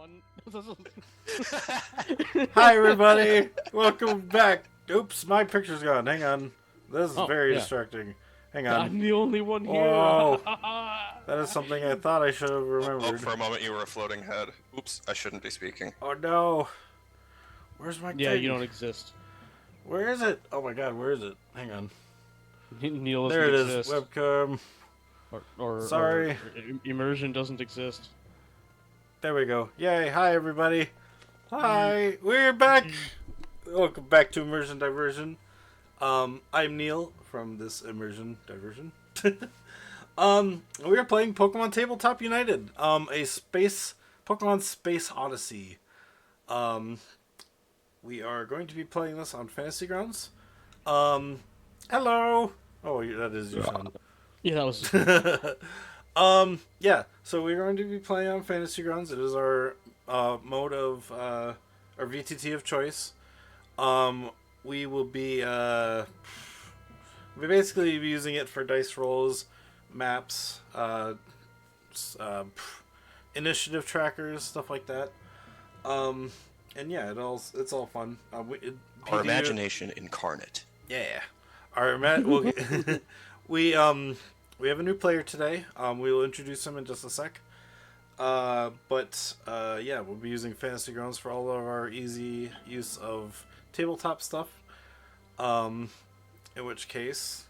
one. Hi, everybody. Welcome back. Oops, my picture's gone. Hang on. This is very distracting. Hang on. I'm the only one here. Whoa. That is something I thought I should have remembered. For a moment you were a floating head. Oops, I shouldn't be speaking. Oh, no. Where's my Yeah, thing? you don't exist. Where is it? Oh, my God. Where is it? Hang on. Neil doesn't There it exist. is. Webcam. Sorry. Or immersion doesn't exist. There we go. Yay. Hi, everybody. Hi. We're back. Welcome back to Immersion Diversion. I'm Neil from this Immersion Diversion. We are playing Pokemon Tabletop United. Pokemon Space Odyssey. We are going to be playing this on Fantasy Grounds. Hello. Oh, that is your son. Yeah, that was. Yeah. So we're going to be playing on Fantasy Grounds. It is our mode of our VTT of choice. We will be we basically be using it for dice rolls, maps, initiative trackers, stuff like that. And yeah, it's all fun. Our imagination incarnate. Yeah, we have a new player today. We will introduce him in just a sec. Yeah, we'll be using Fantasy Grounds for all of our easy use of tabletop stuff. In which case,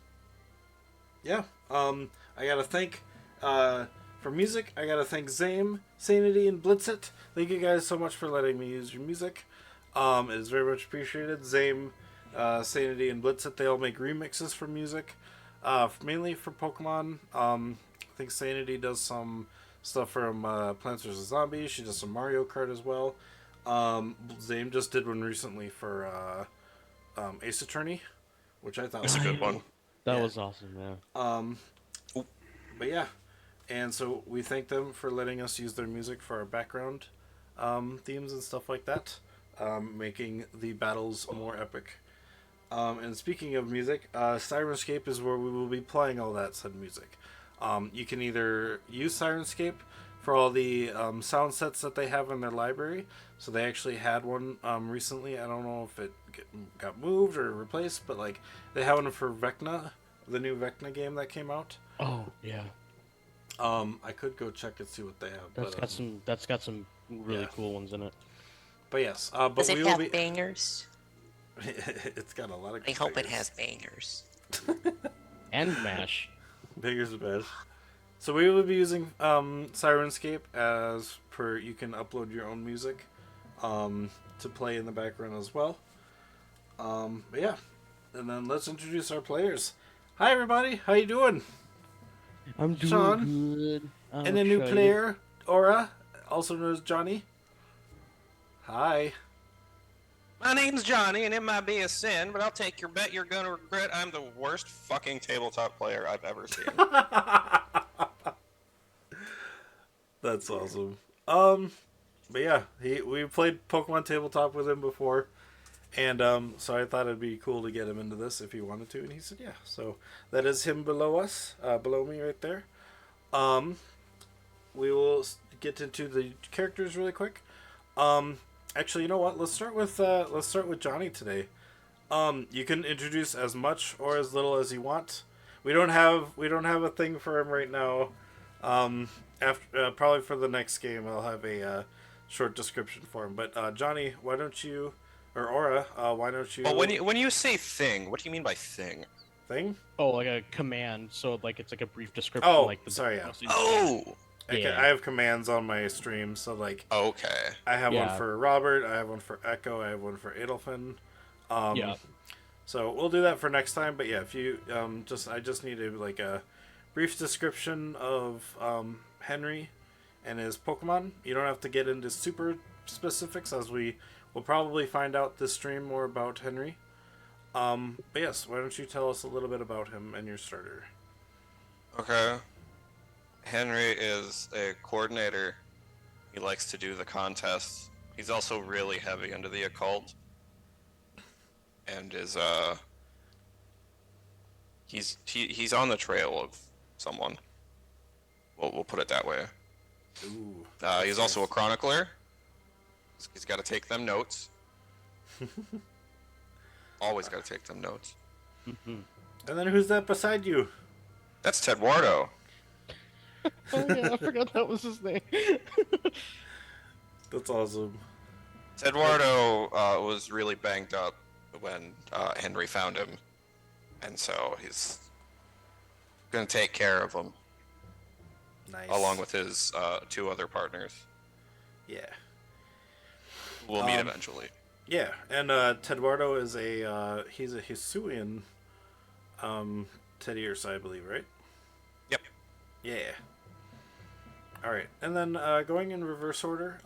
yeah, I gotta thank, for music, I gotta thank Zame, Sanity, and Blitzit. Thank you guys so much for letting me use your music. It is very much appreciated. Zame, Sanity, and Blitzit, they all make remixes for music, mainly for Pokemon. I think Sanity does some stuff from Plants vs. Zombies. She does some Mario Kart as well. Zame just did one recently for Ace Attorney, which I thought was a good one. That was awesome, yeah. But yeah, and so we thank them for letting us use their music for our background themes and stuff like that, making the battles more epic. And speaking of music, Sirenscape is where we will be playing all that said music. You can either use Sirenscape for all the sound sets that they have in their library. So they actually had one recently. I don't know if it got moved or replaced, but like they have one for Vecna, the new Vecna game that came out. Oh yeah. I could go check and see what they have. That's got some really cool ones in it. But yes, but does it we have will be... bangers? It's got a lot of. I hope it has bangers. And mash. Bangers and mash. So we will be using Sirenscape as per. You can upload your own music to play in the background as well. But yeah, and then let's introduce our players. Hi everybody, how you doing? I'm doing Sean, good. I'm and a new excited. player, Aura, also known as Johnny. Hi. My name's Johnny, and it might be a sin, but I'll take your bet you're gonna regret I'm the worst fucking tabletop player I've ever seen. That's awesome. But yeah, we played Pokemon Tabletop with him before, and so I thought it'd be cool to get him into this if he wanted to, and he said yeah. So that is him below us, below me right there. We will get into the characters really quick. Actually, you know what? Let's start with Johnny today. You can introduce as much or as little as you want. We don't have a thing for him right now. After probably for the next game, I'll have a short description for him. But Johnny, why don't you, or Aura, why don't you? Well, when you say thing, what do you mean by thing? Thing? Oh, like a command. So like it's like a brief description. Oh, like the sorry, yeah. Oh. I have commands on my stream, so like. Okay. I have one for Robert. I have one for Echo. I have one for Adelphin. Yeah. So we'll do that for next time. But yeah, if you I just need a brief description of Henry and his Pokemon. You don't have to get into super specifics, as we will probably find out this stream more about Henry. But yes, why don't you tell us a little bit about him and your starter? Okay. Henry is a coordinator. He likes to do the contests. He's also really heavy into the occult. And is he's on the trail of someone. We'll put it that way. Ooh. He's also a chronicler. He's got to take them notes. Always got to take them notes. Mhm. And then who's that beside you? That's Tedwardo. Oh yeah, I forgot that was his name. That's awesome. Tedwardo was really banged up when Henry found him, and so he's gonna take care of him Nice. along with his 2 other partners. Yeah. We'll meet eventually. Yeah, and Tedwardo is he's a Hisuian Teddy Ursa, I believe, right? Yep. Yeah. All right, and then going in reverse order,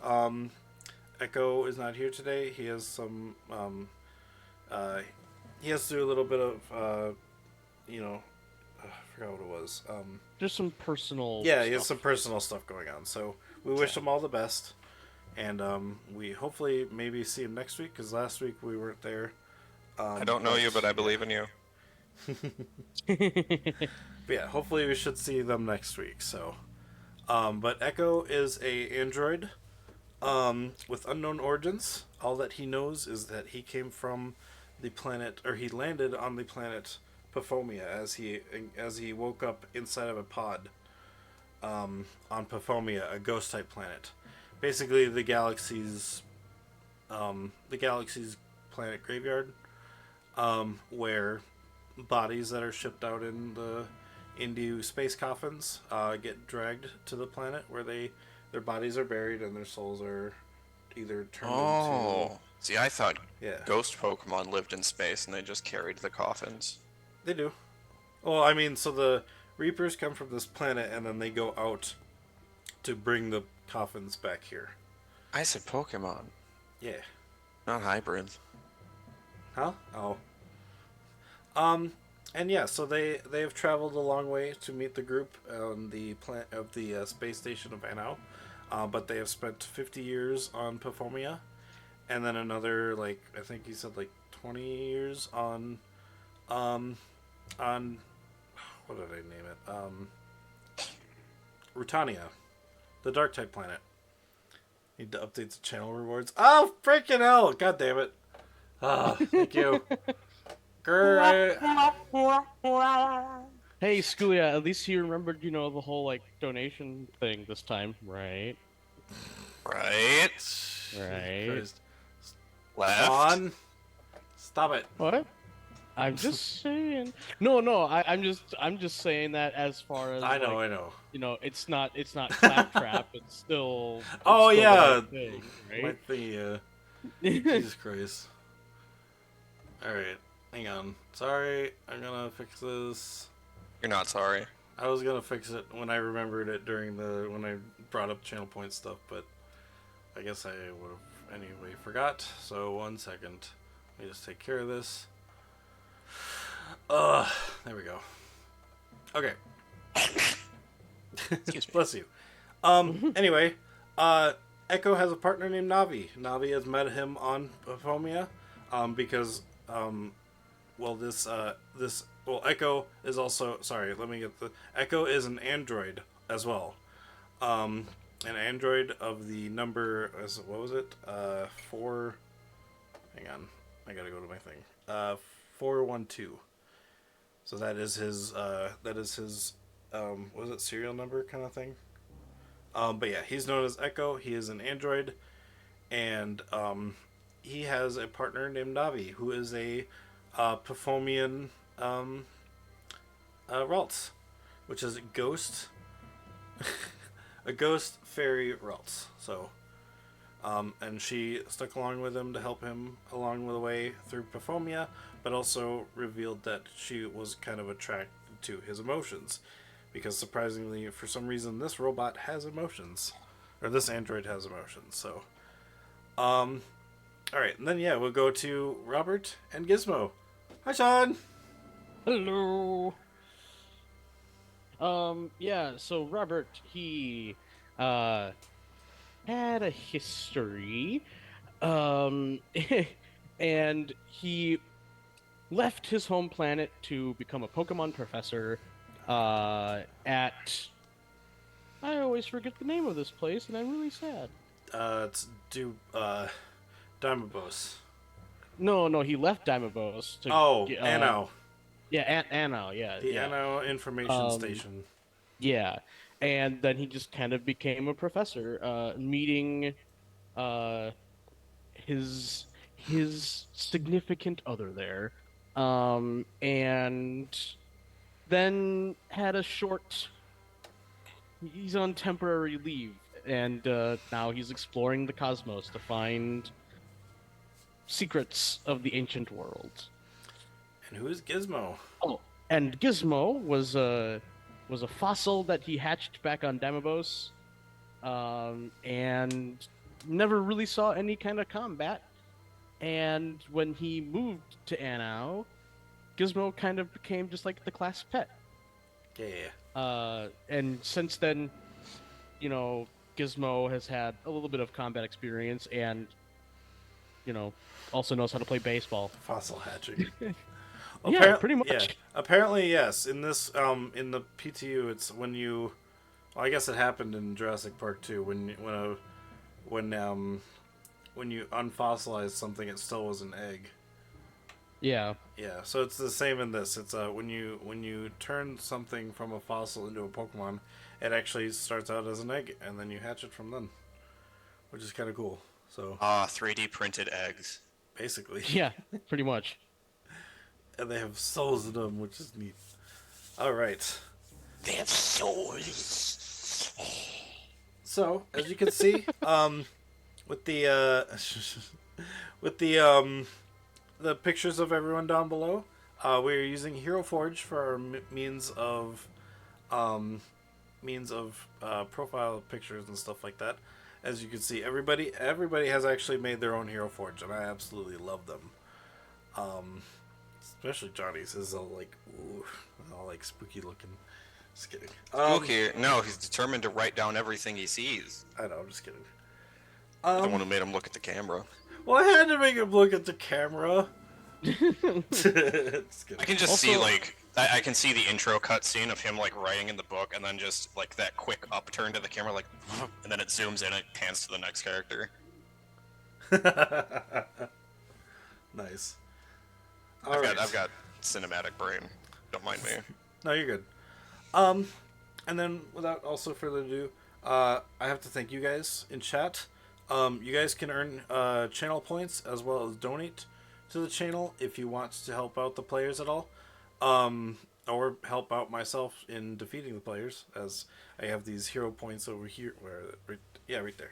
Echo is not here today. He has some he has to do a little bit of I forgot what it was. There's some personal. Yeah, he stuff. has some personal stuff going on. So we wish him all the best, and we hopefully maybe see him next week because last week we weren't there. I don't know you, but I believe in you. But yeah, hopefully we should see them next week. So, but Echo is a android with unknown origins. All that he knows is that he came from the planet, or he landed on the planet Paphomia as he woke up inside of a pod on Paphomia, a ghost type planet. Basically, the galaxy's planet graveyard, where bodies that are shipped out into space coffins get dragged to the planet where their bodies are buried and their souls are either turned into. See, I thought Yeah. ghost Pokemon lived in space and they just carried the coffins. They do. Well, I mean, so the Reapers come from this planet and then they go out to bring the coffins back here. I said Pokemon, Yeah. not hybrids. Huh? Oh. And yeah, so they have traveled a long way to meet the group on the planet of the space station of Anau, but they have spent 50 years on Paphomia, and then another I think he said 20 years on what did I name it? Rutania, the dark type planet. Need to update the channel rewards. Oh freaking hell! God damn it! Ah, thank you. Great. Hey, Schoolia, at least you remembered, the whole donation thing this time, right? Right? Right. Christ. Left? On. Stop it. What? I'm just saying. No, I'm just saying that as far as I know. it's not claptrap. It's still. Oh, still yeah. the right thing, right? My thing, Jesus Christ. Alright, hang on. Sorry, I'm gonna fix this. You're not sorry. I was gonna fix it when I remembered it when I brought up channel point stuff, but I guess I would have anyway forgot. So 1 second. Let me just take care of this. There we go. Okay. Excuse me. Bless you. Anyway, Echo has a partner named Navi. Navi has met him on Paphomia, because Echo is also, sorry, let me get Echo is an android as well. An android of the number, what was it? 4, hang on, I gotta go to my thing. 412. So that is his, was it serial number kind of thing? But yeah, he's known as Echo. He is an android, and he has a partner named Navi, who is a Paphomian Ralts, which is a ghost fairy Ralts. So, and she stuck along with him to help him along the way through Paphomia, but also revealed that she was kind of attracted to his emotions. Because surprisingly, for some reason, this robot has emotions. Or this android has emotions, so. Alright, and then yeah, we'll go to Robert and Gizmo. Hi, Sean! Hello. Yeah, so Robert, he had a history. And he left his home planet to become a Pokemon professor at... I always forget the name of this place, and I'm really sad. It's Dimebos. No, he left Dimebos to. Oh, g- Anno. Yeah, Anno. Yeah, The yeah. Anno Information Station. Yeah, and then he just kind of became a professor, meeting uh, his significant other there, and then had a short. He's on temporary leave, and now he's exploring the cosmos to find secrets of the ancient world. And who's Gizmo? Oh, and Gizmo was a fossil that he hatched back on Deimos, and never really saw any kind of combat. And when he moved to Anau, Gizmo kind of became just like the class pet. Yeah. And since then, you know, Gizmo has had a little bit of combat experience and, you know, also knows how to play baseball. Fossil hatching. Yeah, pretty much. Yeah. Apparently, yes. In this, in the PTU, it's when you. Well, I guess it happened in Jurassic Park too. When you unfossilize something, it still was an egg. Yeah. Yeah. So it's the same in this. It's when you turn something from a fossil into a Pokemon, it actually starts out as an egg, and then you hatch it from then, which is kind of cool. So 3D printed eggs. basically, Yeah, pretty much. and they have souls in them, which is neat. All right. They have souls. So as you can see, with the the pictures of everyone down below, we're using Hero Forge for our means of profile pictures and stuff like that. As you can see, everybody has actually made their own Hero Forge, and I absolutely love them. Especially Johnny's is all like, ooh, all like spooky looking. Just kidding. Okay, no, he's determined to write down everything he sees. I know, I'm just kidding. I don't want to make him look at the camera. Well, I had to make him look at the camera. Just kidding. I can just see like I can see the intro cutscene of him like writing in the book, and then just like that quick upturn to the camera, like, and then it zooms in and it pans to the next character. Nice. I've got cinematic brain. Don't mind me. No, you're good. And then without also further ado, I have to thank you guys in chat. You guys can earn channel points as well as donate to the channel if you want to help out the players at all, or help out myself in defeating the players. As I have these hero points over here, right there.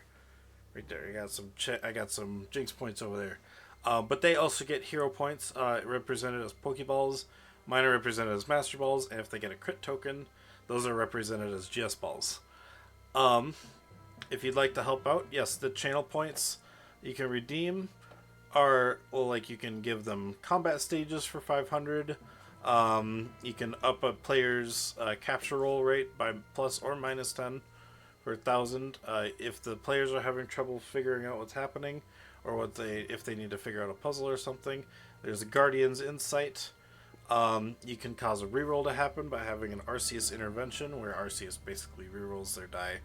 I got some Jinx points over there. But they also get hero points represented as Pokeballs. Mine are represented as Master Balls, and if they get a crit token, those are represented as GS Balls. If you'd like to help out, yes, the channel points you can redeem are, well, like you can give them combat stages for 500. You can up a player's capture roll rate by plus or minus 10 for 1,000. If the players are having trouble figuring out what's happening, or if they need to figure out a puzzle or something, there's a Guardian's Insight. You can cause a reroll to happen by having an Arceus intervention, where Arceus basically rerolls their die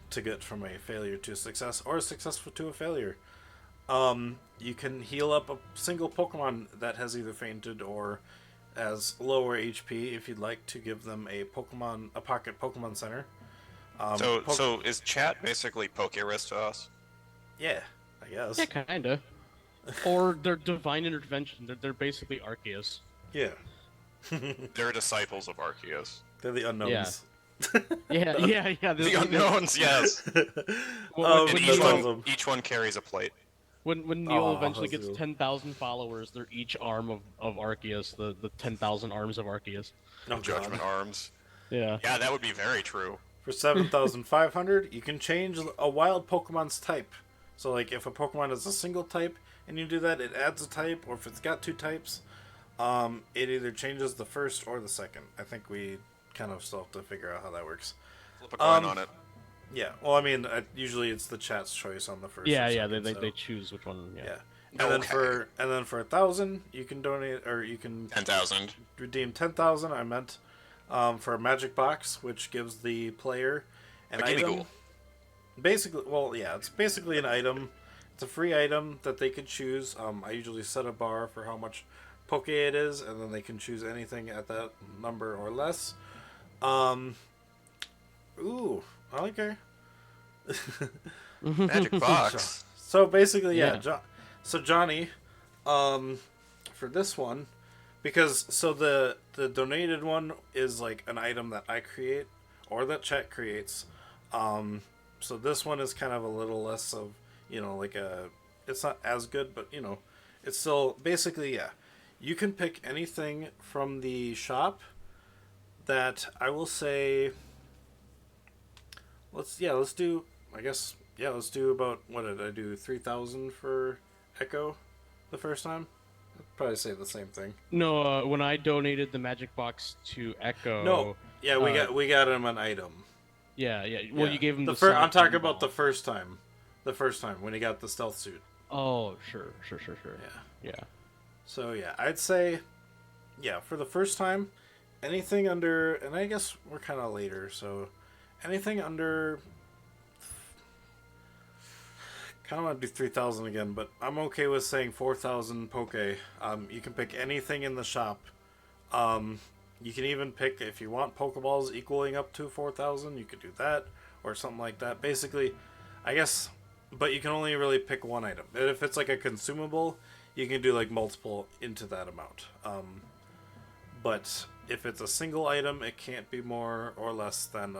to get from a failure to a success, or a success to a failure. You can heal up a single Pokemon that has either fainted or as lower HP if you'd like to give them a pocket Pokemon Center. So is chat basically Pokerus to us? Yeah, I guess. Yeah, kinda. Or they're divine intervention. They're basically Arceus. Yeah. They're disciples of Arceus. They're the unknowns. Yeah. Yeah. The unknowns, yes. When Each one carries a plate. When Neil Aw, eventually that's gets cool. 10,000 followers, they're each arm of Arceus, the 10,000 arms of Arceus. Oh, God. Judgment arms. Yeah. Yeah, that would be very true. For 7,500, you can change a wild Pokemon's type. So, like, if a Pokemon is a single type and you do that, it adds a type, or if it's got two types, it either changes the first or the second. I think we kind of still have to figure out how that works. Flip a coin on it. Yeah, well, I mean, usually it's the chat's choice on the first. Yeah, or yeah. second, They choose which one. Yeah. Yeah, and then for 1,000, you can donate, or you can 10,000. redeem 10,000. I meant for a magic box, which gives the player an A gimme item. ghoul. basically, well, yeah, it's basically an item. It's a free item that they could choose. I usually set a bar for how much poke it is, and then they can choose anything at that number or less. Um, ooh, okay. Magic box. So basically, yeah. Yeah. So Johnny, um, for this one, because so the donated one is like an item that I create or that chat creates. Um, so this one is kind of a little less of like a. It's not as good, but it's still basically yeah. You can pick anything from the shop that I will say. Let's do. I guess let's do about what did I do 3,000 for Echo the first time. I'd probably say the same thing. No, when I donated the magic box to No, Echo, yeah, we got him an item. yeah, yeah. Well, Yeah, you gave him the the first. I'm Sonic talking Green about the Ball. first time. The first time when he got the stealth suit. Oh, sure, sure, sure, sure. Yeah. Yeah. So yeah, I'd say, yeah, for the first time, anything under, and I guess we're kind of later, so anything under. Kind of want to do 3,000 again, but I'm okay with saying 4,000 poke. You can pick anything in the shop. You can even pick if you want Pokeballs equaling up to 4,000. You could do that or something like that. Basically, I guess, but you can only really pick one item. And if it's like a consumable, you can do like multiple into that amount. But if it's a single item, it can't be more or less than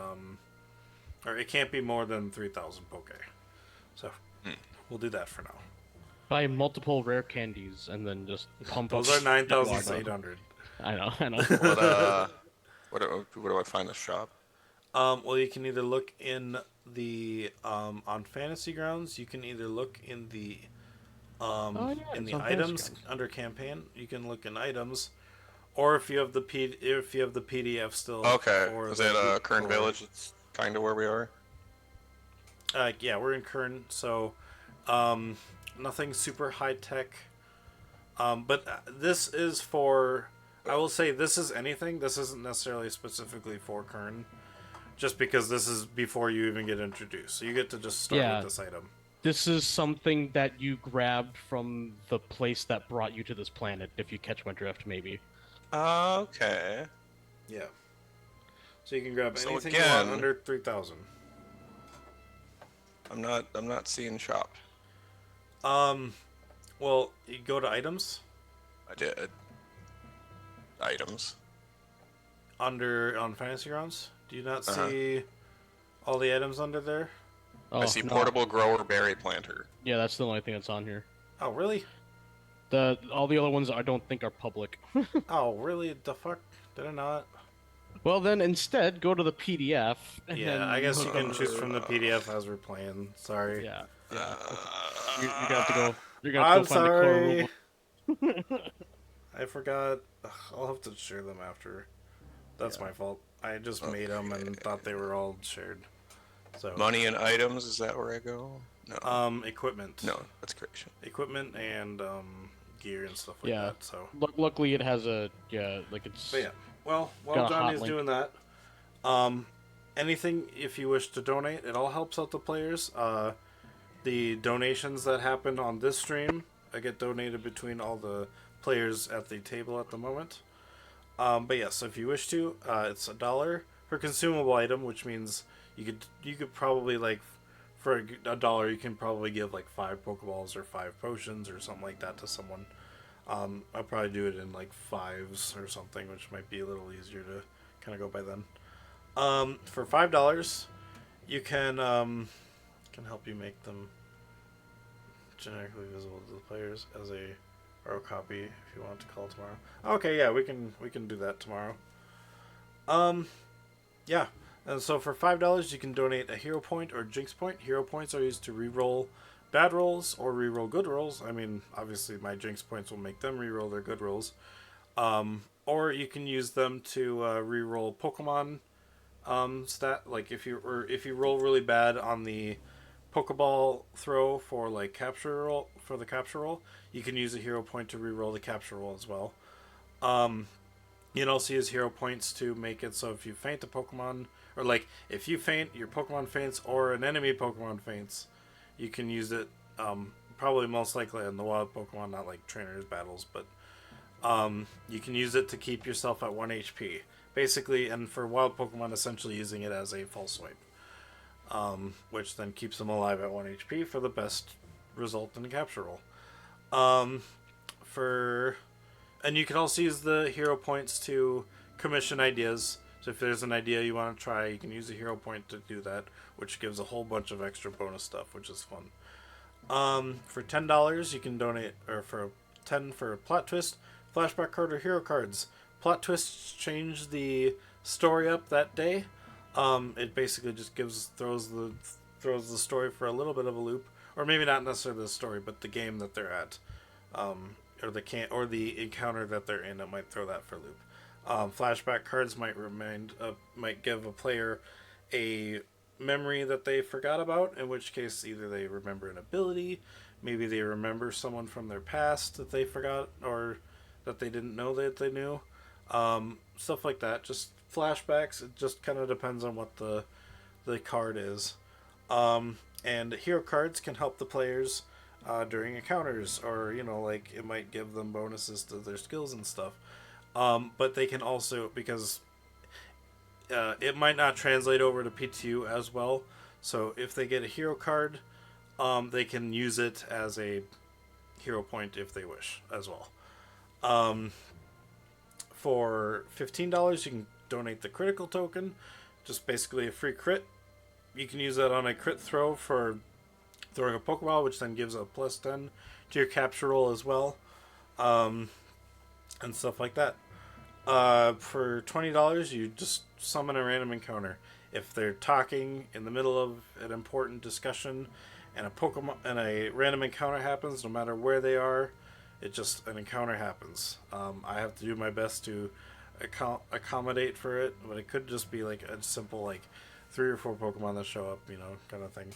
or it can't be more than 3,000 poke. So we'll do that for now. Buy multiple rare candies and then just pump Those up. are 9,800. I know, I know. Where do I find the shop? Well, you can either look in the on Fantasy Grounds. You can either look in the Oh yeah, in it's the on Fantasy items Grounds. under campaign. You can look in items, or if you have the PDF still. Okay, For is the that Kern for- Village? It's kind of where we are. Yeah, we're in Kern, so nothing super high tech. But this is for. I will say this is anything. This isn't necessarily specifically for Kern, just because this is before you even get introduced. So you get to just start Yeah. with this item. This is something that you grabbed from the place that brought you to this planet, if you catch my drift, maybe. Okay. Yeah. So you can grab So anything you want again- under 3,000. I'm not seeing shop. Well, you go to items I did. Items. on Fantasy Grounds. Do you not see all the items under there? Oh, I see no. portable grower berry planter. Yeah, that's the only thing that's on here. Oh, really? All the other ones I don't think are public. Oh, really? The fuck? Did I not? Well, then instead go to the PDF. And Yeah, then I guess you can choose from the PDF as we're playing. Sorry. Yeah, yeah. You're gonna have to go. You're gonna have I'm to go find the core sorry. rulebook. I forgot. Ugh, I'll have to share them after. That's my fault. I just made them and thought they were all shared. So Money and items, is that where I go? No. equipment. No, that's creation. Equipment and gear and stuff like Yeah. that. So Luckily, it has a like it's. but yeah. Well, Got while a hot Johnny's link. doing that, anything if you wish to donate, it all helps out the players. The donations that happened on this stream get donated between all the players at the table at the moment. But yes, if you wish to, it's $1 for consumable item, which means you could probably like for $1 you can probably give like 5 Pokeballs or 5 potions or something like that to someone. I'll probably do it in like 5s or something, which might be a little easier to kind of go by then. For $5, you can help you make them generically visible to the players as a or a copy if you want to call tomorrow. Okay, yeah, we can do that tomorrow. Yeah. And so for $5 you can donate a hero point or jinx point. Hero points are used to re-roll bad rolls or re-roll good rolls. I mean, obviously my jinx points will make them re-roll their good rolls. Or you can use them to re-roll Pokemon stat. Like if you roll really bad on the Pokeball throw for like capture roll for the capture roll, you can use a hero point to re-roll the capture roll as well. You can also use hero points to make it so if you faint a Pokemon Or like if you faint, your Pokemon faints, or an enemy Pokemon faints, you can use it. Probably most likely on the wild Pokemon, not like trainers battles, but you can use it to keep yourself at 1 HP. Basically, and for wild Pokemon, essentially using it as a false swipe, which then keeps them alive at 1 HP for the best result in a capture roll. And you can also use the hero points to commission ideas. So if there's an idea you want to try, you can use a hero point to do that, which gives a whole bunch of extra bonus stuff, which is fun. For $10, you can donate, or for 10 for plot twist, flashback card, or hero cards. Plot twists change the story up that day. It basically just throws the story for a little bit of a loop, or maybe not necessarily the story, but the game that they're at, or the encounter that they're in. It might throw that for a loop. Flashback cards might give a player a memory that they forgot about, in which case either they remember an ability, maybe they remember someone from their past that they forgot or that they didn't know that they knew. Stuff like that. Just flashbacks. It just kind of depends on what the card is. And hero cards can help the players during encounters, or like it might give them bonuses to their skills and stuff. But they can also, because it might not translate over to PTU as well. So if they get a hero card, they can use it as a hero point if they wish as well. For $15, you can donate the critical token, just basically a free crit. You can use that on a crit throw for throwing a Pokeball, which then gives a plus 10 to your capture roll as well, and stuff like that. For $20, you just summon a random encounter. If they're talking in the middle of an important discussion, and a random encounter happens, no matter where they are, an encounter happens. I have to do my best to accommodate for it, but it could just be like a simple 3 or 4 Pokemon that show up, kind of thing.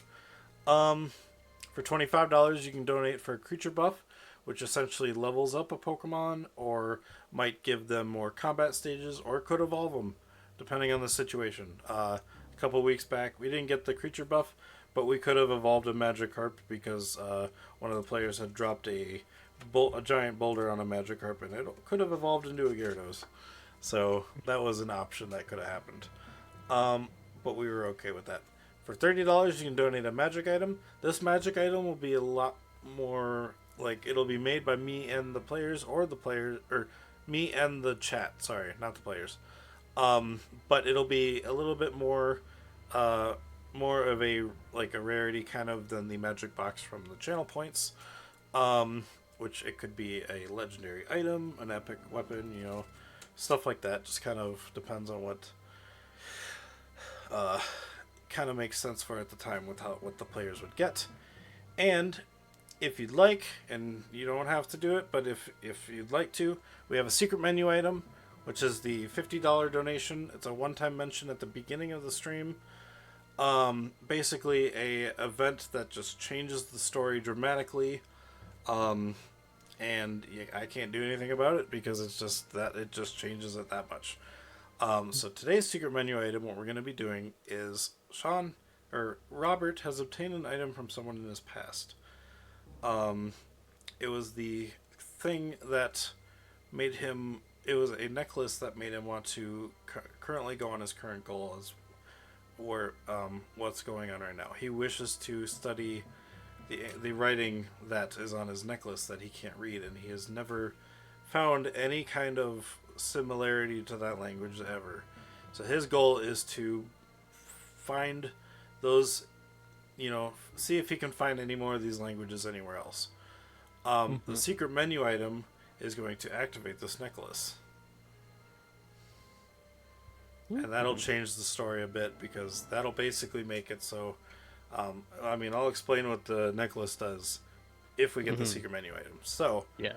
For $25, you can donate for a creature buff, which essentially levels up a Pokemon, or might give them more combat stages, or could evolve them, depending on the situation. A couple weeks back, we didn't get the creature buff, but we could have evolved a Magikarp because one of the players had dropped a giant boulder on a Magikarp, and it could have evolved into a Gyarados. So that was an option that could have happened. But we were okay with that. For $30, you can donate a magic item. This magic item will be a lot more, it'll be made by me and the players, or me and the chat. Sorry, not the players. But it'll be a little bit more of a rarity kind of than the magic box from the channel points. Which it could be a legendary item, an epic weapon, stuff like that. Just kind of depends on what kind of makes sense for at the time with what the players would get. And if you'd like, and you don't have to do it, but if you'd like to, we have a secret menu item, which is the $50 donation. It's a one-time mention at the beginning of the stream. Basically a event that just changes the story dramatically. And I can't do anything about it because it just changes it that much. So today's secret menu item, what we're going to be doing is Robert has obtained an item from someone in his past. It was the thing that made him, it was a necklace that made him want to currently go on his current goal as what's going on right now. He wishes to study the writing that is on his necklace that he can't read, and he has never found any kind of similarity to that language ever. So his goal is to find those, see if he can find any more of these languages anywhere else. The secret menu item is going to activate this necklace. And that'll change the story a bit, because that'll basically make it so I'll explain what the necklace does if we get the secret menu item. So yeah.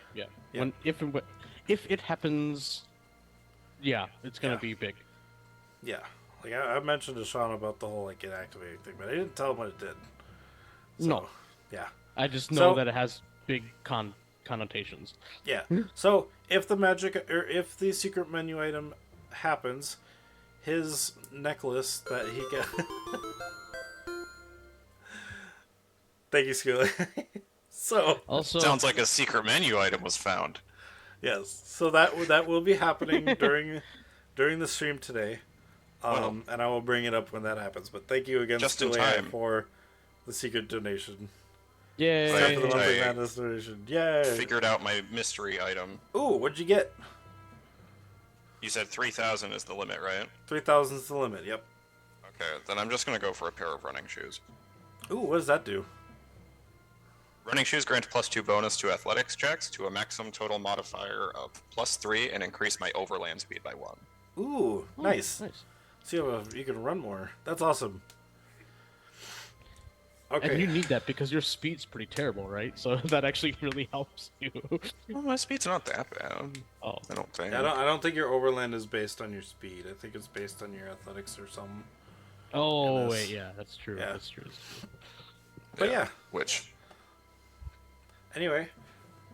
If it happens, it's gonna be big. Yeah, I mentioned to Sean about the whole it activating thing, but I didn't tell him what it did. So, No. Yeah. I just know that it has big connotations. Yeah. So if the secret menu item happens, his necklace that he got. Thank you, Skula. So Also, Sounds like a secret menu item was found. yes, so that will be happening during the stream today, Wow. and I will bring it up when that happens. But thank you again, Just in Skula, time. for the secret donation. yay! Right. After the monthly I- madness donation, yay! Figured out my mystery item. Ooh, what'd you get? You said 3,000 is the limit, right? 3,000 is the limit. Yep. Okay, then I'm just gonna go for a pair of running shoes. Ooh, what does that do? Running shoes grant +2 bonus to athletics checks to a maximum total modifier of +3 and increase my overland speed by 1. Ooh, nice. Nice. See you can run more. That's awesome. Okay. And you need that because your speed's pretty terrible, right? So that actually really helps you. Well, my speed's not that bad. Oh, I don't think. I don't think your overland is based on your speed. I think it's based on your athletics or something. oh Yes. wait, yeah, that's true. Yeah. That's true. But yeah. Which, Anyway,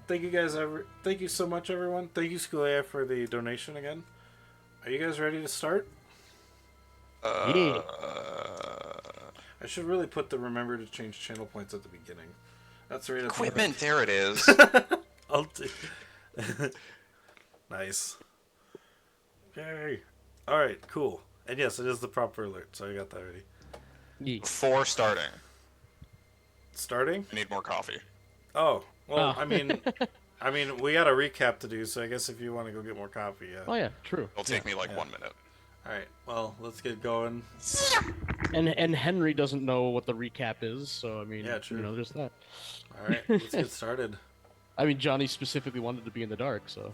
thank you so much, everyone. Thank you, Skula, for the donation again. Are you guys ready to start? Yeah. I should really put the remember to change channel points at the beginning. That's right at equipment, there it is. the I'll do. Nice. Yay. Alright, cool. And yes, it is the proper alert, so I got that ready. Yeah. Before starting, Starting? I need more coffee. Oh, well, Oh. I mean, we got a recap to do, so I guess if you want to go get more coffee, yeah. Oh yeah, true. It'll take me like yeah. 1 minute. Alright, well, let's get going. And Henry doesn't know what the recap is, so I mean, Yeah, true. you know, there's that. Alright, let's get started. I mean, Johnny specifically wanted to be in the dark, so.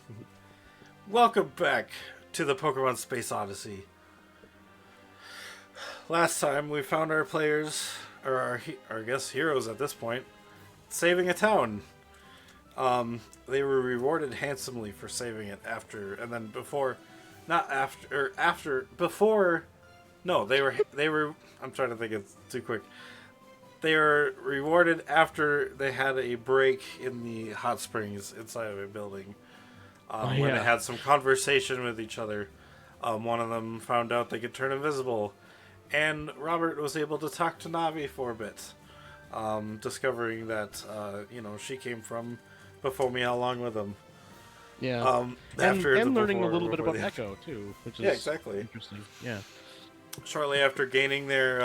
Welcome back to the Pokemon Space Odyssey. Last time we found our players, or our I guess heroes at this point, saving a town. They were rewarded handsomely for saving it they were. I'm trying to think it's too quick. They were rewarded after they had a break in the hot springs inside of a building. When they yeah. had some conversation with each other. One of them found out they could turn invisible, and Robert was able to talk to Navi for a bit, discovering that she came from before me along with him. Yeah. After and the learning a before- little bit before about the- Echo too, which is Yeah, exactly. interesting. Yeah. Shortly after gaining their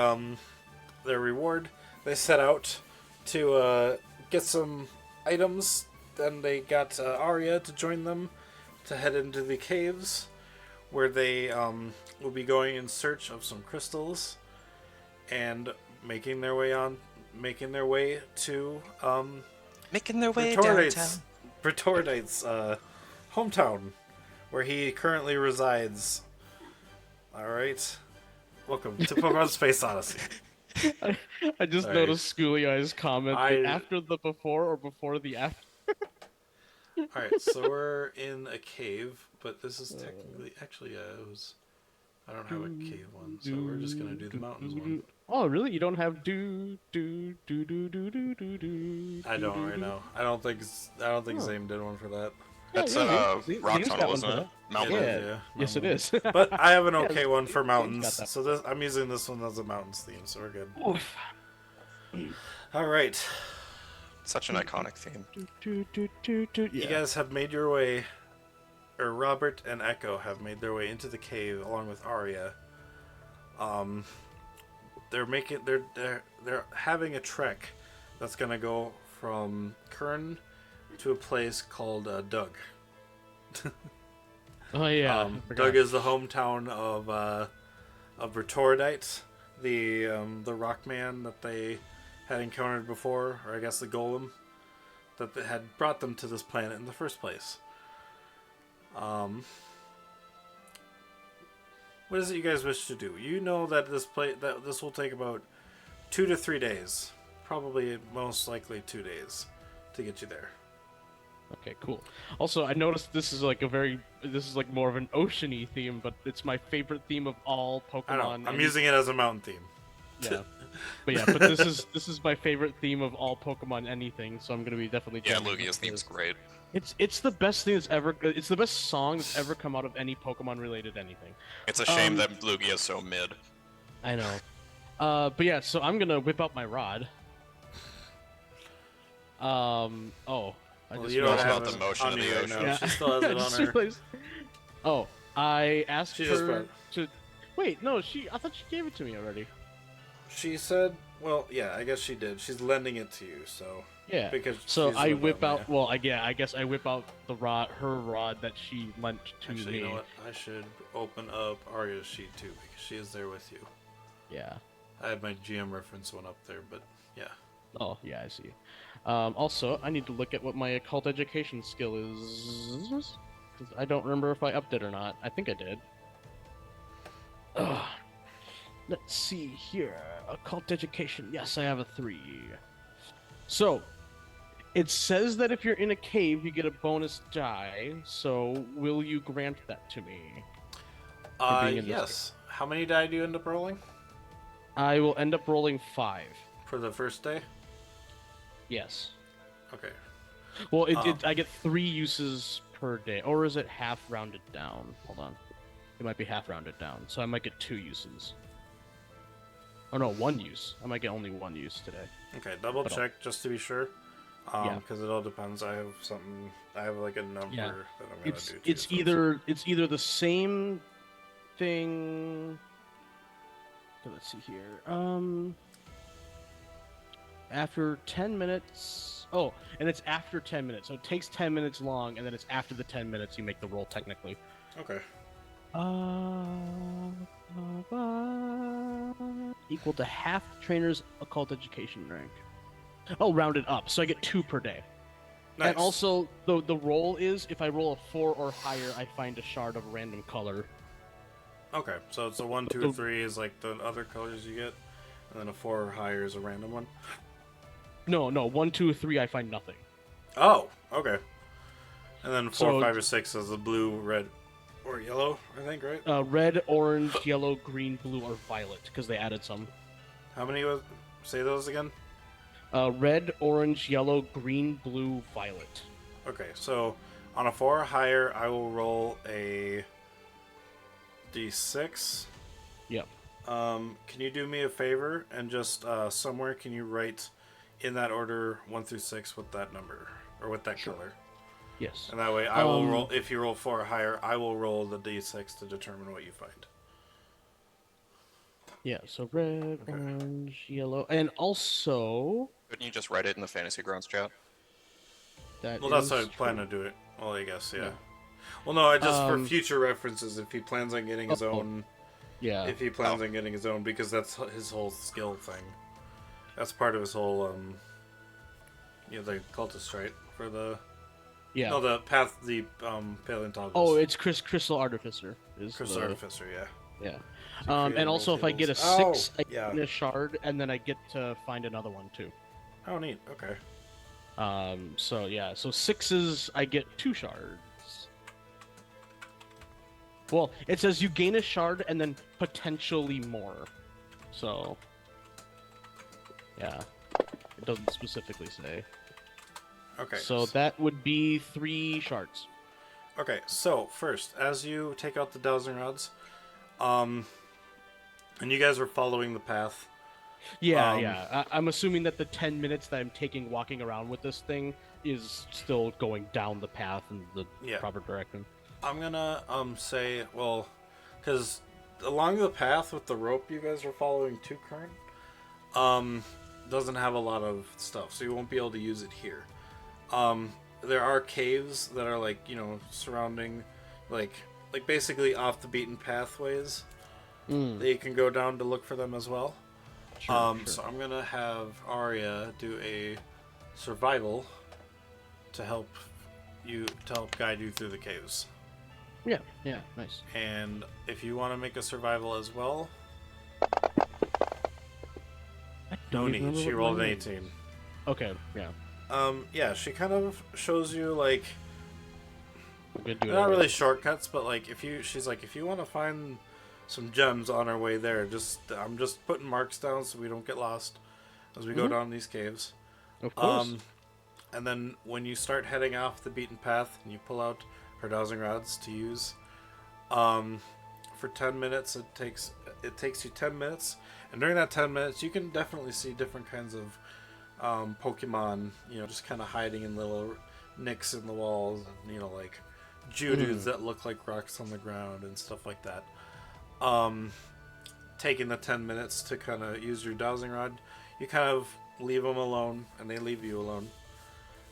reward, they set out to get some items. Then they got Arya to join them to head into the caves, where they will be going in search of some crystals and making their way to Making their way Bretordite's hometown, where he currently resides. All right, welcome to Pokemon Space Odyssey. I just Sorry. noticed Schooly Eye's comment after the before or before the after. All right, so we're in a cave, but this is technically I don't have a cave one, so we're just gonna do the mountains one. Oh, really? You don't have do. I don't right now. I don't think Zame did one for that. That's rock tunnel, isn't it? Mountain. It Yeah. is, yeah. Yes, it is. But I have an okay Yeah, one for got mountains, that. so I'm using this one as a mountains theme, so we're good. Oof. All right, Such an iconic theme. you guys have made your way, or Robert and Echo have made their way into the cave along with Arya. They're having a trek that's gonna go from Kern to a place called Dhug. Oh yeah. I forgot. Dhug is the hometown of Bretordite, the rock man that they had encountered before, or I guess the golem that had brought them to this planet in the first place. What is it you guys wish to do? You know that this will take about 2 to 3 days, probably most likely 2 days, to get you there. Okay, cool. Also, I noticed this is like more of an oceany theme, but it's my favorite theme of all Pokemon. I know. I'm using it as a mountain theme. Yeah. But yeah, but this is my favorite theme of all Pokemon anything, so I'm gonna be definitely Yeah, jamming Lugia's with theme's this. great. It's the best thing that's ever. It's the best song that's ever come out of any Pokemon related anything. It's a shame Um, that Lugia's so mid. I know. But yeah, so I'm gonna whip out my rod. Oh, I Well, just you don't What realized. about have the it motion of on the you right ocean? now. Yeah, She still has I it on just her. realized. Oh, I asked She just her brought. to. Wait, no, I thought she gave it to me already. She said, "Well, yeah, I guess she did. She's lending it to you, so Yeah. because So she's I the whip one, out. yeah. Well, I guess I whip out her rod that she lent to Actually, me. you know what? I should open up Arya's sheet too because she is there with you. Yeah. I had my GM reference one up there, but yeah. Oh, yeah, I see. Also, I need to look at what my occult education skill is. 'Cause I don't remember if I upped it or not. I think I did. Ugh. Let's see here. Occult education. Yes, I have a 3. So, it says that if you're in a cave, you get a bonus die. So, will you grant that to me for being in this cave? Yes. How many die do you end up rolling I will end up rolling 5. for the first day? Yes. Okay. Well, Um, I get 3 uses per day, or is it half rounded down? Hold on, it might be half rounded down, so I might get 2 uses. Oh no, 1 use. I might get only 1 use today. Okay, double But check just to be sure. Yeah. Because it all depends. I have something. I have like a number Yeah. that I'm gonna It's do too. it's so either the same thing. So let's see here. After 10 minutes. Oh, and it's after 10 minutes, so it takes 10 minutes long, and then it's after the 10 minutes you make the roll technically. Okay. Equal to half the trainer's occult education rank. Oh, rounded up, so I get 2 per day. Nice. And also, the roll is if I roll a 4 or higher, I find a shard of a random color. Okay, so it's a 1, 2, or 3 is like the other colors you get, and then a 4 or higher is a random one. No, 1, 2, 3, I find nothing. Oh, okay. And then 4, So- 5, or 6 is the blue, red, or yellow. I think, right? Red, orange, yellow, green, blue, or violet, because they added some. How many was? Say those again. Red, orange, yellow, green, blue, violet. Okay, so on a 4 or higher, I will roll a d6. Yep. Can you do me a favor and just somewhere can you write in that order 1 through 6 with that number or with that color? Yes. And that way, I will roll. If you roll 4 or higher, I will roll the d6 to determine what you find. Yeah, so red, orange, yellow, and also Couldn't you just write it in the Fantasy Grounds chat? that Well, that's is how I plan true. to do it. Well, I guess, yeah. Yeah. Well, no, I just for Um, future references, if he plans on getting his own, Yeah. if he plans on getting his own, because that's his whole skill thing. That's part of his whole, the cultist, right? For the Yeah. no, the path, the paleontologist. Oh, it's Crystal Artificer. Crystal Artificer, yeah. Yeah. So create And also, if I get a roll 6, tables. I Oh, yeah. get a shard, and then I get to find another one too. Oh, neat. Okay. So yeah, so 6s, I get 2 shards. Well, it says you gain a shard and then potentially more. So, yeah, it doesn't specifically say. Okay. So that would be 3 shards. Okay, so first, as you take out the dowsing rods, and you guys are following the path. Yeah, Um, yeah. I'm assuming that the 10 minutes that I'm taking walking around with this thing is still going down the path in the Yeah. proper direction. I'm gonna say, well, because along the path with the rope you guys are following to current, doesn't have a lot of stuff, so you won't be able to use it here. There are caves that are like surrounding, like basically off the beaten pathways that you can go down to look for them as well. Sure. So I'm gonna have Arya do a survival to help guide you through the caves. Yeah, nice. And if you want to make a survival as well, no even need. remember She what rolled an mine 18. Okay, yeah. Yeah, she kind of shows you like I'm gonna do it. not really shortcuts, but like she's like if you want to find some gems on our way there. I'm just putting marks down so we don't get lost as we go down these caves. Of course. And then when you start heading off the beaten path and you pull out her dowsing rods to use, for 10 minutes it takes you 10 minutes, and during that 10 minutes you can definitely see different kinds of Pokemon, just kind of hiding in little nicks in the walls, and like Geodudes that look like rocks on the ground and stuff like that. Taking the 10 minutes to kind of use your dowsing rod, you kind of leave them alone, and they leave you alone.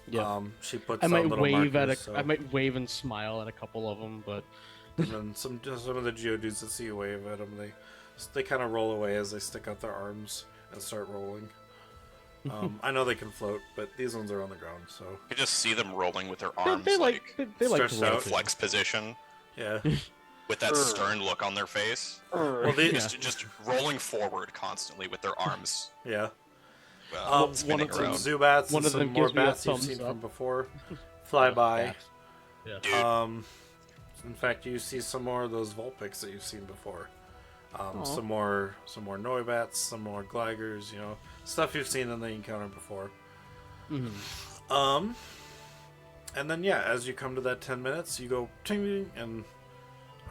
Yeah. She puts I might little wave markers, I might wave and smile at a couple of them, but and then some of the Geodudes that see you wave at them, they kind of roll away as they stick out their arms and start rolling. I know they can float, but these ones are on the ground, so You just see them rolling with their arms they like like to stretched roll out. in too. flex position yeah. with that stern look on their face. Well, they Yeah. Just rolling forward constantly with their arms yeah. spinning one of Some around. Zubats one and of some them more gives me a bats you've thumbs seen up. from before fly by. Yeah. Dude, In fact, you see some more of those Vulpix that you've seen before. Some more Noibats, some more Gliders, stuff you've seen in the encounter before. And then as you come to that 10 minutes, you go ting, and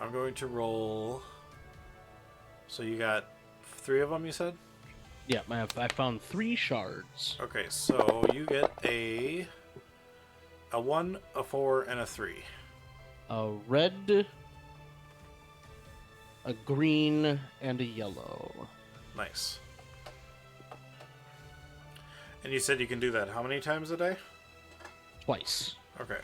I'm going to roll. So you got 3 of them, you said? Yeah, I found 3 shards. Okay, so you get a 1, a 4, and a 3. A red, a green, and a yellow. Nice. And you said you can do that how many times a day? Twice. Okay.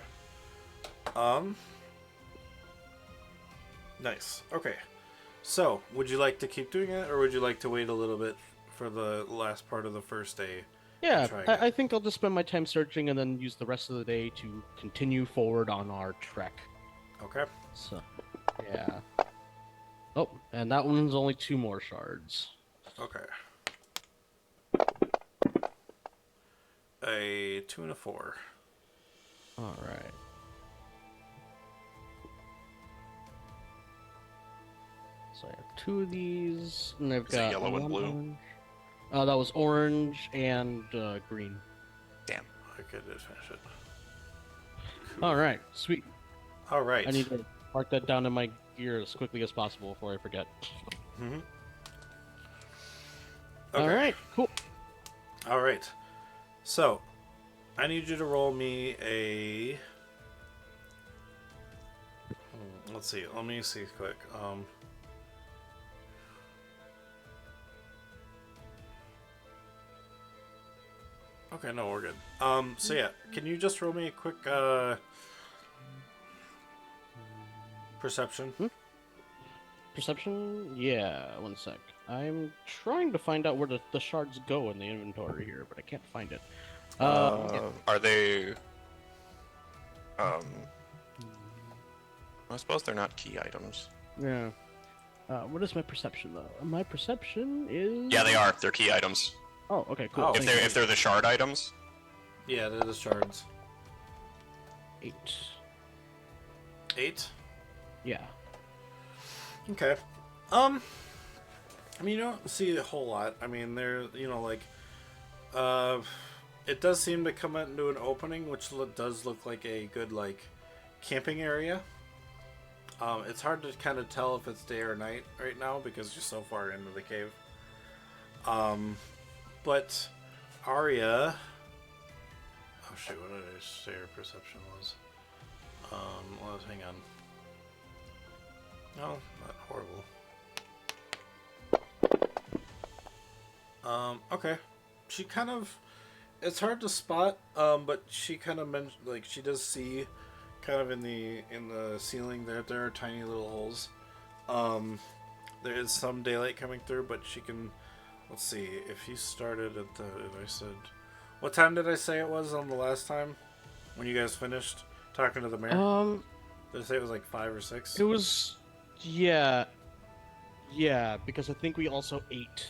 Nice. Okay. So, would you like to keep doing it, or would you like to wait a little bit for the last part of the first day? Yeah, Try again. I think I'll just spend my time searching and then use the rest of the day to continue forward on our trek. Okay. So, yeah. Oh, and that one's only 2 more shards. Okay. A 2 and a 4. Alright. So I have 2 of these, and I've Is it got yellow and one blue? orange. That was orange and green. damn. Okay, I did finish it. Alright, sweet. All right. I need to mark that down in my gear as quickly as possible before I forget. Okay. Alright, cool. All right. So, I need you to roll me a. Let's see. Let me see quick. Okay, no, we're good. So yeah, can you just roll me a quick perception? Perception? Yeah, one sec. I'm trying to find out where the shards go in the inventory here, but I can't find it. Are they? I suppose they're not key items. Yeah. What is my perception, though? My perception is... Yeah, they are. They're key items. Oh, okay, cool. Oh. If they're the shard items, Yeah, they're the shards. 8. 8. Yeah. Okay. I mean, you don't see a whole lot. I mean, they're, it does seem to come into an opening, which does look like a good, camping area. It's hard to kind of tell if it's day or night right now because you're so far into the cave. But Arya... Oh, shoot, what did I say her perception was? Hang on. No, not horrible. Okay. She kind of... It's hard to spot, but she kind of mentioned, she does see kind of in the ceiling there are tiny little holes. There is some daylight coming through, but she can... Let's see, if you started at the... I said... What time did I say it was on the last time? When you guys finished talking to the mayor? Did I say it was 5 or 6? It was... Yeah. Yeah, because I think we also ate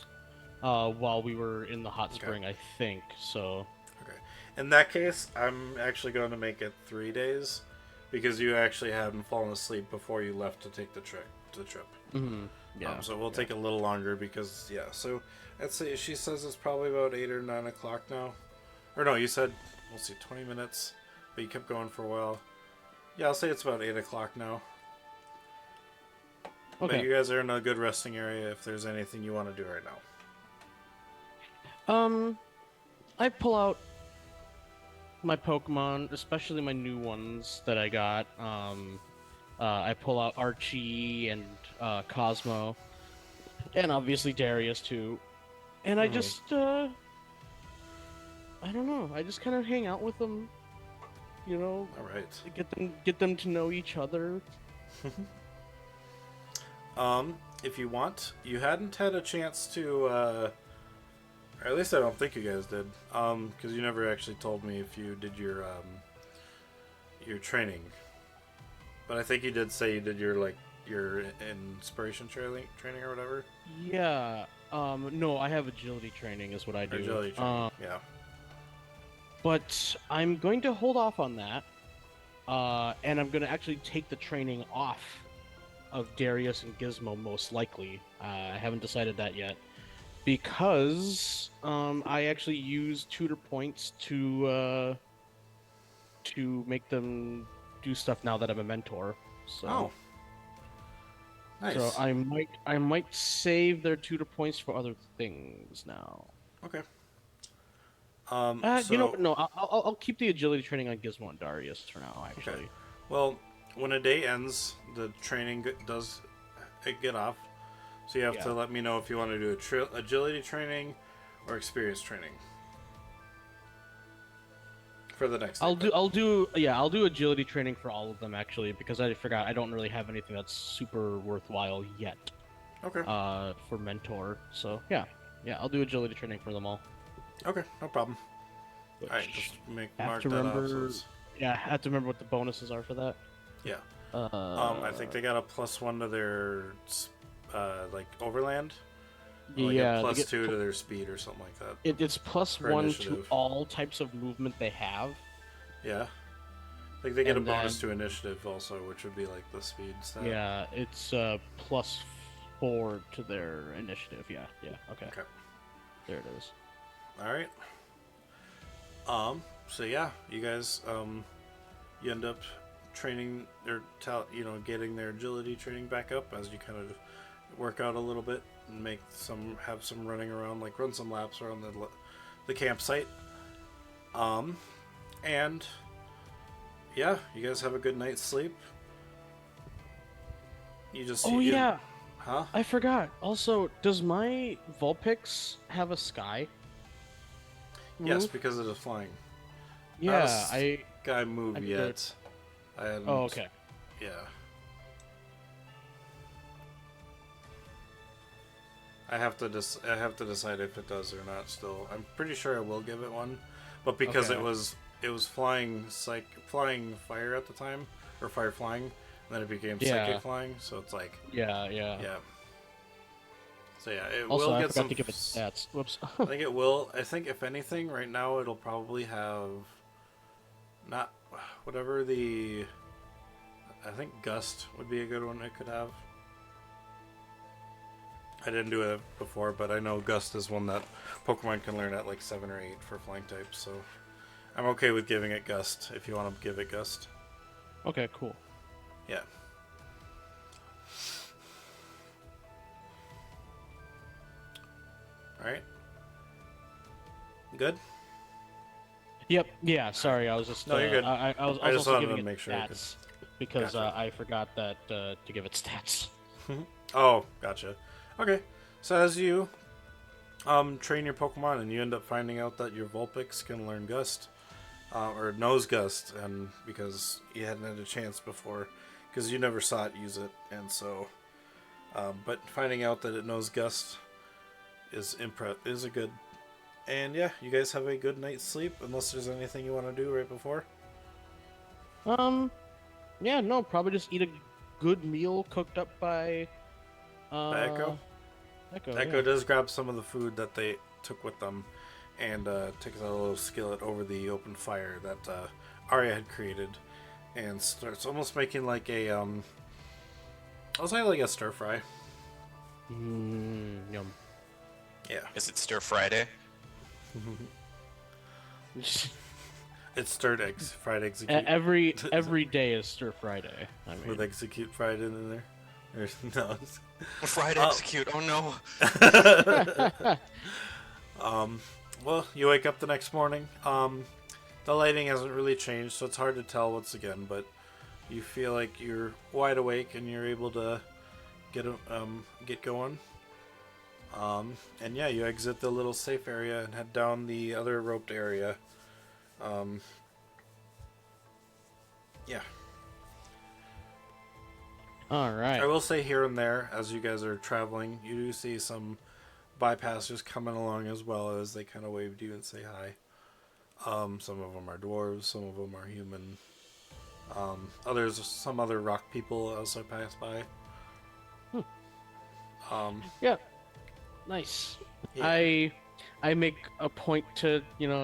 while we were in the hot Okay. spring, I think, so... Okay. In that case, I'm actually going to make it 3 days, because you actually hadn't fallen asleep before you left to take the trip. Mhm. Yeah. So we'll take a little longer because So I'd say she says it's probably about 8 or 9 o'clock now. Or no, you said we'll see 20 minutes, but you kept going for a while. Yeah, I'll say it's about 8 o'clock now. Okay. But you guys are in a good resting area if there's anything you want to do right now. I pull out my Pokemon, especially my new ones that I got. I pull out Archie and Cosmo, and obviously Darius too. And I just, I don't know. I just kind of hang out with them, you know, All right. get them to know each other. If you want, you hadn't had a chance to, or at least I don't think you guys did, because you never actually told me if you did your training. But I think you did say you did your inspiration training or whatever. Yeah. No, I have agility training is what I do. Agility training. Yeah. But I'm going to hold off on that. And I'm going to actually take the training off of Darius and Gizmo most likely. I haven't decided that yet. Because I actually use tutor points to make them do stuff now that I'm a mentor. So Oh. Nice. So I might save their tutor points for other things now. Okay. You know what? No, I'll keep the agility training on Gizmo and Darius for now. Actually. Okay. Well, when a day ends, the training does get off. So you have to let me know if you want to do agility training or experience training for the next. I'll do agility training for all of them actually, because I forgot I don't really have anything that's super worthwhile yet. Okay. For mentor. So yeah, I'll do agility training for them all. Okay, no problem. Which All right, just mark to that remember. off. So it's- Yeah, I have to remember what the bonuses are for that. yeah. I I think they got a +1 to their overland. Or yeah, a they get +2 to their speed or something like that. It's +1 to initiative. all types of movement they have. Yeah. I think they get And a bonus then- to initiative also, which would be like the speed stat. Yeah, it's +4 to their initiative. Yeah. Okay. Okay. There it is. All right. So yeah, you guys you end up training or getting their agility training back up as you kind of work out a little bit and have some running around, like run some laps around the campsite. And yeah, you guys have a good night's sleep. Yeah. Huh? I forgot. Also, does my Vulpix have a sky? Yes, move? because it is flying. Yeah, s- Guy move I did yet. I hadn't. Oh, okay. Yeah. I have to decide if it does or not. Still, I'm pretty sure I will give it one, but because Okay. it was flying fire at the time, or fire flying, and then it became Yeah. psychic flying. So it's like Yeah. yeah. So yeah, it Also, will I get forgot some. to give it stats. Whoops. I think it will. I think if anything, right now it'll probably have not whatever the. I think Gust would be a good one it could have. I didn't do it before, but I know Gust is one that Pokemon can learn at like 7 or 8 for flying types, so I'm okay with giving it Gust if you want to give it Gust. Okay, cool. Yeah. Alright. Good? Yep. Yeah. Sorry, I was just. No, you're good. I was I just also wanted giving to it make sure you could- stats because Gotcha. I forgot that to give it stats. Oh, gotcha. Okay. So as you train your Pokemon and you end up finding out that your Vulpix can learn Gust, or knows Gust, and because you hadn't had a chance before, because you never saw it use it, and so, but finding out that it knows Gust is a good, and yeah, you guys have a good night's sleep, unless there's anything you want to do right before. Yeah. No, probably just eat a good meal cooked up by. Echo? Echo. Echo yeah. does grab some of the food that they took with them and takes out a little skillet over the open fire that Arya had created and starts almost making like a I'll say like a stir fry. Yum. Yeah. Is it Stir Friday? It's stirred eggs, fried execute. Every day is Stir Friday. I mean, With execute fried in there. No. Fried Oh. execute. Oh no. Well, you wake up the next morning. The lighting hasn't really changed, so it's hard to tell once again, but you feel like you're wide awake and you're able to get going. And yeah, you exit the little safe area and head down the other roped area. Yeah. all right. I will say here and there, as you guys are traveling, you do see some bypassers coming along as well as they kind of wave to you and say hi. Some of them are dwarves, some of them are human. Some other rock people also pass by. Yeah. Nice. Yeah. I make a point to,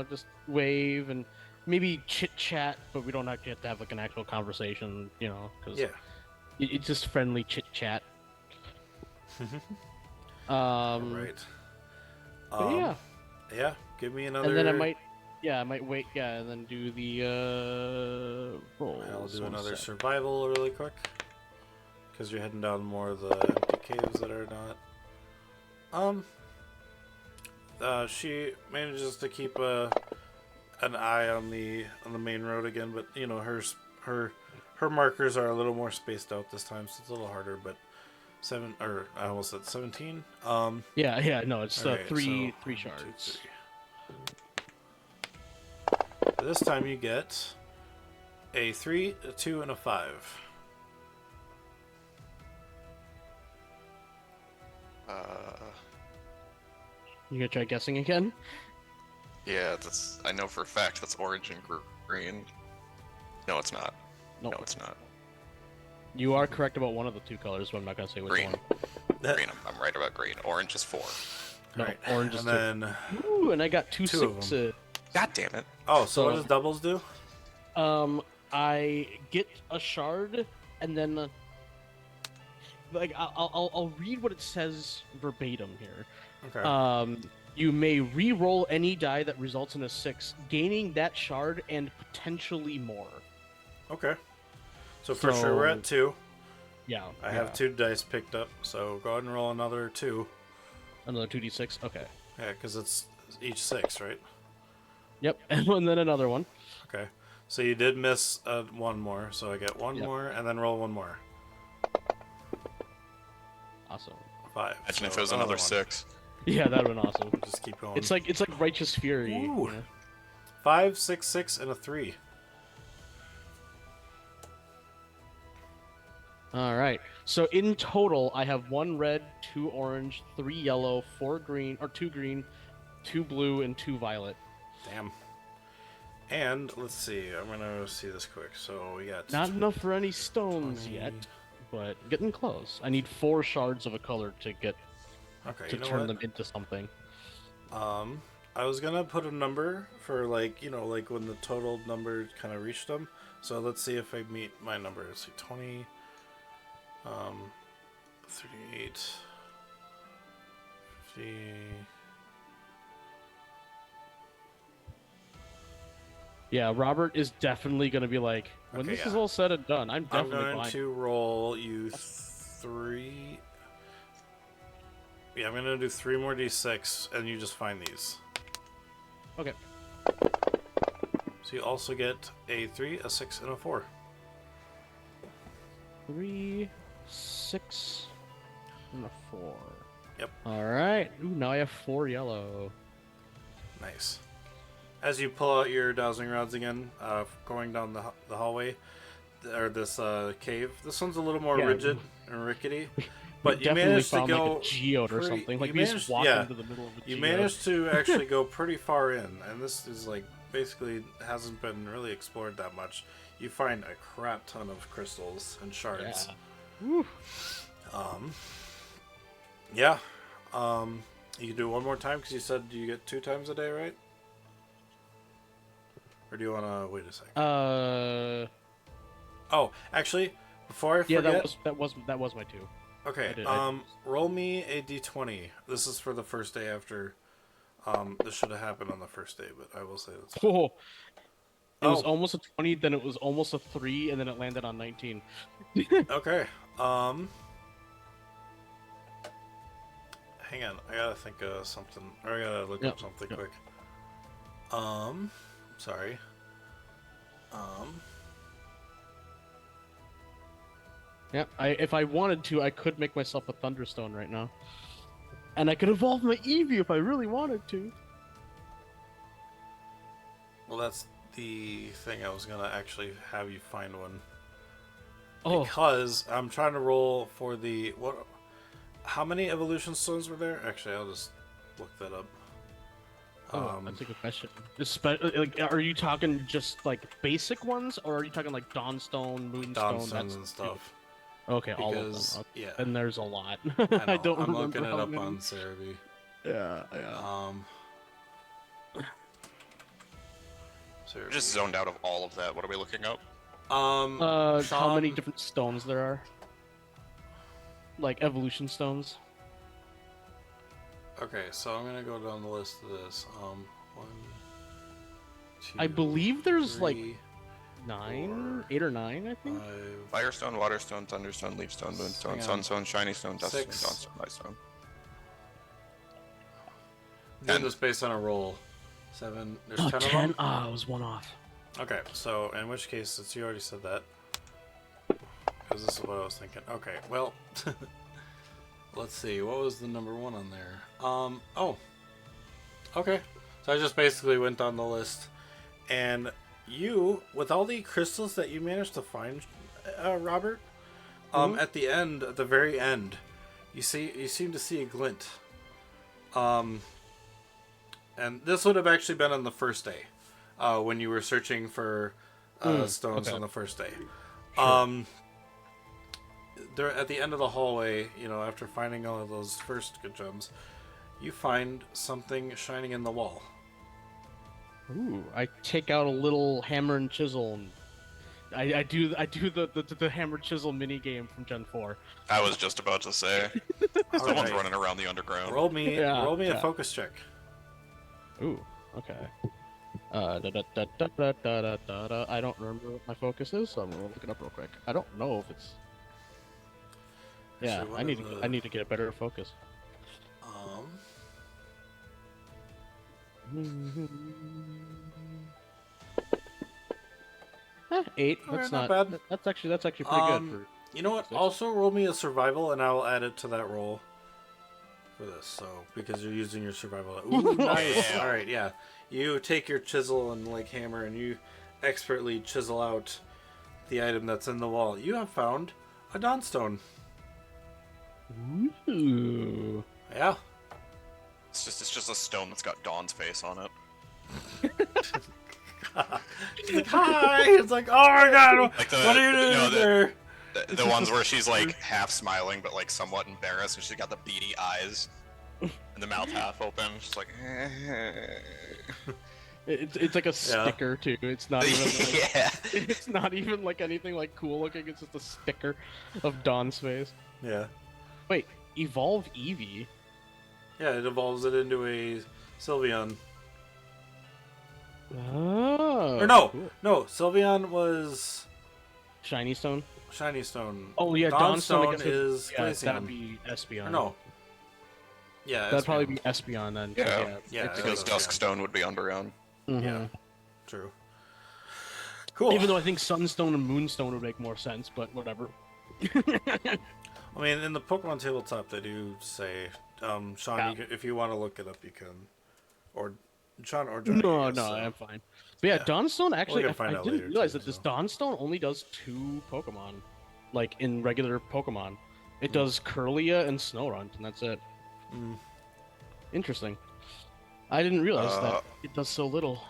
just wave and maybe chit chat, but we don't actually have to have like an actual conversation, because Yeah. it's just friendly chit chat. Right. But yeah, Yeah. Give me another. and then I might wait, and then do the roll. I'll do another survival really quick, because you're heading down more of the empty caves that are not. She manages to keep an eye on the main road again, but her markers are a little more spaced out this time, so it's a little harder. But I almost said 17. Yeah, no, it's Alright, three so 1, 2, shards. 3. This time you get a 3, a 2, and a 5. You gonna try guessing again? Yeah, I know for a fact that's orange and green. No, it's not. No, No, it's not. You are correct about one of the two colors, but I'm not gonna say which Green. one. Green. I'm right about green. Orange is 4. No, Alright, orange is and two. then Ooh, and I got two Two of sixes. God damn it. so So- what does doubles do? I get a shard, and then I'll read what it says verbatim here. Okay. You may re-roll any die that results in a 6, gaining that shard and potentially more. Okay. So for sure we're at 2. Yeah. I have 2 dice picked up, so go ahead and roll another 2. Another 2d6. Okay. Yeah, because it's each 6, right? Yep. And then another one. Okay. So you did miss one more, so I get one Yep. more, and then roll one more. Awesome. 5. Imagine if So it was another one. 6. Yeah, that'd been awesome. Just keep going. It's like righteous fury. Ooh. 5, 6, 6, and a 3. All right. So in total, I have 1 red, 2 orange, 3 yellow, 4 green, or 2 green, 2 blue, and 2 violet. Damn. And let's see. I'm gonna see this quick. So we got Not enough for any stones 20. yet, but getting close. I need 4 shards of a color to get Okay. to You know turn what? them into something. I was gonna put a number for like when the total number kind of reached them. So let's see if I meet my number. Let's see, 20, 38, 50. Yeah, Robert is definitely going to be like, when Okay, this is yeah. all said and done, I'm I'm definitely going behind. to roll you 3. Yeah, I'm gonna do 3 more d6, and you just find these. Okay. So you also get a 3, a 6, and a 4. 3, 6, and a 4. Yep. All right. Ooh, now I have 4 yellow. Nice. As you pull out your dowsing rods again, going down the hallway, or this cave. This one's a little more Yeah. rigid and rickety, but you Definitely managed to found go like a geode or pretty- something. Like you we just managed- walked yeah. into the middle of a You geode. managed to actually go pretty far in, and this is like basically hasn't been really explored that much. You find a crap ton of crystals and shards. Yeah. Woo. Yeah. You can do it one more time because you said you get 2 times a day, right? Or do you want to wait a second? Oh, actually, before I Yeah, forget, that was my 2. Okay. Roll me a d20. This is for the first day after. This should have happened on the first day, but I will say that's fine. Oh, it was Oh, almost a 20, then it was almost a 3, and then it landed on 19. okay. Hang on. I gotta think of something. Or I gotta look up something quick. Sorry. Yeah, if I wanted to, I could make myself a Thunderstone right now. And I could evolve my Eevee if I really wanted to. Well, that's the thing. I was gonna actually have you find one. Oh, Because I'm trying to roll for the what? How many evolution stones were there? Actually, I'll just look that up. That's a good question. Like, are you talking just like basic ones, or are you talking like Dawnstone, Moonstone, Dawnstones and stuff. Okay, all of Because them. Okay. yeah, And there's a lot. I know. I don't I'm remember looking it how up many. on Cerebi. Yeah. We're just zoned out of all of that. What are we looking up? How Sean- many different stones there are? Like evolution stones. Okay, so I'm gonna go down the list of this. 1, 2. I believe there's like 3, 9, 4, 8 or 9. I think. 5. Firestone, Waterstone, Thunderstone, Leafstone, Moonstone, Hang on. Sunstone, Shiny Stone, Duststone, 6. Dawnstone, Lightstone. I'm doing 10. this based on a roll. 7. There's Oh, 10 of 10? them. Ah, I was one off. Okay, so in which case, since you already said that, because this is what I was thinking. Okay, well, let's see. What was the number 1 on there? Oh, okay. So I just basically went down the list, and you, with all the crystals that you managed to find, Robert, at the end, at the very end, you seem to see a glint. And this would have actually been on the first day, when you were searching for stones on the first day. There at the end of the hallway, after finding all of those first good gems, you find something shining in the wall. Ooh, I take out a little hammer and chisel, and I do the hammer chisel mini game from Gen 4. I was just about to say. Someone's running around the underground. Roll me Yeah. a focus check. Ooh, okay. I don't remember what my focus is, so I'm gonna look it up real quick. I don't know if it's. Yeah, Actually, I need to get a better focus. 8. Okay, That's not not bad. That's actually pretty good for. You know what? 6. Also, roll me a survival, and I will add it to that roll for this. So, because you're using your survival. Ooh, nice. Yeah. All right, yeah. You take your chisel and hammer, and you expertly chisel out the item that's in the wall. You have found a Dawnstone. Ooh. Yeah. It's just a stone that's got Dawn's face on it. She's like, hi! It's like, oh my god, Like what are you doing there? The ones where she's like half smiling but like somewhat embarrassed, and she's got the beady eyes and the mouth half open. She's like, It's like a sticker too. It's not even like, yeah. it's not even like anything like cool looking. It's just a sticker of Dawn's face. Yeah. Wait, evolve Eevee? Yeah, it evolves it into a Sylveon. Oh. Or no, cool. no, Sylveon was Shiny Stone. Shiny Stone. Oh yeah, Dawnstone I guess is that'd Glaceon. be Espeon. Or no. Yeah, That'd Espeon. probably be Espeon then. Yeah. Yeah, it's- Because that's Duskstone would be Umbreon. Mhm. Yeah. True. Cool. Even though I think Sunstone and Moonstone would make more sense, but whatever. I mean, in the Pokemon tabletop, they do say, Sean, Yeah. if you want to look it up, you can. Or Sean or Johnny. No, I guess, no, so. I'm fine. But yeah, Dawnstone actually, We're gonna find I out didn't later, realize too, that this so. Dawnstone only does 2 Pokemon, like in regular Pokemon. It does Curlia and Snorunt, and that's it. Mm. Interesting. I didn't realize Uh, that it does so little.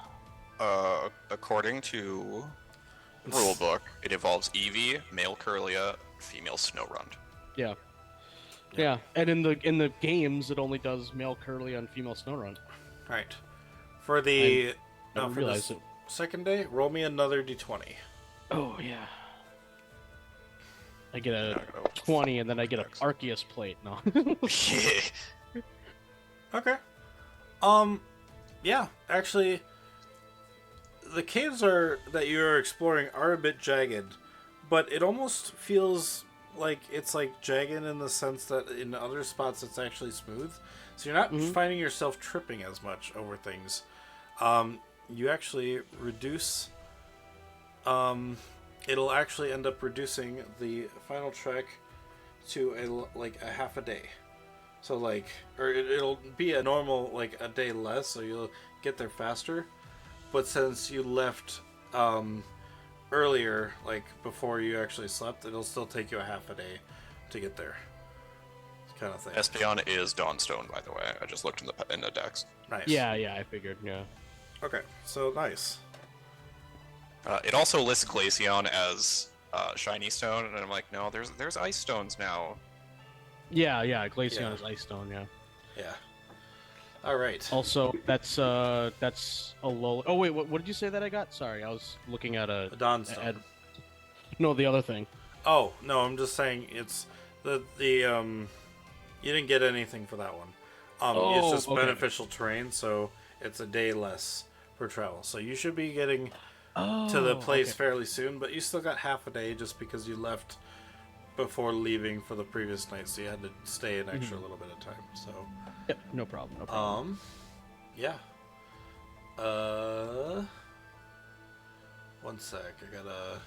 According to the rulebook, it evolves Eevee, male Curlia, female Snorunt. Yeah. Yeah, and in the games, it only does male Curlia and female Snorunt. Right. For the I didn't for realize the it. second day, roll me another d20. Oh yeah. I get a Now I gotta 20, and then I get an X. Arceus plate. No. Yeah. Okay. Yeah, actually, the caves that you're exploring are a bit jagged, but it almost feels like it's like jagged in the sense that in other spots it's actually smooth. So you're not Mhm. finding yourself tripping as much over things. You actually reduce. It'll actually end up reducing the final trek to a half a day. So like, or it'll be a normal like a day less, so you'll get there faster. But since you left earlier, like before you actually slept, it'll still take you a half a day to get there, kind of thing. Espeon is Dawnstone, by the way. I just looked in the decks. Nice. Yeah, I figured. Yeah. Okay, so nice. It also lists Glaceon as Shiny Stone, and I'm like, no, there's Ice Stones now. Yeah. Glaceon Yeah. is Ice Stone. Yeah. Yeah. All right. Also, that's a low. Oh wait, what did you say that I got? Sorry, I was looking at A Dawnstone. No, the other thing. Oh no, I'm just saying it's the you didn't get anything for that one. It's just okay. beneficial terrain, so it's a day less for travel. So you should be getting Oh, to the place okay. fairly soon, but you still got half a day just because you left before leaving for the previous night, so you had to stay an extra little bit of time. So Yep, no problem. No problem. yeah. One sec, I gotta.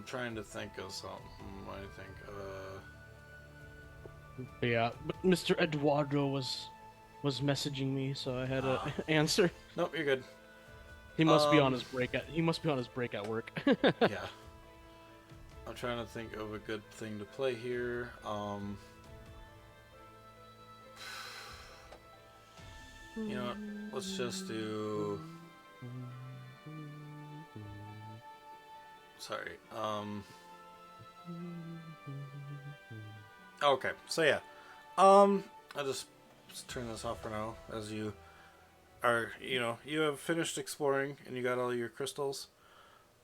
Trying to think of something. I think. But yeah, but Mr. Eduardo was messaging me, so I had to answer. Nope, you're good. He must be on his break. He must be on his break at work. Yeah. I'm trying to think of a good thing to play here. You know what? Let's just do. Sorry. Okay. So yeah. I'll just turn this off for now. As you are, you have finished exploring and you got all your crystals.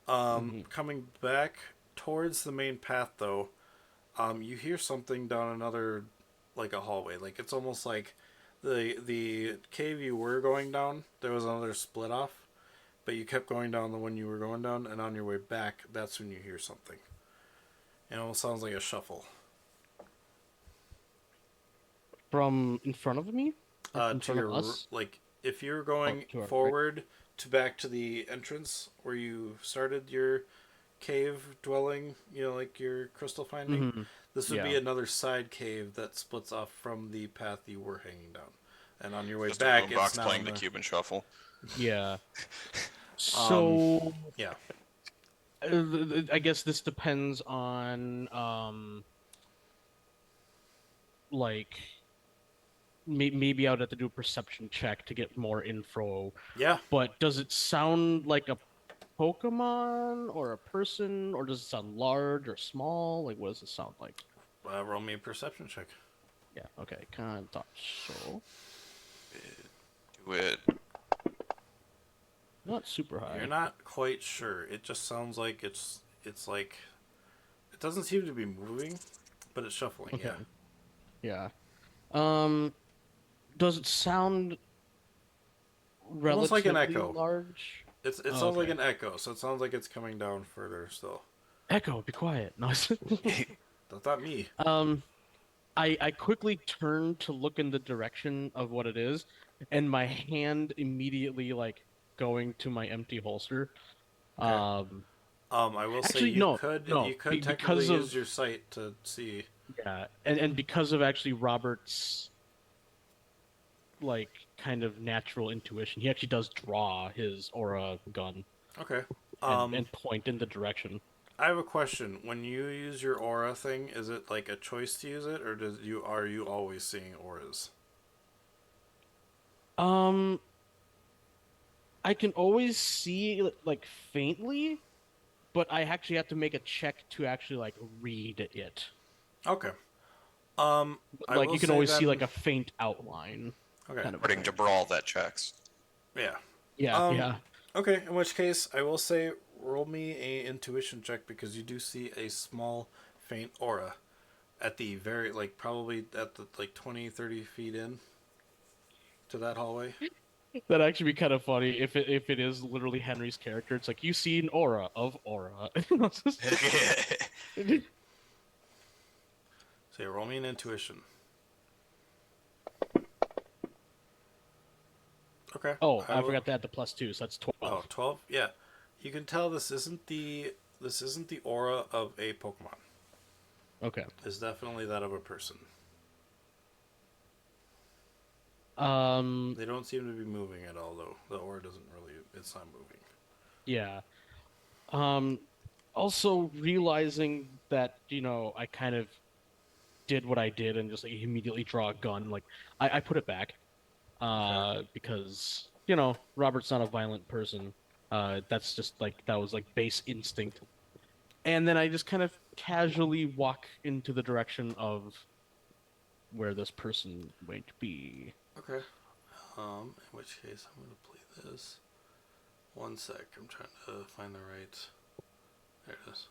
Coming back towards the main path, though, you hear something down another, like a hallway. Like it's almost like the cave you were going down. There was another split off, but you kept going down the one you were going down, and on your way back, that's when you hear something. It almost sounds like a shuffle. From in front of me? In To front your of us? like, if you're going to our right. forward to back to the entrance where you started your cave dwelling, like your crystal finding. This would be Yeah. another side cave that splits off from the path you were hanging down. And on your way Just back, a it's boombox now playing the Cuban Shuffle. Yeah. So Yeah. I guess this depends on like maybe I would have to do a perception check to get more info. Yeah. But does it sound like a Pokemon or a person, or does it sound large or small? Like, what does it sound like? Roll me a perception check. Yeah. Okay. Kind of thought so. Do it. Not super high. You're not quite sure. It just sounds like it's like it doesn't seem to be moving, but it's shuffling. Okay. Yeah. Yeah. Does it sound relatively Almost like an echo. large? It sounds okay. like an echo, so it sounds like it's coming down further still. Echo, be quiet. No. That's not me. I quickly turned to look in the direction of what it is, and my hand immediately like going to my empty holster. Okay. I will say Actually, you could technically because use of your sight to see. yeah, and because of actually Robert's like kind of natural intuition, he actually does draw his aura gun Okay. and point in the direction. I have a question. When you use your aura thing, is it like a choice to use it, or are you always seeing auras? I can always see like faintly, but I actually have to make a check to actually like read it. Okay. Like you can always see like a faint outline. Okay. Kind of According to Brawl, that checks. Yeah. Yeah, Um, yeah. Okay, in which case I will say roll me a intuition check because you do see a small faint aura at the very probably at the 20, 30 feet in to that hallway. That'd actually be kind of funny if it is literally Henry's character. It's like you see an aura of aura. So yeah, roll me an intuition. Okay. Oh, I I will. forgot to add the +2, so that's 12. Oh, 12? Yeah. You can tell this isn't the aura of a Pokemon. Okay. It's definitely that of a person. Um, They don't seem to be moving at all though. The aura doesn't really it's not moving. yeah. Um, Also realizing that, I kind of did what I did and just like immediately draw a gun, like I put it back. Okay. Because, Robert's not a violent person. That's just like that was like base instinct. And then I just kind of casually walk into the direction of where this person might be. Okay. In which case I'm gonna play this. One sec, I'm trying to find the right. There it is.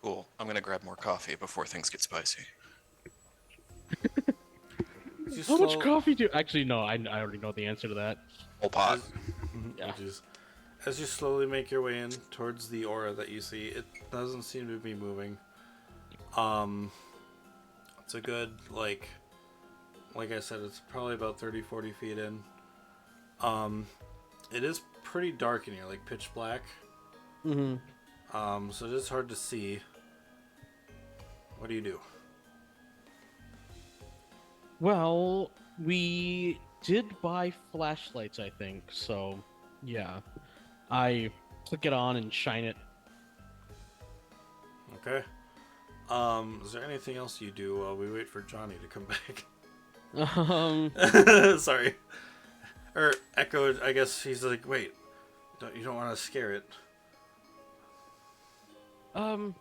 Cool. I'm gonna grab more coffee before things get spicy. How much coffee do? Actually, no. I already know the answer to that. Whole pot. Yeah. Which is, as you slowly make your way in towards the aura that you see, it doesn't seem to be moving. It's a good like I said, it's probably about 30, 40 feet in. It is pretty dark in here, like pitch black. Mm-hmm. So it is hard to see. What do you do? Well, we did buy flashlights, I think. So, yeah, I click it on and shine it. Okay. Is there anything else you do while we wait for Johnny to come back? Um, Sorry. Or Echo, I guess he's like, wait, you don't want to scare it.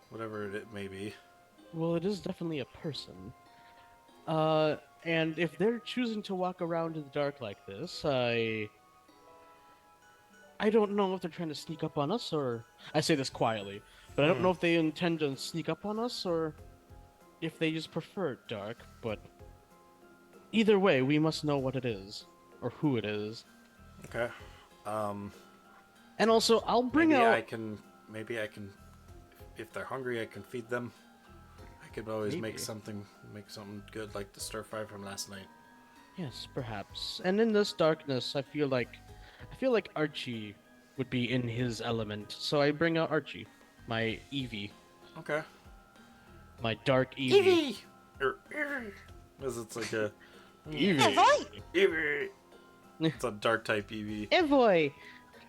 Whatever it may be. well, it is definitely a person. And if they're choosing to walk around in the dark like this, I don't know if they're trying to sneak up on us or I say this quietly, but I don't know if they intend to sneak up on us or if they just prefer it dark, but either way, we must know what it is or who it is. Okay. And also, I'll bring maybe out maybe I can if they're hungry I can feed them. I could always Maybe. make something good like the stir fry from last night. Yes, perhaps. And in this darkness, I feel like Archie would be in his element. So I bring out Archie, my Eevee, Okay. my dark Eevee. Because it's like a Eevee. Eevee. It's a dark type Eevee. Evoy.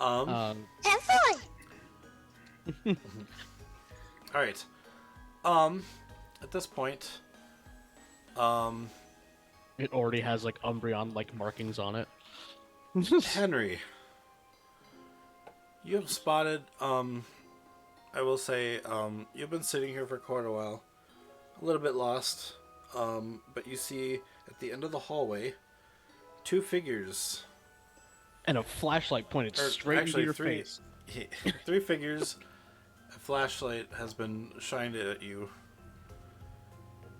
Um. Evoy! All right. At this point, It already has like Umbreon like markings on it. Henry, you have spotted. I will say, you've been sitting here for quite a while, a little bit lost. But you see at the end of the hallway, two figures. And a flashlight pointed Or straight actually, into your three. face. Three figures. A flashlight has been shined at you.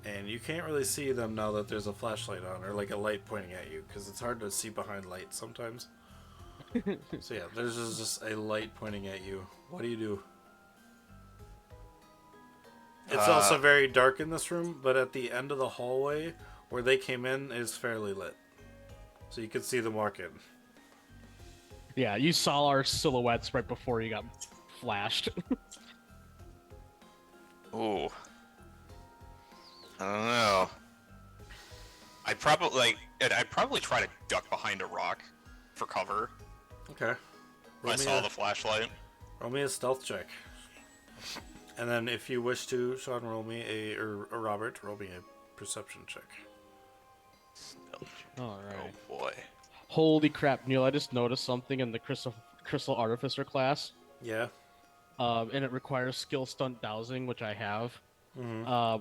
And you can't really see them now that there's a flashlight on, or like a light pointing at you, because it's hard to see behind light sometimes. So yeah, there's just a light pointing at you. What do you do? It's also very dark in this room, but at the end of the hallway where they came in is fairly lit. So you can see them walk in. Yeah, you saw our silhouettes right before you got flashed. Ooh. I don't know. I'd probably try to duck behind a rock for cover. Okay. If I saw the flashlight. Roll me a stealth check. And then if you wish to, Sean, roll me or Robert, roll me a perception check. All right. Oh boy. Holy crap, Neil! I just noticed something in the Crystal Artificer class. Yeah. And it requires skill stunt dowsing, which I have. Mm-hmm.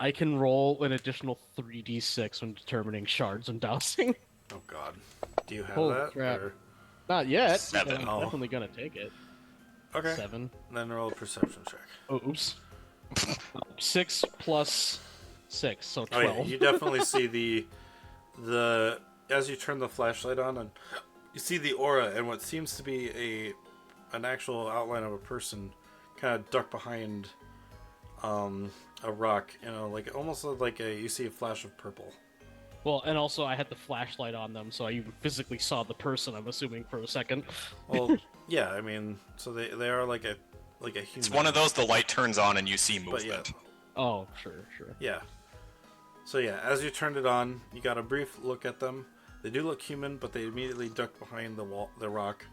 I can roll an additional 3d6 when determining shards and dowsing. Oh god. Do you have Holy that? crap. Or... Not yet. 7. But I'm Oh. definitely gonna take it. Okay. 7. Then roll a perception check. Oh, oops. 6 plus 6, so 12. Oh yeah, you definitely see the as you turn the flashlight on, and you see the aura and what seems to be an actual outline of a person kind of duck behind a rock, like almost like you see a flash of purple. Well, and also I had the flashlight on them, so I even physically saw the person, I'm assuming, for a second. Well, yeah, I mean, so they are like a human. It's one of those the light turns on and you see But movement. yeah, Oh, sure. yeah. So yeah, as you turned it on, you got a brief look at them. They do look human, but they immediately duck behind the rock.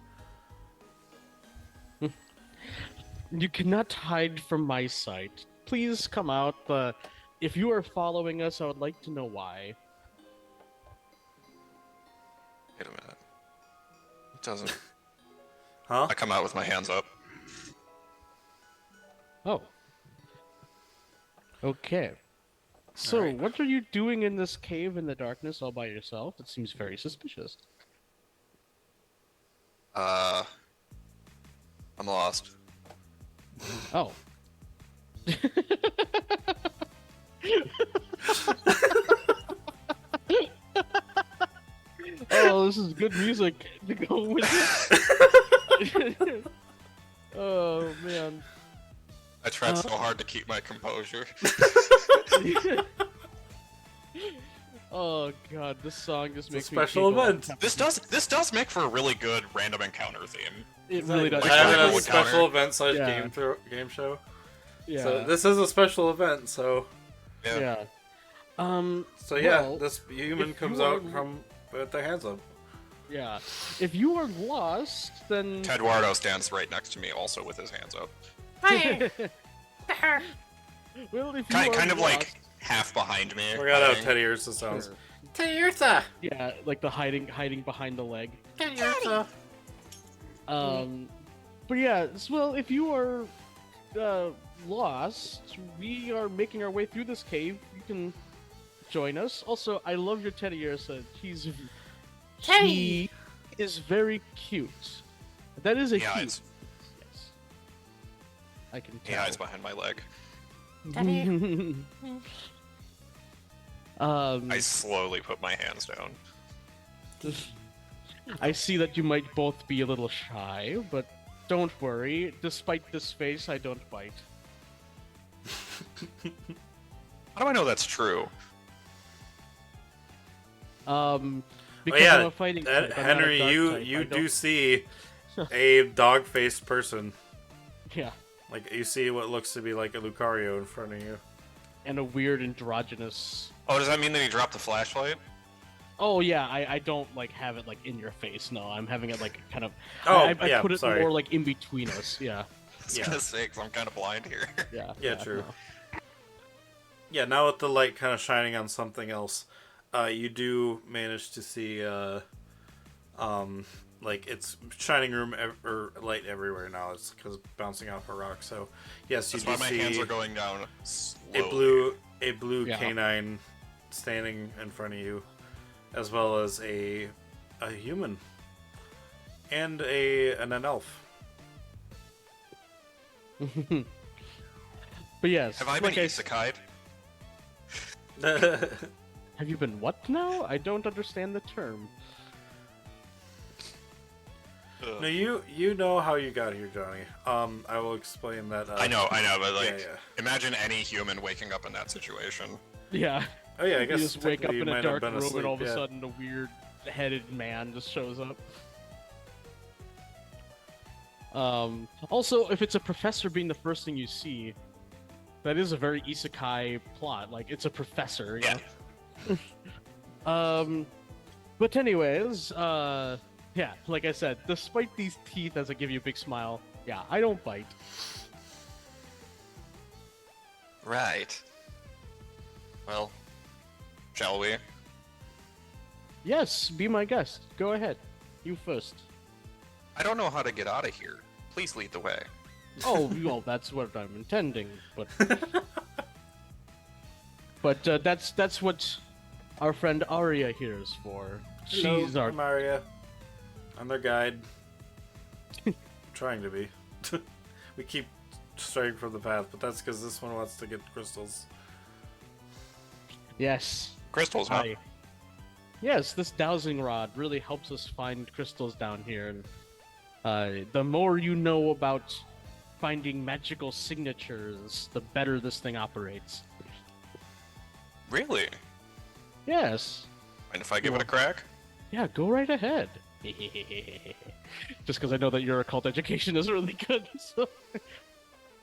You cannot hide from my sight. Please come out. If you are following us, I would like to know why. Wait a minute. It doesn't. Huh? I come out with my hands up. Oh. Okay. So, Alright. what are you doing in this cave in the darkness all by yourself? It seems very suspicious. I'm lost. Oh. Oh, this is good music to go with it. Oh, man. I tried so hard to keep my composure. Oh god, this song just It's a makes special me giggle. event. This does make for a really good random encounter theme. It really does. I have it as a Special special event / Yeah. game show. Yeah. So this is a special event. So Yeah. yeah, Well, this human if comes you out are- from with their hands up. Yeah. If you are lost, then Tedwardo stands right next to me, also with his hands up. well, if you Kind are of lost, like half behind me. Forgot how hiding. Teddy Ursa sounds. Sure. Teddy Ursa. Yeah, like the hiding behind the leg. Teddy Ursa. But yeah, well, if you are lost, we are making our way through this cave. You can join us. Also, I love your teddy Ursa. He is very cute. That is a He he. hides. Yes. I can He tell. hides behind my leg. I slowly put my hands down. I see that you might both be a little shy, but don't worry. Despite this face, I don't bite. How do I know that's true? Because yeah, I'm a fighting type, I'm not a Henry, dark you type. I do don't- see a dog-faced person. Yeah, Like you see what looks to be like a Lucario in front of you. and a weird androgynous. Oh, does that mean that he dropped the flashlight? Oh yeah, I don't like have it like in your face. No, I'm having it like kind of. Oh, I yeah, put it sorry. more like in between us. Yeah, I was Yeah. gonna say, 'cause I'm kind of blind here. yeah. Yeah, true. no. Yeah, now with the light kind of shining on something else, you do manage to see, like it's shining or light everywhere now. It's because it's bouncing off a rock. So, yes, you That's do why my see hands are going down slowly. a blue Yeah. canine standing in front of you, as well as a human and an elf. But yes, Have I been like I isekai'd? have you been what now? I don't understand the term. Ugh. No, you know how you got here, Johnny. I will explain that. I know, but like, yeah. imagine any human waking up in that situation. Yeah. Oh yeah, I You guess just wake up technically in you a might have dark been room asleep, and all of a yeah. sudden a weird-headed man just shows up. Also, if it's a professor being the first thing you see, that is a very isekai plot. Like, it's a professor. You Yeah. know? But anyways, yeah, like I said, despite these teeth as I give you a big smile, yeah, I don't bite. Right. Well, shall we? Yes, be my guest. Go ahead. You first. I don't know how to get out of here. Please lead the way. Oh, well, that's what I'm intending, but but that's what our friend Arya here is for. Hello, She's our I'm Arya. I'm their guide. Trying to be. We keep straying from the path, but that's because this one wants to get crystals. yes. Crystals, huh? Hi. Yes, this dowsing rod really helps us find crystals down here. And the more you know about finding magical signatures, the better this thing operates. Really? Yes. And if I give it a crack? Yeah, go right ahead. Just because I know that your occult education is really good. So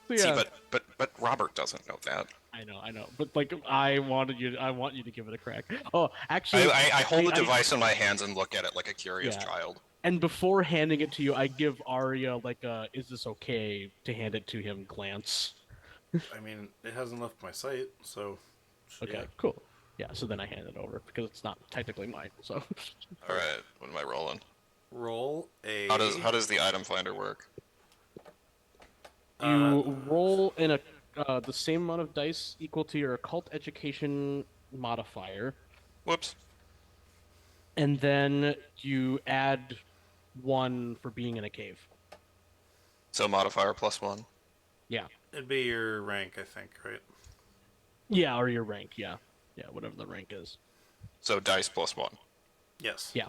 yeah. See, but Robert doesn't know that. I know. But like, I want you to give it a crack. Oh, actually, I hold the device in my hands and look at it like a curious Yeah. child. And before handing it to you, I give Arya like a "Is this okay?" to hand it to him glance. I mean, it hasn't left my sight, so. Okay, Yeah. cool. Yeah, so then I hand it over because it's not technically mine. So All right, what am I rolling? Roll a. How does the item finder work? you roll in a the same amount of dice equal to your occult education modifier, Whoops. and then you add 1 for being in a cave. So modifier +1. Yeah. It'd be your rank, I think, right? Yeah, or your rank. Yeah, whatever the rank is. So dice +1. Yes. Yeah.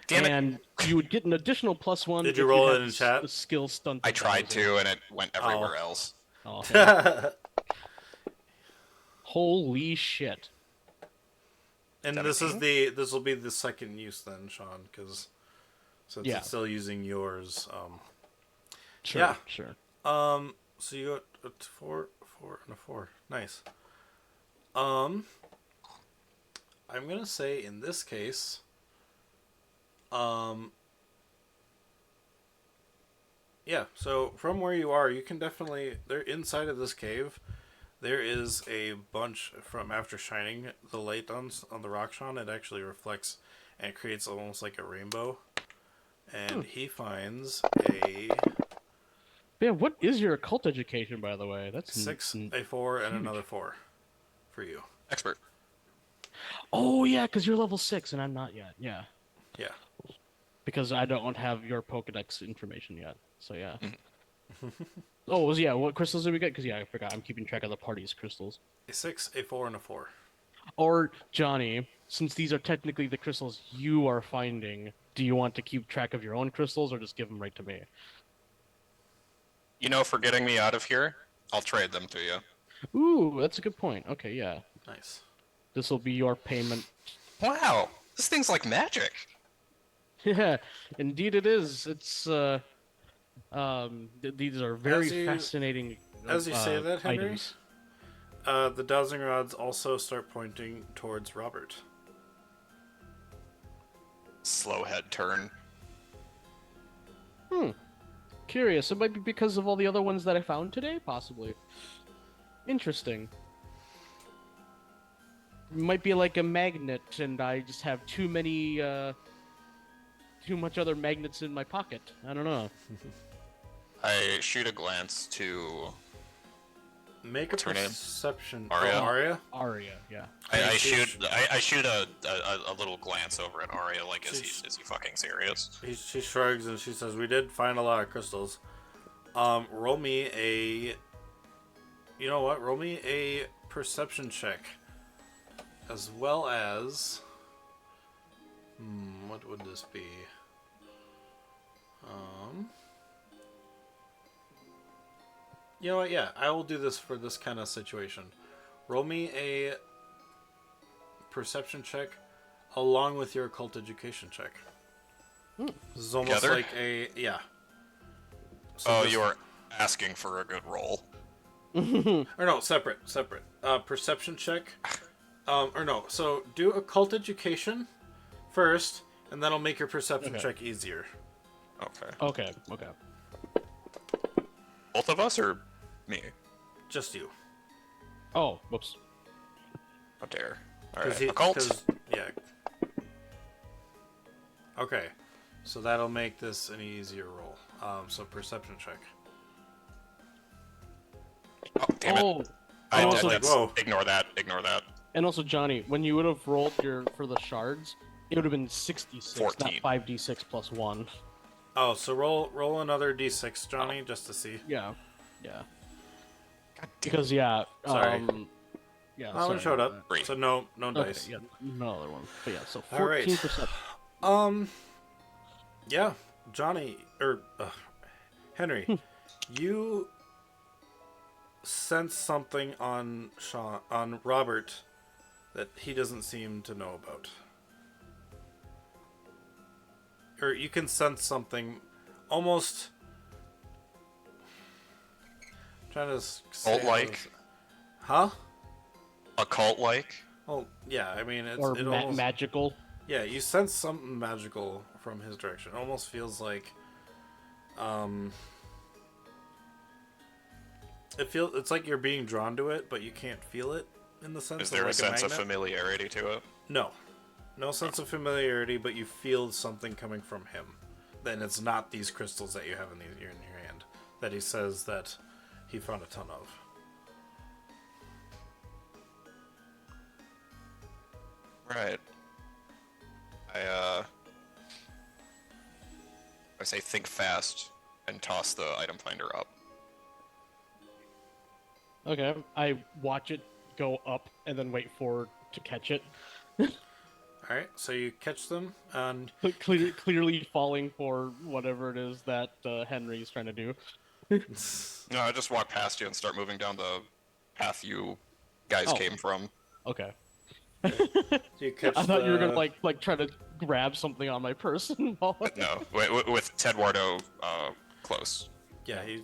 Damn it! And you would get an additional +1. Did you if roll had it in chat? The skill stunt. I tried to, and it went everywhere else. Oh, okay. Holy shit! And this will be the second use then, Sean, because since Yeah. it's still using yours. Sure, Yeah. sure. So you got a 4, and a 4. Nice. I'm gonna say in this case, yeah. So from where you are, you can definitely they're inside of this cave. There is a bunch from after shining the light on the rock, Sean. It actually reflects and creates almost like a rainbow. And he finds a Yeah, what is your occult education, by the way? That's 6, a 4, and another 4 for you. Expert. Oh yeah, because you're level 6 and I'm not yet. Yeah, Yeah. because I don't have your Pokedex information yet. So yeah. Oh, yeah. What crystals did we get? Because yeah, I forgot. I'm keeping track of the party's crystals. A 6, a 4, and a 4. Or Johnny, since these are technically the crystals you are finding, do you want to keep track of your own crystals or just give them right to me? You know, for getting me out of here, I'll trade them to you. Ooh, that's a good point. Okay, yeah. Nice. This will be your payment. Wow, this thing's like magic. Yeah, indeed it is. It's these are very As you- fascinating. As you say that, Henry, items. the dowsing rods also start pointing towards Robert. Slow head turn. Curious. It might be because of all the other ones that I found today, possibly. Interesting. Might be like a magnet, and I just have too much other magnets in my pocket. I don't know. I shoot a glance to. Make a What's her name? perception. Arya? Oh, Arya? Arya, yeah. I she's- shoot a little glance over at Arya, like, is he fucking serious? She shrugs and she says, "We did find a lot of crystals. Roll me a. You know what? Roll me a perception check, as well as. What would this be? You know what? Yeah, I will do this for this kind of situation. Roll me a perception check, along with your occult education check. This is almost Together? like a So Oh, this- you are asking for a good roll. Or no, separate. Perception check. Or no, so do occult education first, and that'll make your perception Okay. check easier. Okay. Okay. Both of us or me? Just you. Oh, whoops. How dare. 'Cause Alright, he- occult. 'cause- yeah. Okay, so that'll make this an easier roll. So perception check. Oh, damn it. Oh, I I'm did also- that's- Whoa. Ignore that. And also, Johnny, when you would have rolled your for the shards, it would have been 66, 14. not 5d6 plus 1. Oh, so roll another d6, Johnny, just to see. Yeah. Yeah. God damn. Because, yeah. Sorry. Yeah, That one sorry showed about up. Great. So no that. dice. Okay, yeah, no other one. But yeah, so All right. 14%. Yeah, Johnny or Henry, you sense something on Robert that he doesn't seem to know about, or you can sense something, almost. I'm trying to say Cult-like? huh? Occult-like? Oh yeah, I mean Or it almost magical. yeah. You sense something magical from his direction. It almost feels like it's like you're being drawn to it, but you can't feel it in the sense Is of there like a sense of magnet. familiarity to it? No sense of familiarity, but you feel something coming from him. Then it's not these crystals that you have in your hand that he says that he found a ton of. Right. I say think fast and toss the item finder up. Okay, I watch it go up and then wait for to catch it. All right, so you catch them, and Clearly falling for whatever it is that Henry's trying to do. No, I just walk past you and start moving down the path you guys Oh. came from. Okay. you catch. I thought you were gonna like try to grab something on my person. No, with Tedwardo close. Yeah, he's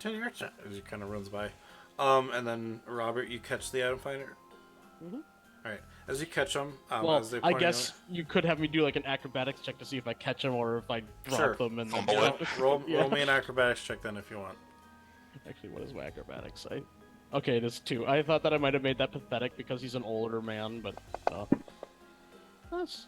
as he kind of runs by, and then Robert, you catch the item finder. Mhm. All right, as you catch them, Well, as they I point guess you could have me do like an acrobatics check to see if I catch them or if I drop Sure. them and Fumble then it. roll Yeah. me an acrobatics check then if you want. Actually, what is my acrobatics? Okay, it is 2. I thought that I might have made that pathetic because he's an older man, but that's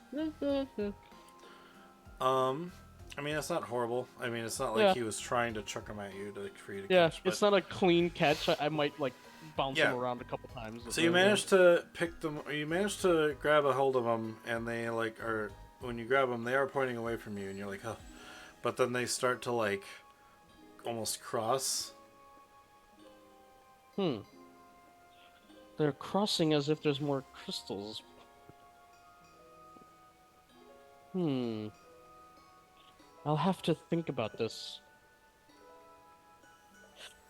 I mean, it's not horrible. I mean, it's not like Yeah. he was trying to chuck them at you for you to yeah. catch. But... It's not a clean catch. I might like bounce Yeah. him around a couple times. So you managed to pick them. You managed to grab a hold of them, and they like are when you grab them, they are pointing away from you, and you're like, huh. But then they start to like almost cross. They're crossing as if there's more crystals. I'll have to think about this.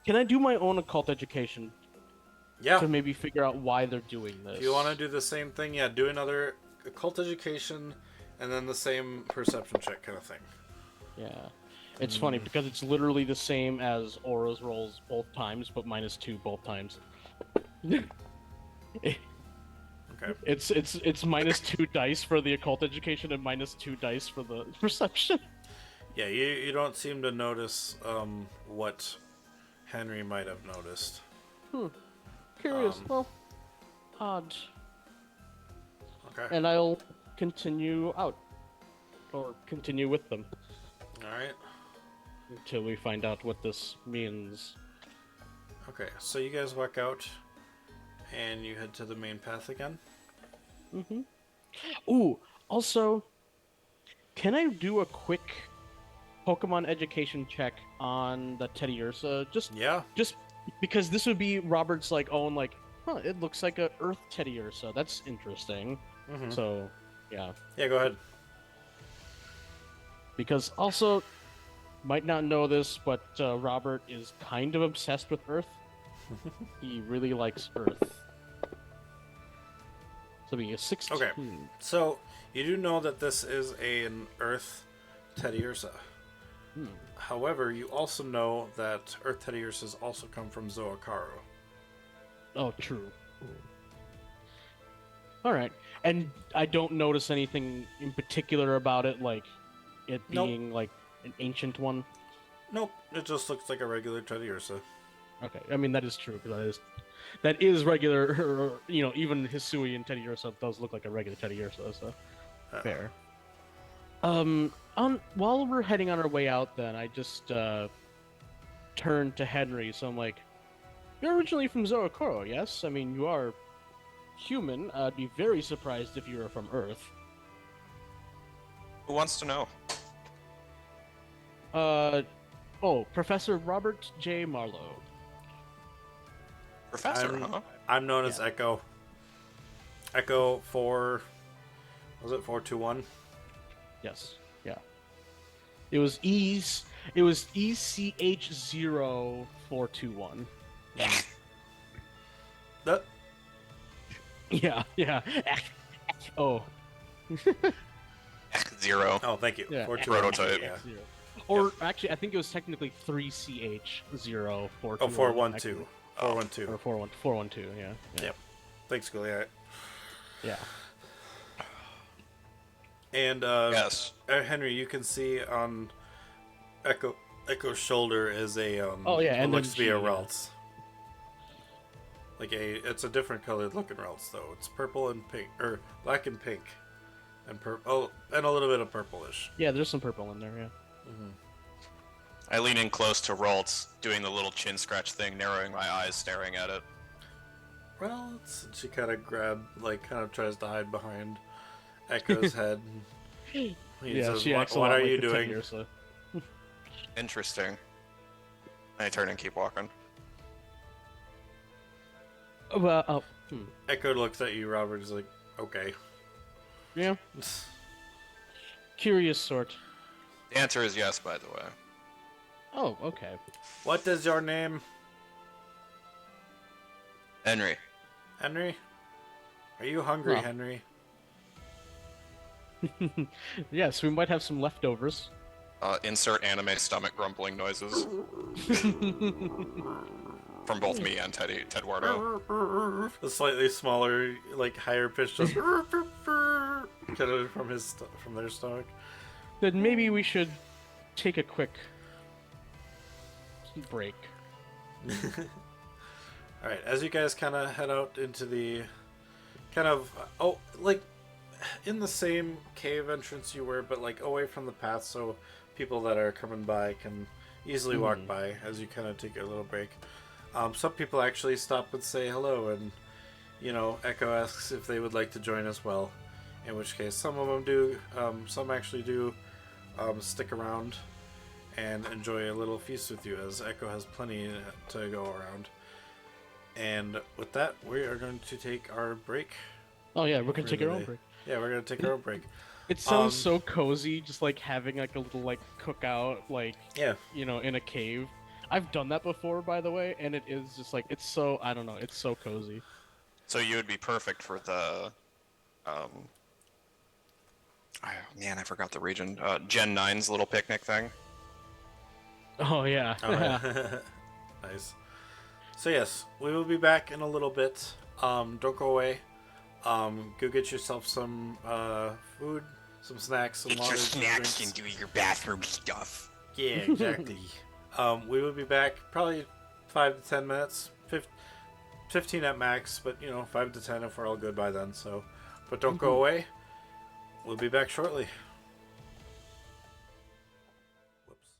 Can I do my own occult education Yeah. to maybe figure out why they're doing this? If you want to do the same thing, yeah, do another occult education, and then the same perception check kind of thing. Yeah. It's funny because it's literally the same as Aura's rolls both times, but -2 both times. Okay. It's -2 dice for the occult education and -2 dice for the perception. Yeah, you don't seem to notice what Henry might have noticed. Curious. Well, odd. Okay. And I'll continue out. Or continue with them All right. until we find out what this means. Okay, so you guys walk out, and you head to the main path again. Ooh, also, can I do a quick Pokemon education check on the Teddiursa? Yeah. Just because this would be Robert's like own like, it looks like a Earth Teddiursa. That's interesting. Mhm. So, yeah. Yeah, go ahead. Because also, might not know this, but Robert is kind of obsessed with Earth. He really likes Earth. So being a 16. Okay. So you do know that this is an Earth Teddiursa. However, you also know that Earth Teddiursas also come from Zoakaru. Oh, true. All right, and I don't notice anything in particular about it, like it Nope. being like an ancient one. Nope, it just looks like a regular Teddiursa. Okay, I mean that is true because that is regular. You know, even Hisui and Teddiursa does look like a regular Teddiursa, so fair. While we're heading on our way out, then I just turned to Henry. So I'm like, "You're originally from Zoakoro, yes? I mean, you are human, I'd be very surprised if you were from Earth. Who wants to know? Professor Robert J. Marlowe. Professor, huh? I'm known as Yeah. Echo. Echo 4. Was it 421? Yes. Yeah. It was ECH0421. That. Yeah, yeah. Oh, Zero. Oh, thank you. Yeah, 421. prototype. Yeah. Zero. Or actually, I think it was technically 3CH0421. Oh, 412. Or 412. 412, yeah. Yep. Thanks, Goliath. Yeah. And Yes. Henry, you can see on Echo's shoulder is a Oh, yeah, what looks and to be a then G, yeah. Ralts. It's a different colored looking Ralts though. It's purple and pink, or black and pink, and purple. Oh, and a little bit of purplish. Yeah, there's some purple in there, yeah. I lean in close to Ralts, doing the little chin scratch thing, narrowing my eyes, staring at it. Ralts. And she kind of tries to hide behind Echo's head. He says, she acts a what lot are like you the doing? teddy Ursa. Interesting. I turn and keep walking. Well, Echo looks at you, Robert. Is like, okay. yeah. Curious sort. The answer is yes, by the way. Oh, okay. What is your name, Henry. Henry? Are you hungry, Well. Henry? Yes, we might have some leftovers. Insert anime stomach grumbling noises. From both me and Tedwardo. A slightly smaller, higher pitched, just kind of from their stomach. Then maybe we should take a quick break. All right, as you guys kind of head out into the in the same cave entrance you were, but away from the path, so people that are coming by can easily walk by as you kind of take a little break. Some people actually stop and say hello, and Echo asks if they would like to join as well. In which case, some of them do. Some actually do stick around and enjoy a little feast with you, as Echo has plenty to go around. And with that, we are going to take our break. Oh yeah, we're gonna for take the our own day. break. Yeah, we're gonna take our own break. It sounds so cozy, just having a little cookout, Yeah. in a cave. I've done that before, by the way, and it is just it's so, I don't know, it's so cozy. So you would be perfect for the, man, I forgot the region. Gen 9's little picnic thing. Oh yeah. Nice. So yes, we will be back in a little bit. Don't go away. Go get yourself some food, some snacks, some water, some drinks. do your bathroom stuff. Yeah, exactly. We will be back probably 5 to 10 minutes, 15 at max, but 5 to 10 if we're all good by then. So, but don't go away. We'll be back shortly. Whoops.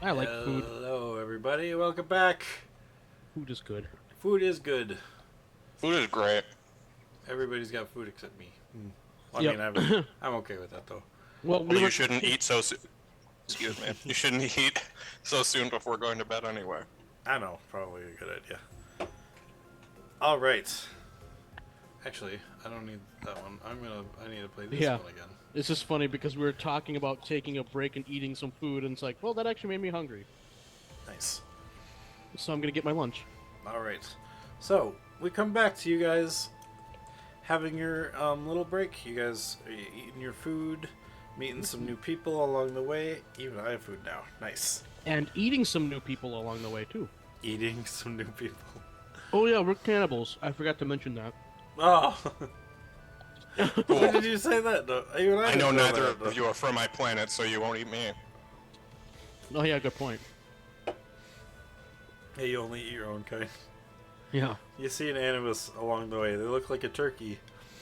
I like food. Hello, everybody. Welcome back. Food is good. Food is good. Food is great. Everybody's got food except me. I Yep. mean, I'm okay with that, though. Well, Well, you shouldn't eat so soon. Excuse me. You shouldn't eat so soon before going to bed anyway. I know. Probably a good idea. All right. Actually, I don't need that one. I need to play this Yeah. one again. It's just funny because we were talking about taking a break and eating some food, and it's like, well, that actually made me hungry. Nice. So I'm gonna get my lunch. All right. So we come back to you guys having your little break. You guys are eating your food, meeting some new people along the way. Even I have food now. Nice. And eating some new people along the way, too. Eating some new people. Oh, yeah, we're cannibals. I forgot to mention that. Oh. Why did you say that? No, even I know didn't neither that, though. of you are from my planet, so you won't eat me. Oh, yeah, good point. Hey, you only eat your own kind. Yeah. You see an animus along the way. They look like a turkey.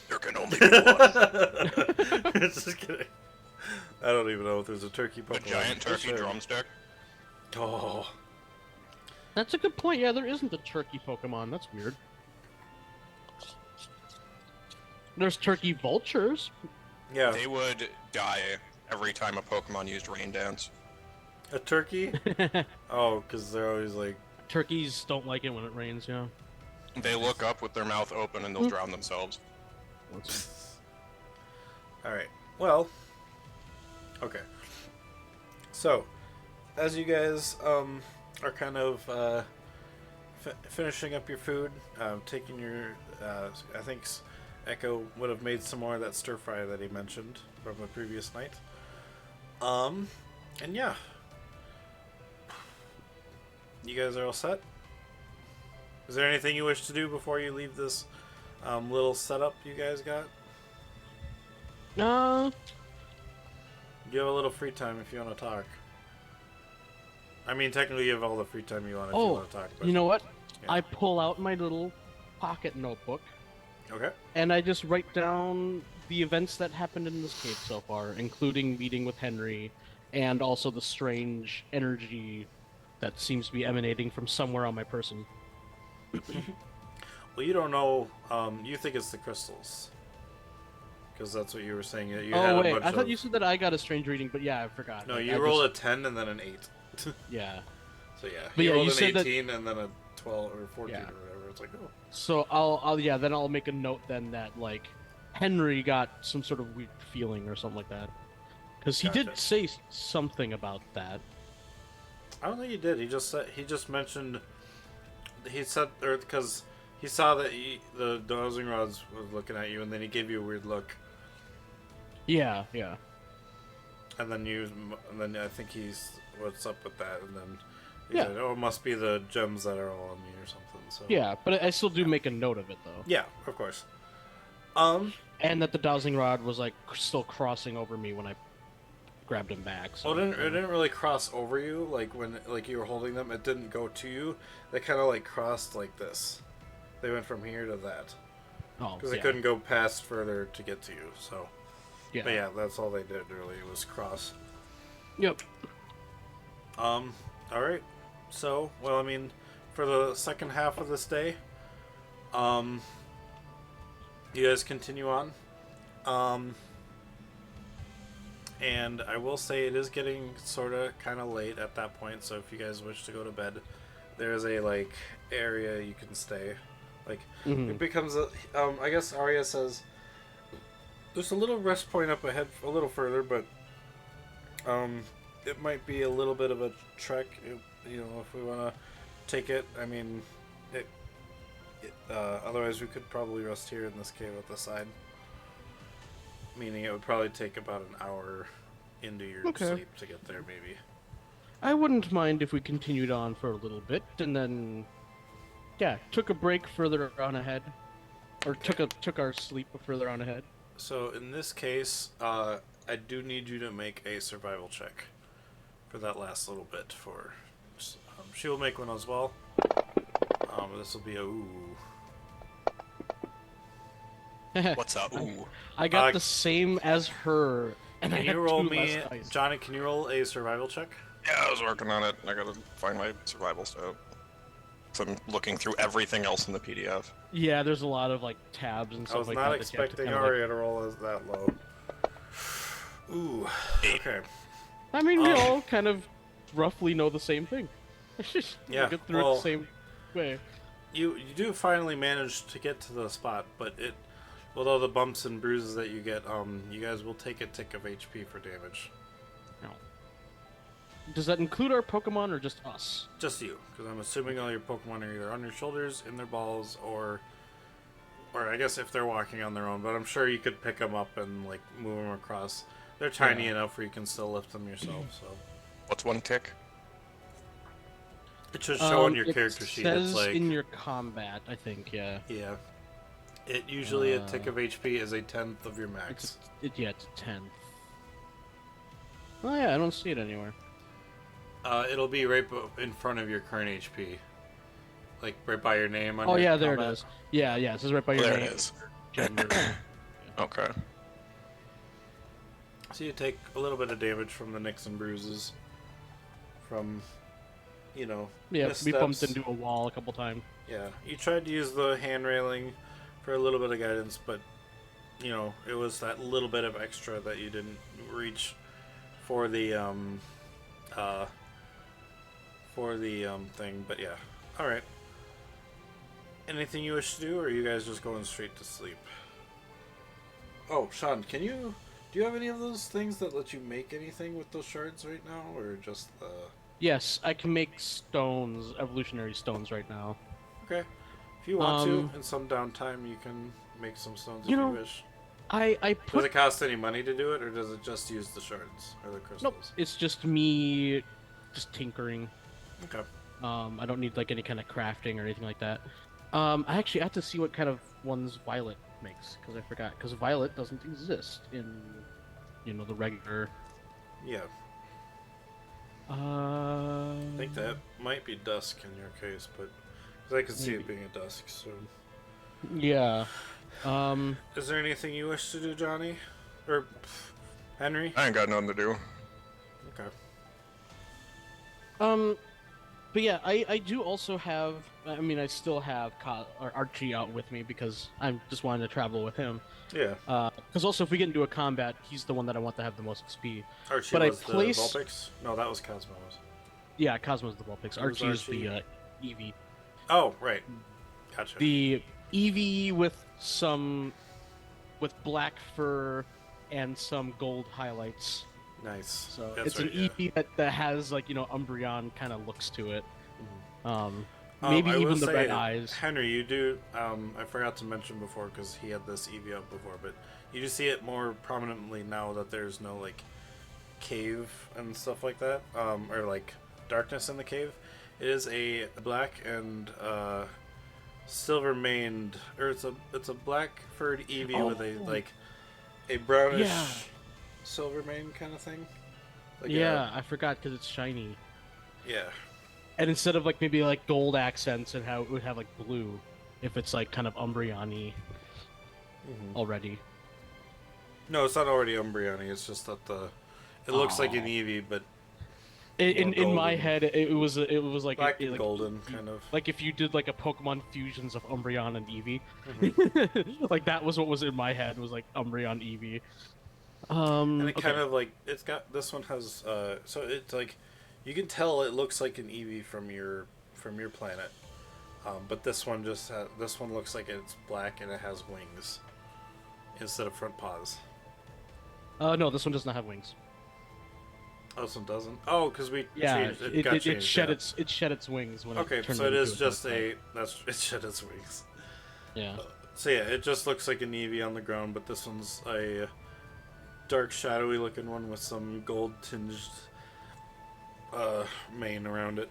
There can only be one. Just kidding. I don't even know if there's a turkey A Pokemon. giant turkey Sure. drumstick. Oh. That's a good point. Yeah, there isn't a turkey Pokemon. That's weird. There's turkey vultures. Yeah. They would die every time a Pokemon used Rain Dance. A turkey? Oh, because they're always like... Turkeys don't like it when it rains, yeah. They look up with their mouth open and they'll drown themselves. Alright. Well. Okay. So, as you guys are kind of finishing up your food, taking your... I think Echo would have made some more of that stir fry that he mentioned from the previous night. And yeah. You guys are all set? Is there anything you wish to do before you leave this little setup you guys got? You have a little free time if you want to talk. I mean, technically you have all the free time you want if you want to talk. But, you know what? yeah. I pull out my little pocket notebook, Okay. and I just write down the events that happened in this cave so far, including meeting with Henry, and also the strange energy that seems to be emanating from somewhere on my person. Well, you don't know. You think it's the crystals. Because that's what you were saying. You had Oh a wait, bunch I thought of... you said that I got a strange reading, but yeah, I forgot. No, Like, you I rolled just- a 10 and then an 8. Yeah. So yeah, But he yeah, rolled you an said that- 18 and then a 12 or 14 Yeah. or whatever. It's like, oh. So I'll make a note then that like Henry got some sort of weird feeling or something like that, because he did Gotcha. say something about that. I don't think he did. He just mentioned. He said, or because he saw that the dowsing rods was looking at you, and then he gave you a weird look, Yeah. and then I think he's what's up with that, and then he Yeah. said, oh, it must be the gems that are all on me or something. So Yeah, but I still do make a note of it though. yeah, of course. And that the dowsing rod was like still crossing over me when I grabbed him back. So, Well, it didn't really cross over you, like when you were holding them. It didn't go to you. They kind of like crossed like this. They went from here to that oh, because yeah. they couldn't go past further to get to you. So, Yeah. but yeah, that's all they did really was cross. Yep. All right. So, well, I mean, for the second half of this day, you guys continue on. And I will say it is getting sort of kind of late at that point, so if you guys wish to go to bed, there is a, like, area you can stay. Like, Mhm. it becomes a, I guess Arya says, there's a little rest point up ahead, a little further, but, it might be a little bit of a trek, you know, if we want to take it. I mean, otherwise we could probably rest here in this cave at the side. Meaning it would probably take about an hour into your Okay. sleep to get there, maybe. I wouldn't mind if we continued on for a little bit and then, yeah, took a break further on ahead, or took our sleep further on ahead. So in this case, I do need you to make a survival check for that last little bit. She will make one as well. This will be a ooh. What's up? Ooh. I got the same as her, and I Can had you roll two me, less dice. Johnny? Can you roll a survival check? Yeah, I was working on it. I gotta find my survival stat. So I'm looking through everything else in the PDF. Yeah, there's a lot of like tabs and I stuff was like not that that you have to expecting kind of like. Aria to roll as that low. Ooh. Okay. I mean, we Um, all kind of roughly know the same thing. Yeah, We get through it well- the same way. You do finally manage to get to the spot, but with all the bumps and bruises that you get, you guys will take a tick of HP for damage. No. Does that include our Pokemon or just us? Just you, because I'm assuming all your Pokemon are either on your shoulders, in their balls, or I guess if they're walking on their own. But I'm sure you could pick them up and like move them across. They're tiny Yeah. enough where you can still lift them yourself. So What's one tick? it should show on your It character sheet. says It's like in your combat, I think. Yeah. yeah. It usually a tick of HP is a tenth of your max. It's a 10th. Oh yeah, I don't see it anywhere. It'll be right in front of your current HP, like right by your name. Oh under yeah, there combat. it is. Yeah, it says right by your There name. it is. Gender. Okay. So you take a little bit of damage from the nicks and bruises, from, you know, Yeah, we bumped missteps. into a wall a couple times. Yeah, you tried to use the hand railing for a little bit of guidance, but you know it was that little bit of extra that you didn't reach for the thing. But yeah, all right. Anything you wish to do, or are you guys just going straight to sleep? Oh, Sean, do you have any of those things that let you make anything with those shards right now, or just the? Yes, I can make stones, evolutionary stones right now. Okay, if you want to, Um, in some downtime, you can make some stones if you you know, wish. I Does put it cost any money to do it, or does it just use the shards or the crystals? nope. It's just me, just tinkering. Okay. I don't need like any kind of crafting or anything like that. I actually have to see what kind of ones Violet makes because I forgot. Because Violet doesn't exist in, the regular. Yeah, I I think that might be dusk in your case, but because I could see it being a dusk. So, Yeah. is there anything you wish to do, Johnny, or Henry? I ain't got nothing to do. Okay. But yeah, I do also have. I mean, I still have Archie out with me because I'm just wanting to travel with him. Yeah. Because also, if we get into a combat, he's the one that I want to have the most XP. Archie But I was place- the Vulpix? No, that was Cosmos. Yeah, Cosmo's the Vulpix. Who's Archie is Archie? the Eevee. Oh, right. Gotcha. The Eevee with black fur and some gold highlights. Nice. So That's it's right, an Eevee that has like Umbreon kind of looks to it. Um, Maybe I will even the say, red eyes. Henry, you do. I forgot to mention before because he had this Eevee up before, but you do see it more prominently now that there's no like cave and stuff like that, or like darkness in the cave. It is a black and silver maned, or it's a black furred Eevee with a brownish Yeah. silver mane kind of thing. Like Yeah, I forgot because it's shiny. yeah. And instead of like maybe like gold accents and how it would have like blue, if it's like kind of Umbreon-y already. No, it's not already Umbreon. It's just that it looks like an Aw. Eevee, but In my golden. head, it was like black and like, golden kind of. like if you did like a Pokemon fusions of Umbreon and Eevee, Mm-hmm. like that was what was in my head was like Umbreon Eevee. And it Okay. kind of like it's got this one has so it's like you can tell it looks like an Eevee from your planet, but this one this one looks like it's black and it has wings instead of front paws. No, this one does not have wings. Oh, this one doesn't. Oh, because we Yeah, changed it. Got it changed, shed yeah. it shed its wings when Okay, it turned so it into is just Dark-type. it shed its wings. Yeah. So yeah, it just looks like an Eevee on the ground, but this one's a dark, shadowy looking one with some gold tinged mane around it,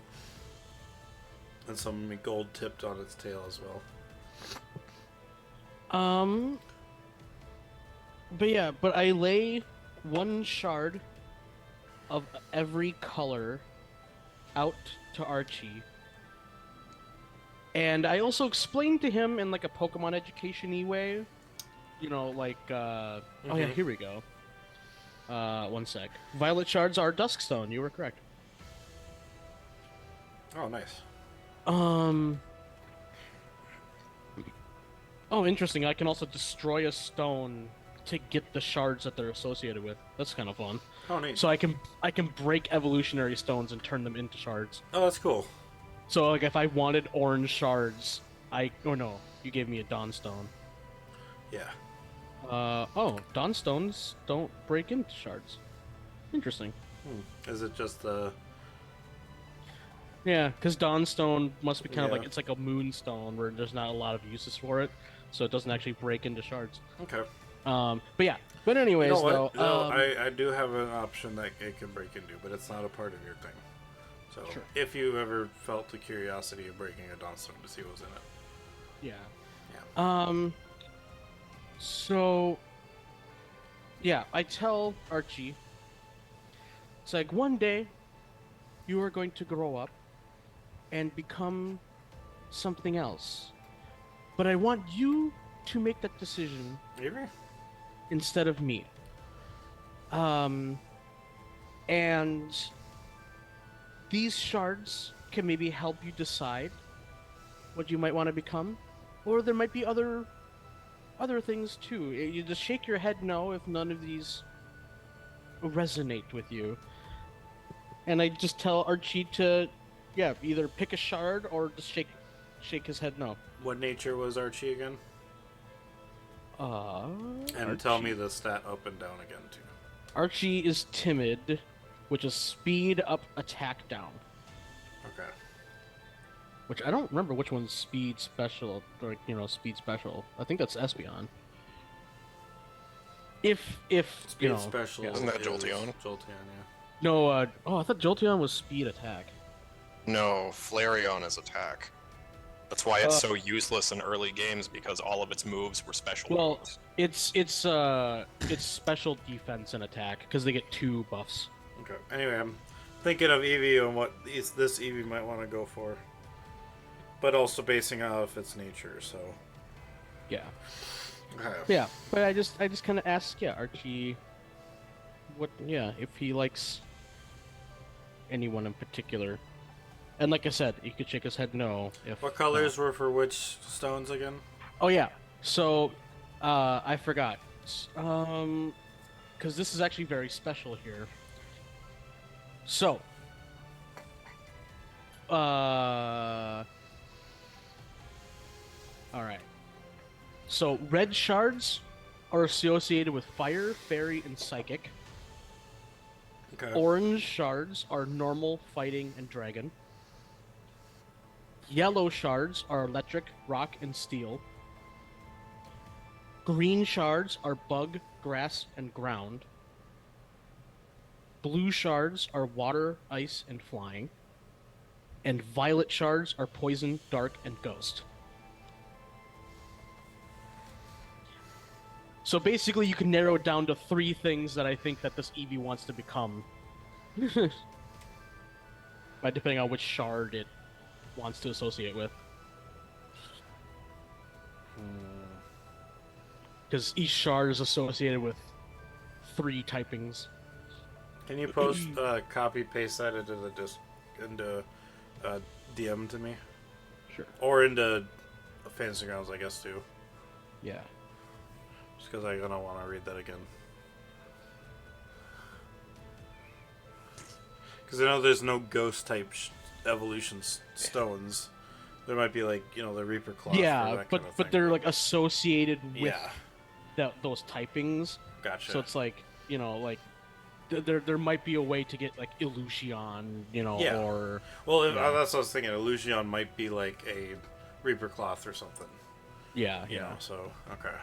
and some gold tipped on its tail as well. But I lay one shard of every color out to Archie. And I also explained to him in like a Pokemon education-y way, oh yeah, Mhm. here we go. One sec. Violet shards are Duskstone, you were correct. Oh, nice. Um. Oh, interesting. I can also destroy a stone to get the shards that they're associated with. That's kind of fun. Oh, neat. So I can break evolutionary stones and turn them into shards. Oh, that's cool. So like if I wanted orange shards, no, you gave me a dawn stone. Yeah. Oh, dawn stones don't break into shards. Interesting. Is it just the... Yeah, because dawnstone must be kind of Yeah. like it's like a moonstone where there's not a lot of uses for it, so it doesn't actually break into shards. Okay. But yeah. But anyways, You know what? though, No, I do have an option that it can break into, but it's not a part of your thing. So, Sure. if you ever felt the curiosity of breaking a Dawnstone to see what was in it. yeah. Yeah. So yeah, I tell Archie, it's like one day you are going to grow up and become something else. But I want you to make that decision Avery? instead of me. And these shards can maybe help you decide what you might want to become, or there might be other things too. You just shake your head no if none of these resonate with you. And I just tell Archie to, yeah, either pick a shard or just shake his head no. What nature was Archie again? And tell me Archie. the stat up and down again, too. Archie is timid, which is speed up, attack down. Okay. Which I don't remember which one's speed special, or speed special. I think that's Espeon. If Speed special. yeah. Isn't that is Jolteon? Jolteon, yeah. No, I thought Jolteon was speed attack. No, Flareon is attack. That's why it's so useless in early games, because all of its moves were special Well, moves. it's special defense and attack because they get 2 buffs. Okay. Anyway, I'm thinking of Eevee and what this Eevee might want to go for. But also basing off its nature, so... Yeah. Okay. Yeah, but I just kind of ask, Archie, if he likes anyone in particular. And like I said, he could shake his head no. If What colors were for which stones again? Oh yeah, so I forgot. Because this is actually very special here. So, all right. So red shards are associated with fire, fairy, and psychic. Okay. Orange shards are normal, fighting, and dragon. Yellow shards are electric, rock, and steel. Green shards are bug, grass, and ground. Blue shards are water, ice, and flying. And violet shards are poison, dark, and ghost. So basically, you can narrow it down to 3 things that I think that this Eevee wants to become. By depending on which shard it wants to associate with. Because each shard is associated with 3 typings. Can you post copy paste that into the DM to me, Sure. or into Fantasy Grounds, I guess too, Yeah. just because I'm gonna want to read that again. Because I know there's no ghost type evolution stones. There might be like the Reaper Cloth. or Yeah, that but kind of but thing, they're like associated with yeah, those typings. gotcha. So it's like like there might be a way to get like Illusion, Yeah. or well, yeah. that's what I was thinking. Illusion might be like a Reaper Cloth or something. yeah. You know, so okay.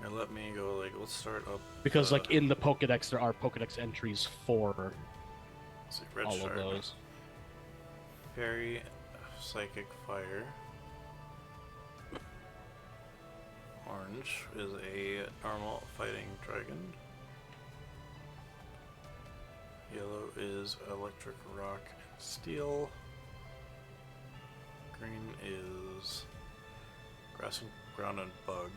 Here, let me go. Let's start up. Because like in the Pokédex, there are Pokédex entries for let's see, red all shard, of those. Fairy, psychic, fire. Orange is a normal fighting dragon. Yellow is electric, rock, and steel. Green is grass and ground and bug.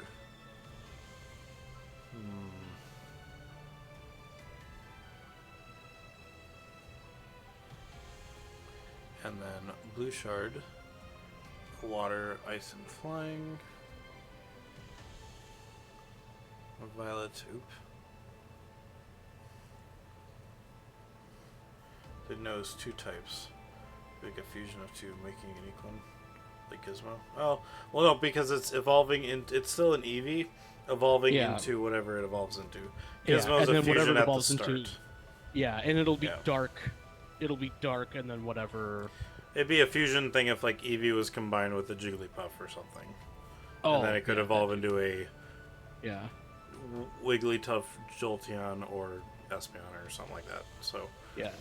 And then blue shard, water, ice, and flying. A violet, It knows 2 types. Make a fusion of 2, making an equal one. Like Gizmo. Oh, well, no, because it's evolving in. It's still an Eevee, evolving into whatever it evolves into. Gizmo's a fusion at the start. Yeah, and it'll be dark. It'll be dark, and then whatever. It'd be a fusion thing if like Eevee was combined with a Jigglypuff or something. Oh, and then it could evolve into a Wigglytuff, Jolteon, or Espeon or something like that. So yeah.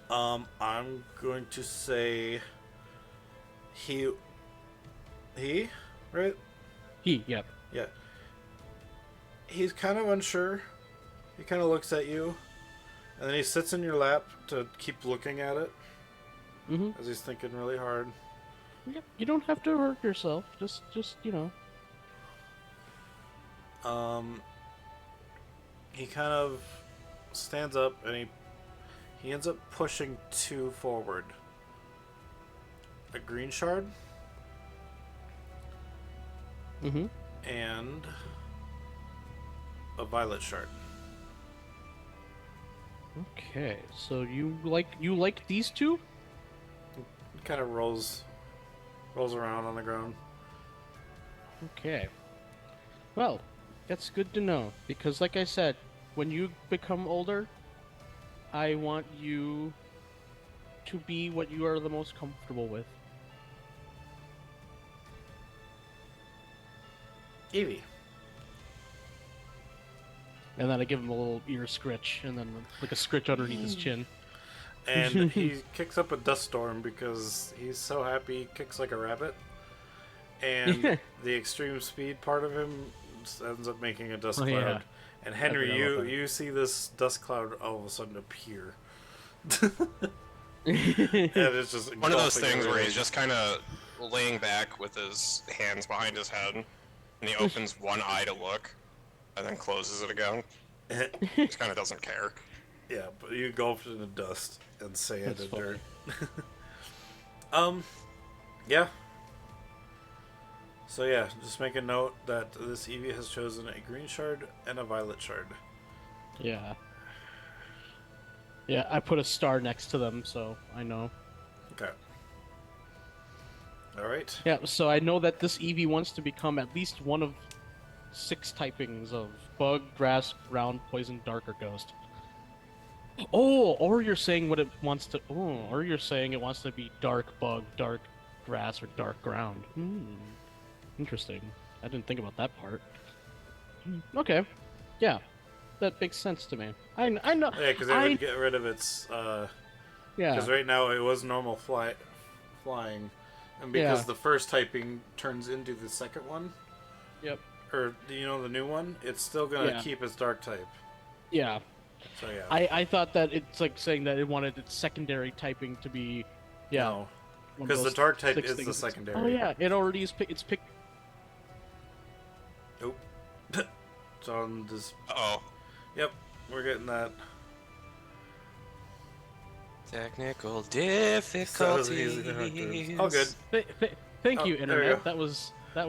I'm going to say he, right? Yeah. He's kind of unsure. He kind of looks at you, and then he sits in your lap to keep looking at it. As he's thinking really hard. Yeah, you don't have to hurt yourself. Just He kind of stands up and he ends up pushing 2 forward. A green shard. And a violet shard. Okay, so you like these 2? It kind of rolls around on the ground. Okay. Well, that's good to know, because like I said, when you become older, I want you to be what you are the most comfortable with. Eevee. And then I give him a little ear scritch, and then like a scritch underneath his chin. And he kicks up a dust storm because he's so happy he kicks like a rabbit. And the extreme speed part of him ends up making a dust cloud. Yeah. And Henry, you see this dust cloud all of a sudden appear. And it's just one of those things where he's just kind of laying back with his hands behind his head, and he opens one eye to look, and then closes it again. Just kind of doesn't care. Yeah, but you engulfed in the dust and sand That's and funny. dirt. Yeah. So yeah, just make a note that this Eevee has chosen a green shard and a violet shard. Yeah. Yeah, I put a star next to them, so I know. Okay. Alright. Yeah, so I know that this Eevee wants to become at least one of 6 typings of bug, grass, ground, poison, dark, or ghost. Oh, or you're saying what it wants to. Oh, or you're saying it wants to be dark bug, dark grass, or dark ground. Interesting. I didn't think about that part. Okay. Yeah, that makes sense to me. I know. Yeah, because they would get rid of its. Yeah. Because right now it was normal flying, and because the first typing turns into the second one. Yep. Or the new one, it's still gonna keep its dark type. Yeah. So yeah. I thought that it's like saying that it wanted its secondary typing to be. Yeah. No. Because the dark type is the secondary. Oh yeah, it already is. It's picked. Nope. It's on this. Uh-oh. Yep, we're getting that. Technical So easy difficulties. to Oh, good. Thank you, there we Internet. go. That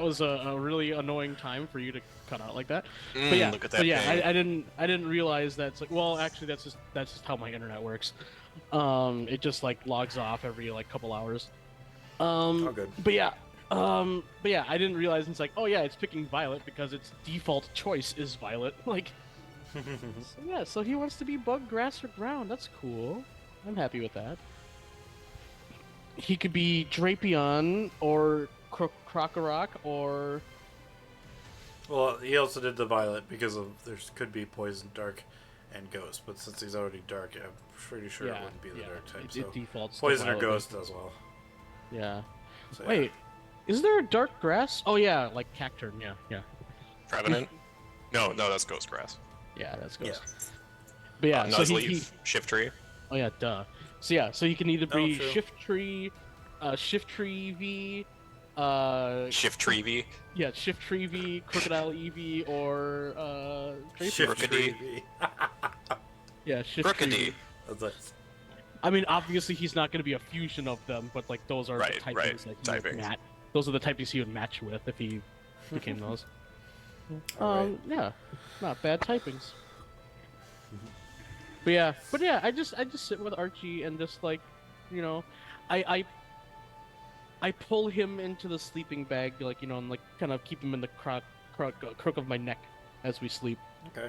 was a really annoying time for you to cut out like that. But yeah, look at that I didn't realize that it's like, well, actually that's just how my internet works. It just like logs off every like couple hours. Oh, good. But yeah, I didn't realize it's like, oh yeah, it's picking Violet because its default choice is Violet. Like, so yeah, so he wants to be bug, grass, or ground. That's cool. I'm happy with that. He could be Drapion or Krokorok or. Well, he also did the violet because of could be poison, dark, and ghost. But since he's already dark, I'm pretty sure it wouldn't be the dark type. It defaults to poison or Violet. ghost as well. Yeah. So, yeah. Wait, is there a dark grass? Oh yeah, like Cacturn. Yeah. Trevenant? No, that's ghost grass. Yeah, that's ghost. Yeah. But yeah, so Nuzleaf, Shift Tree. Oh yeah, duh. So yeah, so you can either be true. Shift Tree V, Shift Tree V. yeah, Shift Tree V, Crocodile Eevee, or Drapion. Shift Crookedy. tree. Yeah, Shift Tree Crookedy. V. That's like, I mean, obviously he's not going to be a fusion of them, but like those are Right, the typings right, that he would typings. match. Those are the typings he would match with if he became those. Alright. Yeah, not bad typings. But yeah, I just sit with Archie and just like, you know, I I pull him into the sleeping bag, like and like kind of keep him in the crook of my neck as we sleep. Okay.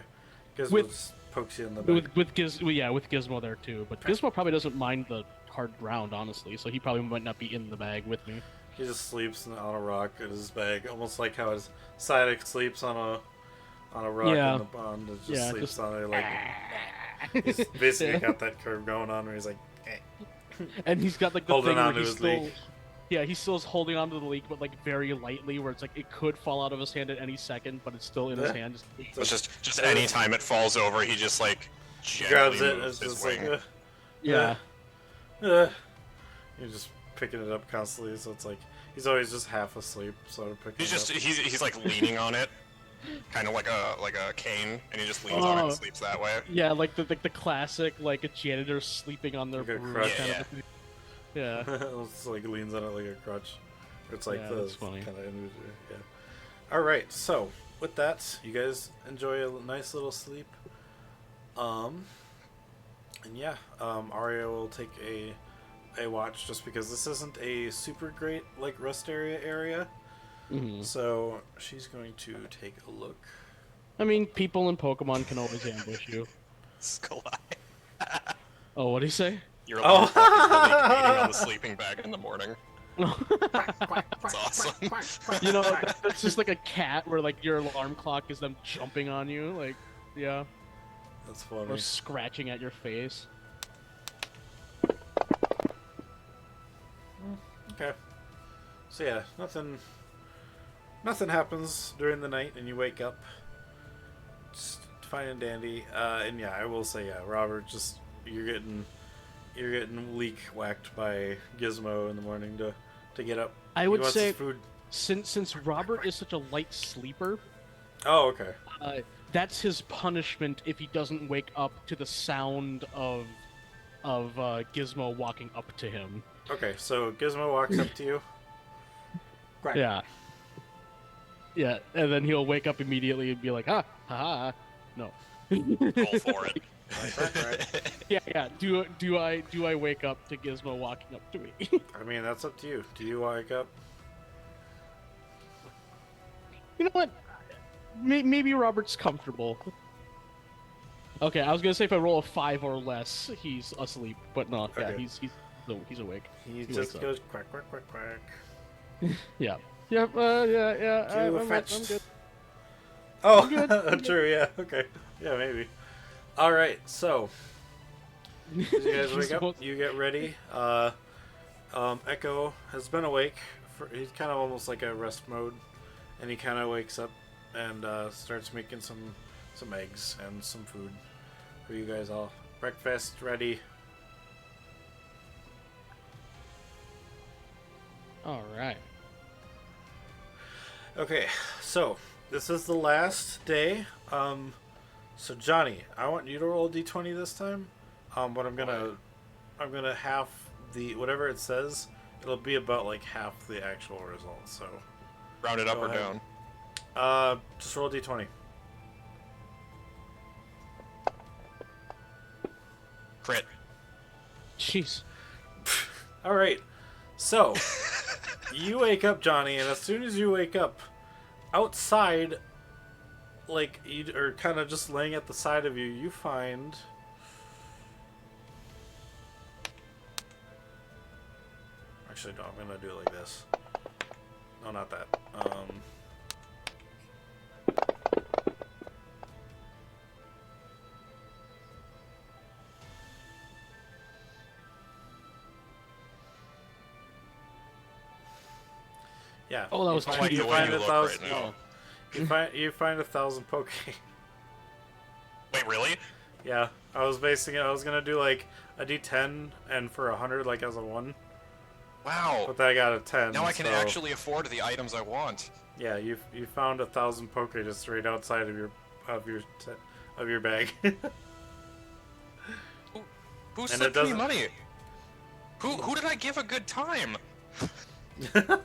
Gizmo With- just pokes you in the back. With Gizmo there too. But Gizmo probably doesn't mind the hard ground, honestly, so he probably might not be in the bag with me. He just sleeps on a rock in his bag, almost like how his Psyduck sleeps on a rock Yeah. in the pond. It just Yeah, sleeps just- on it like he's basically got that curve going on where he's like, eh. And he's got like the Holding thing where on to he's his still, leak. yeah, he's still holding onto the leak, but like very lightly, where it's like it could fall out of his hand at any second, but it's still in his Yeah. hand. It's just any time it falls over, he just like He gently grabs it. moves It's his just wing. like, Yeah. You're just picking it up constantly, so it's like he's always just half asleep, sort of picking He's just it up. he's like leaning on it, kind of like a cane, and he just leans on it Oh. and sleeps that way. Yeah, like the classic like a janitor sleeping on their Like a broom crutch. kind Yeah, of thing. Yeah. It's like leans on it like a crutch. It's like Yeah, the that's funny. kind of yeah. All right, so with that, you guys enjoy a nice little sleep. And yeah, Aria will take a watch just because this isn't a super great like rest area. Mhm. So she's going to take a look. I mean, people in Pokemon can always ambush you. Skalai. Oh, what do you say? Your Oh. alarm clock is really waiting on the sleeping bag in the morning. No. It's awesome. You know, it's just like a cat where like your alarm clock is them jumping on you, like yeah, That's funny. or scratching at your face. Okay. So yeah, nothing happens during the night, and you wake up just fine and dandy. And yeah, I will say, yeah, Robert, just you're getting leak whacked by Gizmo in the morning to get up. I He would wants say his food. since Robert is such a light sleeper, Oh, okay. that's his punishment if he doesn't wake up to the sound of Gizmo walking up to him. Okay, so Gizmo walks up to you. Quack. Yeah. Yeah, and then he'll wake up immediately and be like, ah, haha, no. Roll for it. Right. Yeah. Do I wake up to Gizmo walking up to me? I mean, that's up to you. Do you wake up? You know what? Maybe Robert's comfortable. Okay, I was gonna say if I roll a 5 or less, he's asleep, but no, yeah, Okay. he's awake. He wakes just up. goes quack quack quack quack. Yeah. Yep. Yeah. I'm fetched. good. Oh, good. true. Yeah. Okay. Yeah, maybe. All right. So, as you guys wake up, you get ready. Echo has been awake. He's kind of almost like a rest mode, and he kind of wakes up and starts making some eggs and some food for you guys all. Breakfast ready. All right. Okay, so this is the last day. So Johnny, I want you to roll d20 this time. But I'm gonna half the whatever it says. It'll be about like half the actual result. So Round it up Go or ahead. down. just roll d20. Crit. Jeez. All right. So you wake up, Johnny, and as soon as you wake up, outside, like you are kind of just laying at the side of you, you find. Actually, no, I'm gonna do it like this. No, not that. Yeah. Oh, that was I like too the deep. way find you a look thousand. right now. You find 1,000 poke. Wait, really? Yeah, I was basing it. I was gonna do like a D10 and for 100 like as a 1, Wow. but then I got a 10. Now I can so, actually afford the items I want. Yeah, you found 1,000 poke just right outside of your bag. Who And slipped it me doesn't- money? Who did I give a good time? What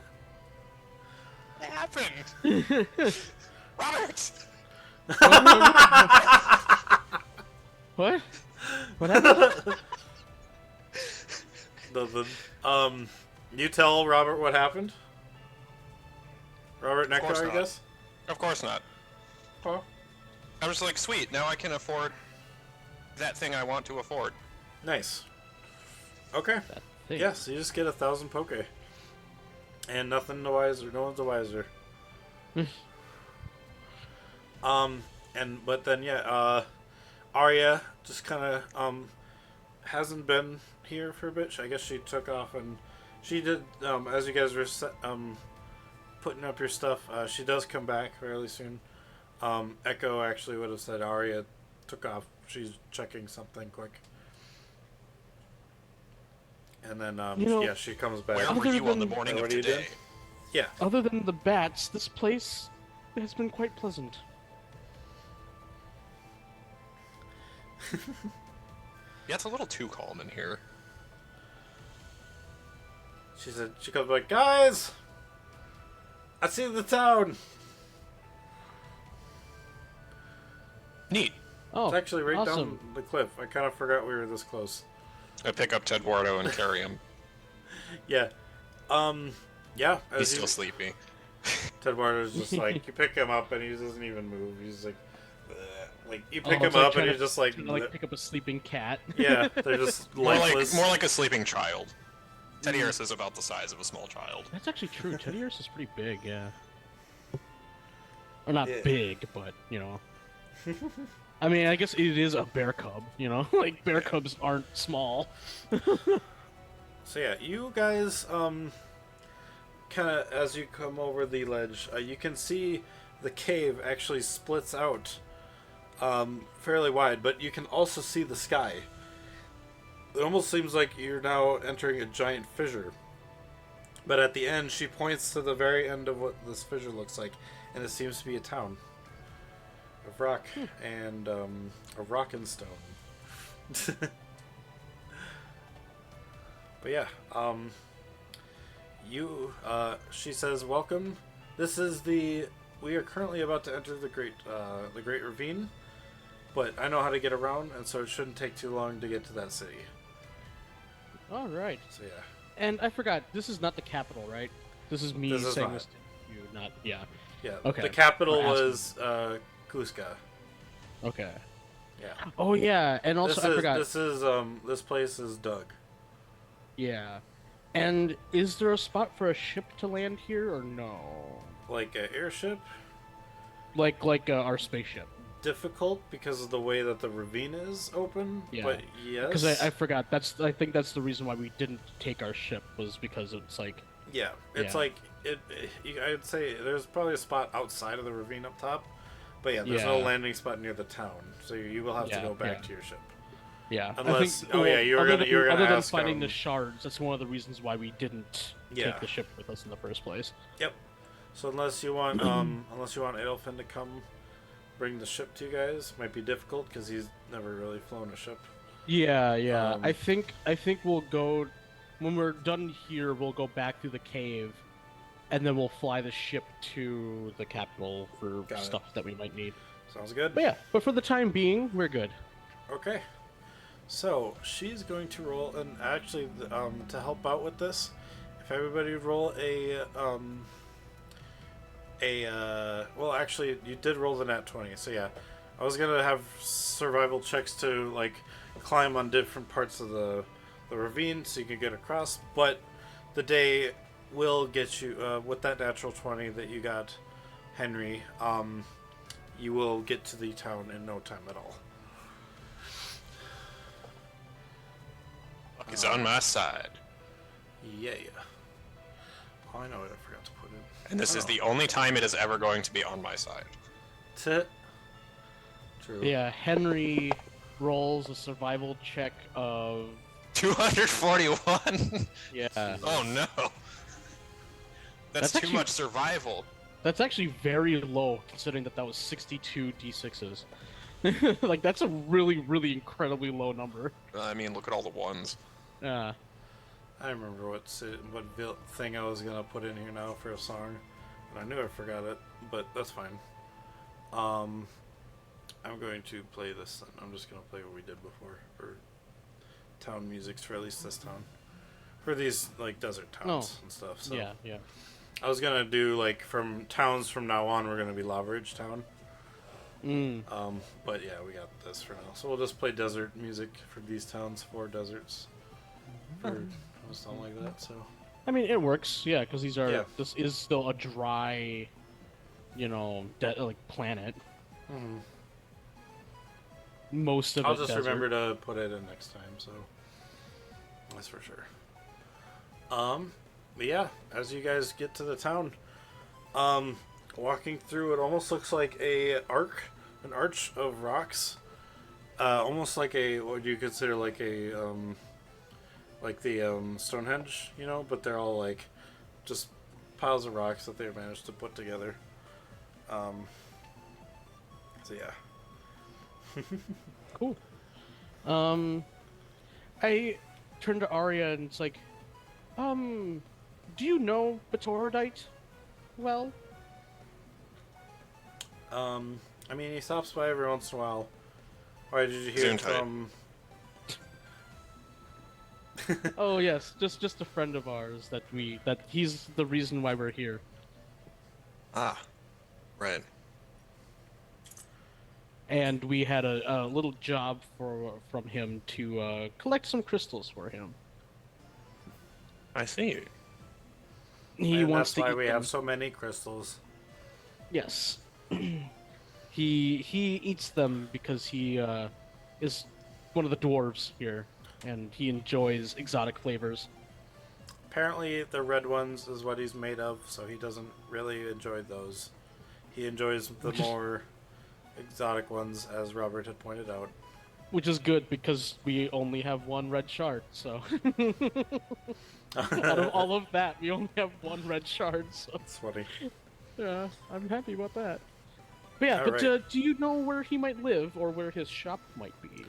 happened? Robert! What? What happened? Nothing. You tell Robert what happened? Robert Of course Nectar, I not. guess? Of course not. Huh? I was like, sweet, now I can afford that thing I want to afford. Nice. Okay. That thing. Yes, you just get 1,000 poke. And nothing the wiser. No one's the wiser. But then Arya just kind of hasn't been here for a bit. I guess she took off and she did as you guys were putting up your stuff. She does come back fairly soon. Echo actually would have said Arya took off. She's checking something quick. And then she comes back. Where were Other you on the than- morning of What do you do? today? Yeah. Other than the bats, this place has been quite pleasant. Yeah, it's a little too calm in here. She said she comes back, guys. I see the town. Neat. Oh, It's actually right awesome. down the cliff. I kind of forgot we were this close. I pick up Ted Wardo and carry him. Yeah. Yeah. He's still sleepy. Ted Barter's just like, you pick him up and he doesn't even move. He's like, "Bleh." Like you pick Oh, him it's like up and trying he's just like, to, like pick up a sleeping cat. yeah, they're just More lifeless. like a sleeping child. Teddy Earth is about the size of a small child. That's actually true. Teddy Earth is pretty big, yeah. Or not Yeah. big, but you know. I mean, I guess it is a bear cub. You know, like bear cubs aren't small. So yeah, you guys, kind of as you come over the ledge, you can see the cave actually splits out, fairly wide, but you can also see the sky. It almost seems like you're now entering a giant fissure. But at the end, she points to the very end of what this fissure looks like, and it seems to be a town of rock and a rock and stone. But yeah, she says, "Welcome. This is we are currently about to enter the Great Ravine, but I know how to get around, and so it shouldn't take too long to get to that city." All right. So yeah. And I forgot, this is not the capital, right? This is me This is saying not. this to you, not yeah. Yeah. Okay. The capital We're asking. was Cusca. Okay. Yeah. Oh yeah, and also I forgot. This place is Dhug. Yeah. And is there a spot for a ship to land here or no? Like an airship, Like our spaceship. difficult because of the way that the ravine is open. Yeah. But yes. Because I forgot. I think that's the reason why we didn't take our ship was because it's like. Yeah, it's Yeah. like I'd say there's probably a spot outside of the ravine up top, but yeah, there's no Yeah. landing spot near the town, so you will have to Yeah, go back yeah. to your ship. Yeah. Unless- I think, oh, yeah, you were other gonna other than ask, finding the shards, that's one of the reasons why we didn't Yeah. take the ship with us in the first place. Yep. So unless you want Adelfin to come bring the ship to you guys, might be difficult because he's never really flown a ship. Yeah, yeah. Um, I think we'll go when we're done here. We'll go back through the cave, and then we'll fly the ship to the capital for Got it. stuff that we might need. Sounds good. But yeah, but for the time being, we're good. Okay. So she's going to roll, and actually, to help out with this, if everybody would roll well, actually, you did roll the nat 20, so yeah. I was gonna have survival checks to like climb on different parts of the ravine so you could get across, but the day will get you with that natural 20 that you got, Henry. You will get to the town in no time at all. He's on my side. Yeah. Oh, I know what I forgot to put in. And this is the only time it is ever going to be on my side. True. Yeah, Henry rolls a survival check of 241? yeah. Oh no. That's too actually- much survival. That's actually very low considering that was 62 d6s. Like that's a really incredibly low number. I mean, look at all the ones. Yeah. I remember what thing I was gonna put in here now for a song, and I knew I forgot it, but that's fine. I'm going to play this then. I'm just gonna play what we did before for town musics for at least this town. For these like desert towns and stuff. So Yeah, yeah. I was gonna do like from towns from now on we're gonna be Lava Ridge Town. But yeah, we got this for now. So we'll just play desert music for these towns, 4 deserts. For something like that. So I mean, it works, yeah, because these are. Yeah. This is still a dry, like planet. Most of I'll it. just desert. remember to put it in next time. So that's for sure. But yeah, as you guys get to the town, walking through, it almost looks like an arch of rocks, almost like what you consider like the Stonehenge, but they're all like just piles of rocks that they managed to put together. So yeah. Cool. I turn to Arya and it's like, do you know Batorodite? Well, I mean, he stops by every once in a while. Why did you hear Soon tight. from? oh yes, just a friend of ours that he's the reason why we're here. Ah, right. And we had a little job from him to collect some crystals for him. I see. He And wants that's to why eat we them. have so many crystals. Yes. he eats them because he is one of the dwarves here, and he enjoys exotic flavors. Apparently, the red ones is what he's made of, so he doesn't really enjoy those. He enjoys the more exotic ones, as Robert had pointed out. Which is good because we only have one red shard, so out of all of that, we only have one red shard, so It's funny. yeah, I'm happy about that. But yeah, Alright. do you know where he might live or where his shop might be?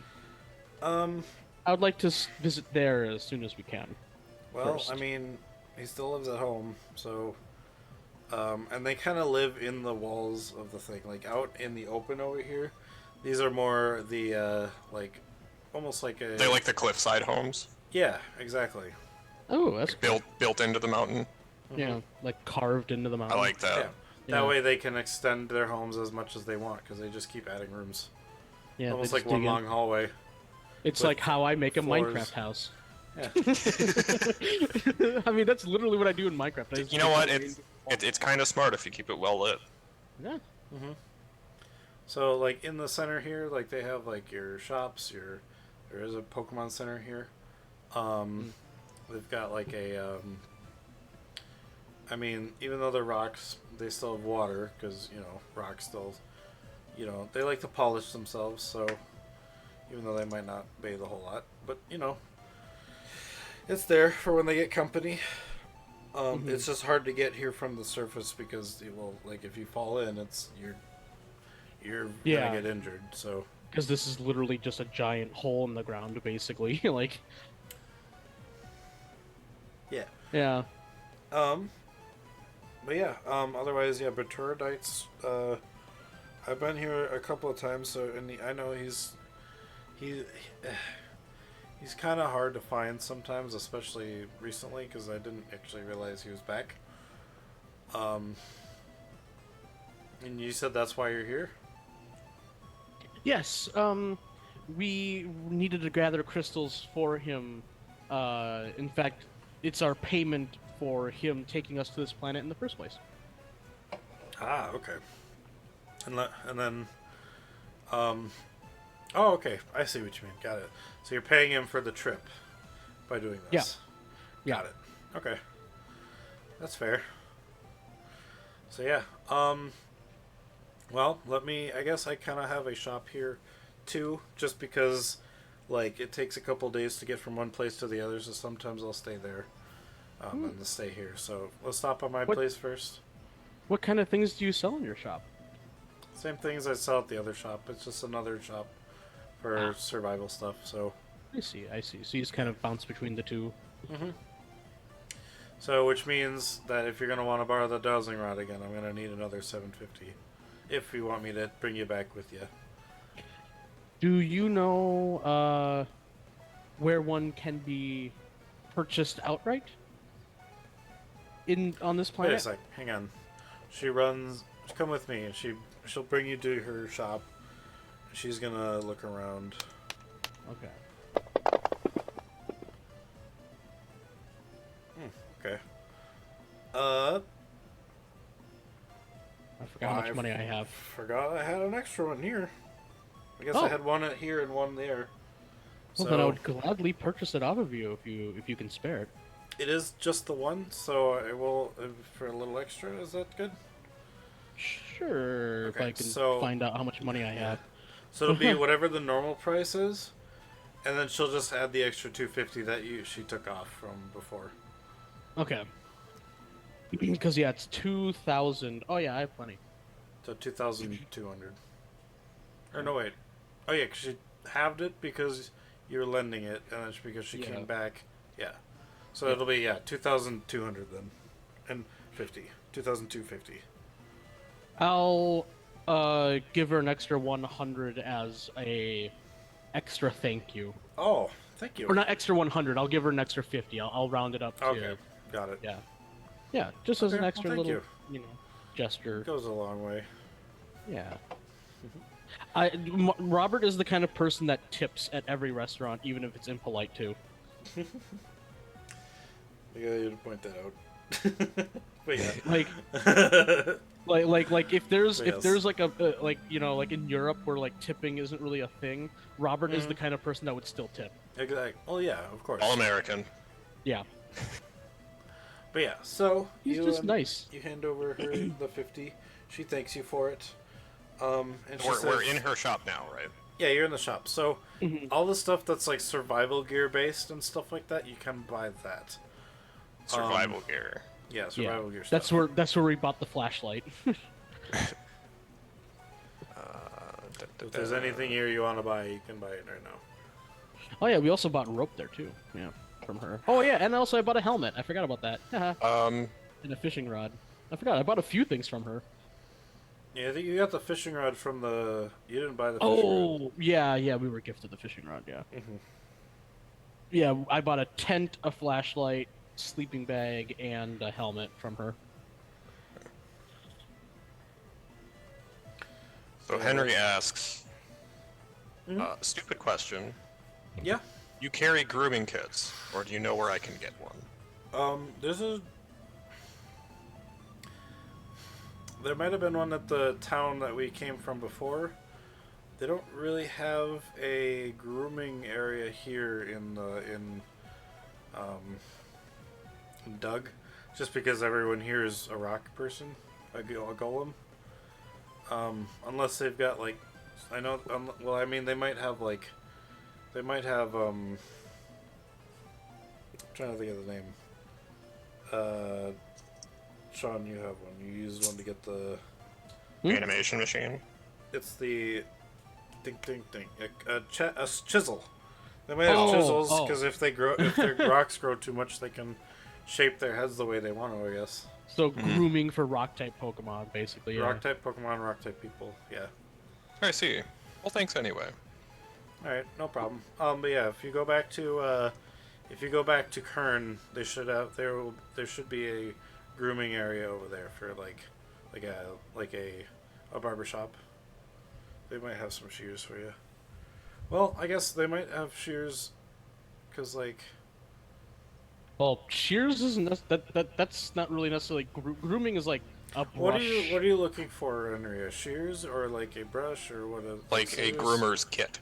Um, I would like to visit there as soon as we can. well, First. I mean, he still lives at home, so... and they kind of live in the walls of the thing, like out in the open over here. These are more the, like, almost like a... They like the cliffside homes Yeah, exactly. Oh, that's cool. built into the mountain. Yeah, like carved into the I mountain. like that. Yeah. Yeah. That way they can extend their homes as much as they want, because they just keep adding rooms. Yeah, Almost they like just one dig in. long hallway. It's with like how I make a floors. Minecraft house. Yeah. I mean, that's literally what I do in Minecraft. I just You know what? make It's kind of smart if you keep it well lit. yeah. So, like, in the center here, like, they have, like, your shops, there is a Pokemon Center here. They've got, like, I mean, even though they're rocks, they still have water, because, rocks still, they like to polish themselves, so, even though they might not bathe a whole lot, but, it's there for when they get company. It's just hard to get here from the surface because, like, if you fall in, you're Yeah. gonna get injured, so... Because this is literally just a giant hole in the ground, basically. like, Yeah. yeah. But yeah, otherwise, yeah, Baturdites, I've been here a couple of times, so, and I know he's kind of hard to find sometimes, especially recently, because I didn't actually realize he was back. And you said that's why you're here? Yes. We needed to gather crystals for him. In fact, it's our payment for him taking us to this planet in the first place. Ah, okay. And then, oh, okay, I see what you mean, got it. So you're paying him for the trip by doing this? Yeah. Got it. Okay. That's fair. So yeah, well, I guess I kind of have a shop here, too, just because, like, it takes a couple days to get from one place to the other, so sometimes I'll stay there, and to stay here. So let's stop by my place first. What kind of things do you sell in your shop? Same things I sell at the other shop. It's just another shop for survival stuff. So I see. So you just kind of bounce between the two. So, which means that if you're gonna want to borrow the dowsing rod again, I'm gonna need another 750. If you want me to bring you back with you. Do you know where one can be purchased outright on this Wait a planet? sec. Hang on. Come with me, and she'll bring you to her shop. She's gonna look around. Okay. Okay. I forgot how much money I have. Forgot I had an extra one here. I guess Oh. I had one here and one there. Well, then I would gladly purchase it off of you if you can spare it. It is just the one, so I will for a little extra. Is that good? Sure, if Okay, I can so- find out how much money I have. So it'll be whatever the normal price is, and then she'll just add the extra 250 that she took off from before. Okay. Because yeah, it's 2,000. Oh yeah, I have plenty. So 2,200. Or no, wait. Oh yeah, 'cause she halved it because you were lending it, and it's because she Yeah. came back. Yeah. So it'll be 2,200 then, and 50. 2,250. I'll give her an extra 100 as a extra thank you. Oh, thank you. Or not extra 100. I'll give her an extra 50. I'll round it up to Okay, got it. yeah. Yeah, just as Okay, an well, extra thank little, you. gesture. It goes a long way. Yeah. Robert is the kind of person that tips at every restaurant, even if it's impolite too. I got you to point that out. But yeah. Like if there's Yes. like a like like in Europe where like tipping isn't really a thing, Robert is the kind of person that would still tip. Exactly. Oh yeah, of course. All American. Yeah. But yeah, so He's you just nice. You hand over her the 50. She thanks you for it. And she We're says, in her shop now, right? Yeah, you're in the shop. So Mhm. all the stuff that's like survival gear based and stuff like that, you can buy that. Survival gear. Yeah, survival gear stuff. That's where we bought the flashlight. If there's anything here you want to buy, you can buy it right now. Oh yeah, we also bought rope there too. Yeah, from her. Oh yeah, and also I bought a helmet. I forgot about that. And a fishing rod. I forgot. I bought a few things from her. Yeah, I think you got the fishing rod from the. You didn't buy the fishing rod. Oh yeah, we were gifted the fishing rod. Yeah. Mhm. Yeah, I bought a tent, a flashlight, sleeping bag, and a helmet from her. So Henry asks, stupid question. Yeah. You carry grooming kits, or do you know where I can get one? There's a. There might have been one at the town that we came from before. They don't really have a grooming area here in Dhug, just because everyone here is a rock person, a golem. Unless they've got like, I know. Well, I mean, they might have. Trying to think of the name. Sean, you have one. You used one to get the. Animation machine? It's the. Ding ding ding. A chisel. They might have Oh, chisels oh. because if their rocks grow too much, they can shape their heads the way they want to. I guess. So grooming for rock type Pokemon, basically. Yeah. Rock type Pokemon, rock type people. Yeah. I see. Well, thanks anyway. All right, no problem. But yeah, if you go back to Kern, they should have there should be a grooming area over there for like a barber shop. They might have some shears for you. Well, I guess they might have shears, cause like Well, shears isn't that's not really necessarily grooming. Is like a brush. what are you looking for, Henry? A shears or like a brush or what? Like a scissors? groomer's kit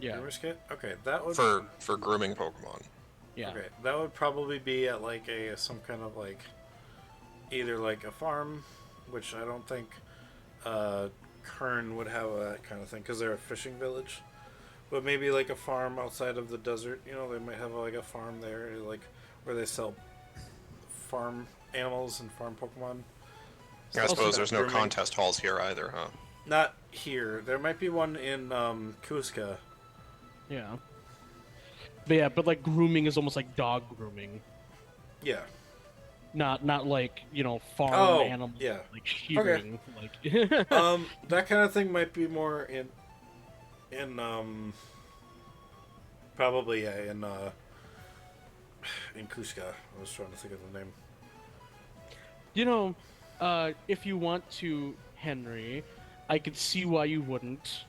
Yeah. Groomer's kit. Okay, that would for grooming Pokemon. Yeah. Okay, that would probably be at like some kind of like either like a farm, which I don't think Kern would have that kind of thing because they're a fishing village. But maybe like a farm outside of the desert. You know, they might have like a farm there, like where they sell farm animals and farm Pokemon. I suppose there's no grooming. contest halls here either, huh? Not here. There might be one in Cusca. Yeah. But yeah, but like grooming is almost like dog grooming. Yeah. not like farm Oh, animals, yeah. like shearing, like. That kind of thing might be more in probably in Kushka. I was trying to think of the name. If you want to, Henry, I could see why you wouldn't.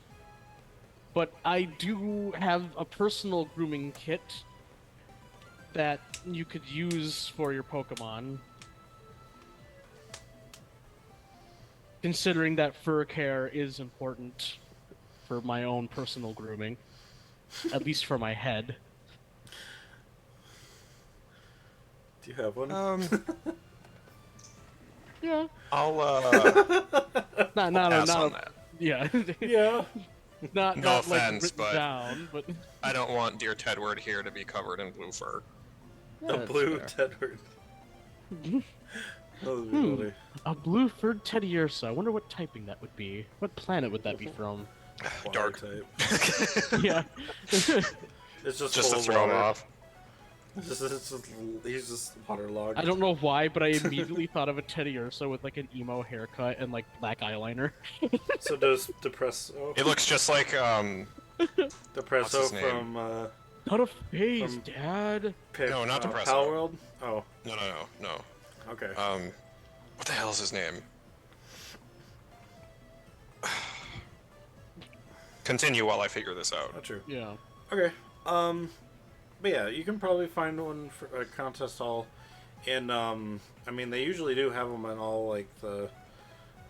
But I do have a personal grooming kit that you could use for your Pokemon. Considering that fur care is important for my own personal grooming, at least for my head. Do you have one? Yeah. I'll Not pass not on a, that. yeah. Yeah. not No not like offense, written but- down, but I don't want dear Tedward here to be covered in blue fur. yeah, A that's blue fair. Tedward. That would be funny. A blue-furred Teddiursa. I wonder what typing that would be. What planet would that be from? Water Dark. type. Yeah. It's just Just to full of throw him water. off. He's just waterlogged. I don't know why, but I immediately thought of a Teddiursa with like an emo haircut and like black eyeliner. So does Depresso. He looks just like Depresso his name? from Not a phase, From- Dad. No, not Depresso. Pal World. Oh, no. okay. What the hell is his name? Continue while I figure this out. Not true. Yeah. Okay. But yeah, you can probably find one for a contest hall, and I mean they usually do have them in all like the,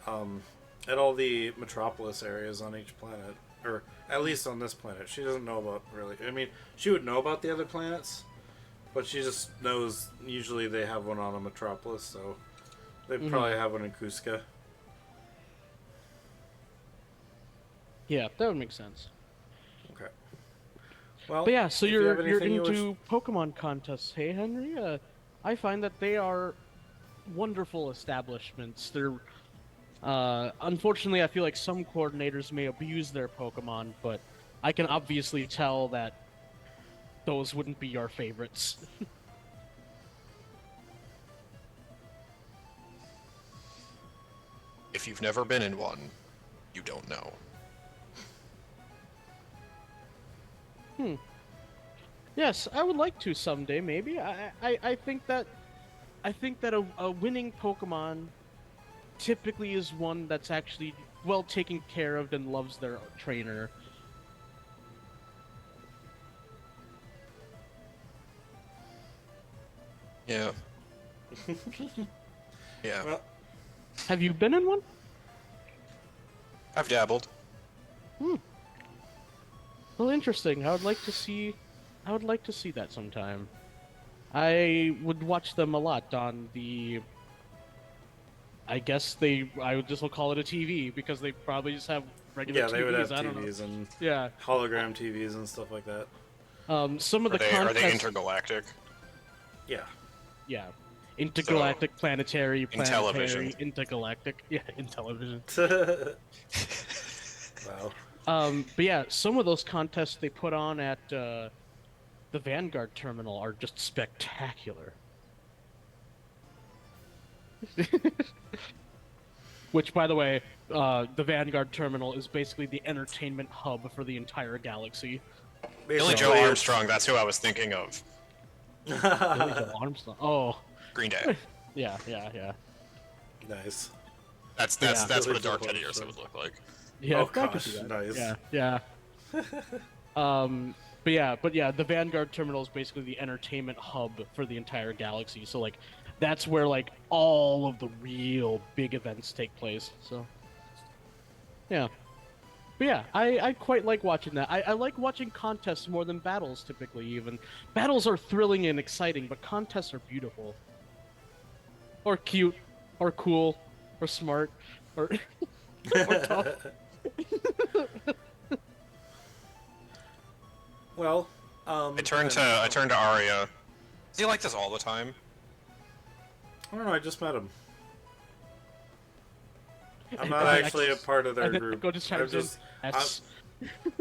at all the metropolis areas on each planet, or at least on this planet. She doesn't know about really. I mean, she would know about the other planets, but she just knows usually they have one on a metropolis, so they probably have one in Cusca. Yeah, that would make sense. Okay. Well, But yeah, so if you have you're anything you into Pokemon contests, hey Henry? I find that they are wonderful establishments. They're unfortunately, I feel like some coordinators may abuse their Pokemon, but I can obviously tell that those wouldn't be your favorites. If you've never been in one, you don't know. Yes, I would like to someday. Maybe I think that a winning Pokemon typically is one that's actually well taken care of and loves their trainer. Yeah. Yeah. Well, Have you been in one? I've dabbled. Well, interesting. I would like to see that sometime. I would watch them a lot on the. I would just call it a TV because they probably just have regular yeah, TVs. they would have I don't know. TVs and Yeah. hologram TVs and stuff like that. Some of Are the they, are they contests. intergalactic? Yeah. Yeah. Intergalactic, planetary, Intellivision. intergalactic. Yeah, Intellivision. Wow. But yeah, some of those contests they put on at the Vanguard terminal are just spectacular. Which, by the way, the Vanguard terminal is basically the entertainment hub for the entire galaxy. Billy Joe Basically, Armstrong, that's who I was thinking of. Billy Joe Armstrong. Oh, Green Day. yeah. Nice. That's Yeah. what a Billy Dark Joe Teddy Ursa Armstrong. would look like. Yeah, Oh, I could gosh, see that. nice. Yeah. But yeah, the Vanguard terminal is basically the entertainment hub for the entire galaxy. So like, that's where like all of the real big events take place. So, yeah. But yeah, I quite like watching that. I like watching contests more than battles typically. Even battles are thrilling and exciting, but contests are beautiful, or cute, or cool, or smart, or, or tough. Well, I turned to Arya. Is he like this all the time? I don't know. I just met him. I'm And not then actually a part of their and then group. Echo just I'm chimes in. just, That's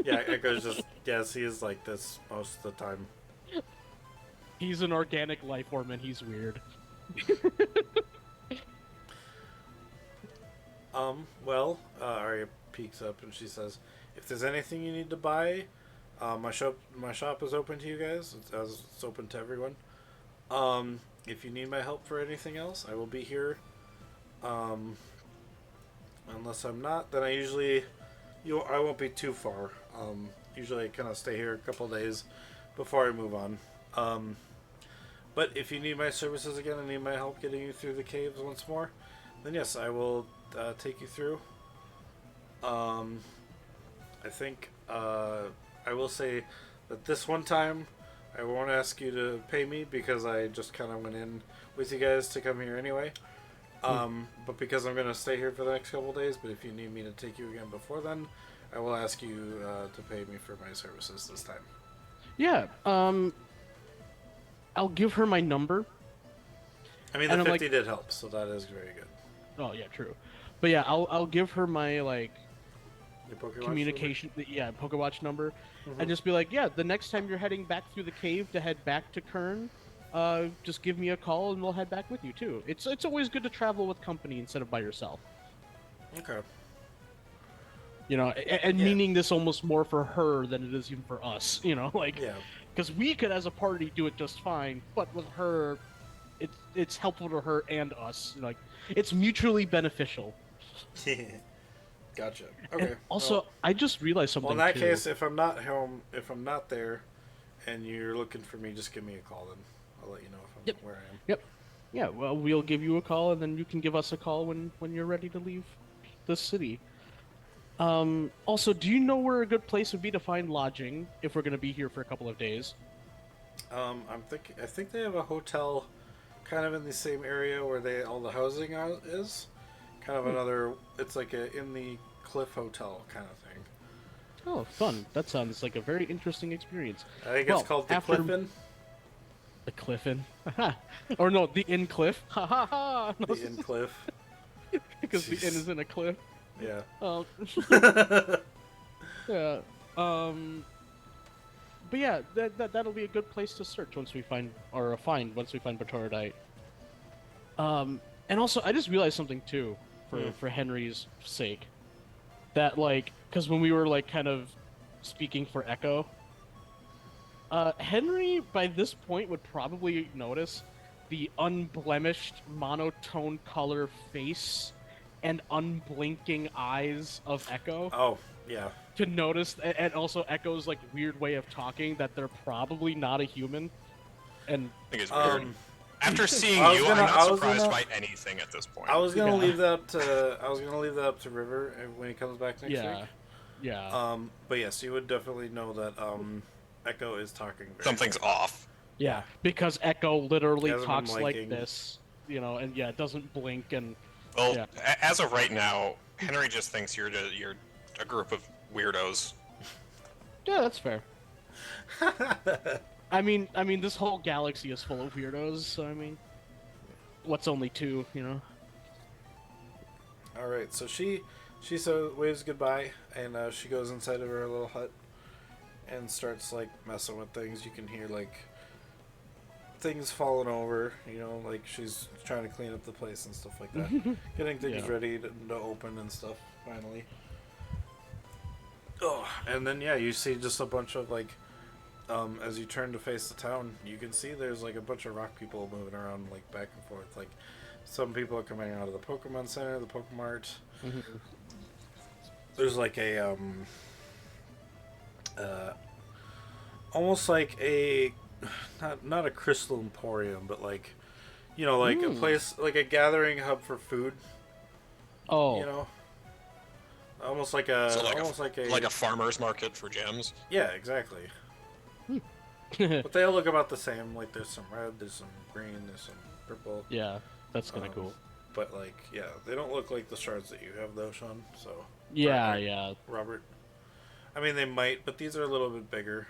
yeah, Echo's just yes, he is like this most of the time. he's an organic life form and he's weird. Arya peeks up and she says, "If there's anything you need to buy, my shop is open to you guys. It's open to everyone. If you need my help for anything else, I will be here. Um, unless I'm not, then I won't be too far. Usually I kind of stay here a couple days before I move on. But if you need my services again and need my help getting you through the caves once more, then yes, I will take you through. I think I will say that this one time I won't ask you to pay me because I just kind of went in with you guys to come here anyway. But because I'm going to stay here for the next couple days, but if you need me to take you again before then, I will ask you to pay me for my services this time. Yeah. I'll give her my number. I mean, the 50 did help, so that is very good. Oh yeah, true. But yeah, I'll give her my Your Pokewatch communication. Yeah, Pokewatch number, number? and just be like, yeah, the next time you're heading back through the cave to head back to Kern, just give me a call and we'll head back with you too. It's always good to travel with company instead of by yourself. Okay. You know, and meaning this almost more for her than it is even for us. You know, like, because we could as a party do it just fine, but with her, it's helpful to her and us. Like, it's mutually beneficial. Gotcha. Okay. And also, well, I just realized something. Well, in that too. case, if I'm not home, if I'm not there, and you're looking for me, just give me a call. Then I'll let you know if I'm where I am. Yep. Yeah. Well, we'll give you a call, and then you can give us a call when you're ready to leave the city. Also, do you know where a good place would be to find lodging if we're going to be here for a couple of days? I think they have a hotel, kind of in the same area where all the housing is. Kind of another. It's like a in the cliff hotel kind of thing. Oh, fun! That sounds like a very interesting experience. I think it's called the Cliffin. The Cliffin, or no, the Inn Cliff. Ha ha ha! The Inn Cliff. Because the inn is in a cliff. Yeah. Yeah. But yeah, that'll be a good place to search once we find Batoradite. And also I just realized something too, for Henry's sake, that like, because when we were like kind of speaking for Echo, Henry by this point would probably notice the unblemished monotone color face and unblinking eyes of Echo. Oh, yeah. To notice, and also Echo's like weird way of talking, that they're probably not a human. And I think it's weird. After seeing you, I'm not surprised by anything at this point. I was gonna leave that up to River when he comes back next week. Yeah. But yes, you would definitely know that Echo is talking. Something's off. Yeah, because Echo literally Hasn't talks been like blinking. this, you know, and yeah, doesn't blink and. Well, as of right now, Henry just thinks you're a group of weirdos. Yeah, that's fair. I mean, this whole galaxy is full of weirdos. So I mean, what's only two, you know? All right, so she waves goodbye and she goes inside of her little hut and starts like messing with things. You can hear like things falling over, you know, like she's trying to clean up the place and stuff like that. Getting things ready to open and stuff, finally. Oh, and then you see just a bunch of like, as you turn to face the town, you can see there's like a bunch of rock people moving around like back and forth. Like some people are coming out of the Pokemon Center, the Pokemart. There's like a almost like a not a crystal emporium, but like, you know, like a place, like a gathering hub for food. Oh, you know, almost like a like a farmer's market for gems. Yeah, exactly. But they all look about the same. Like there's some red, there's some green, there's some purple. Yeah, that's kind of cool. But like, yeah, they don't look like the shards that you have though, Sean. So yeah, Robert. I mean, they might, but these are a little bit bigger.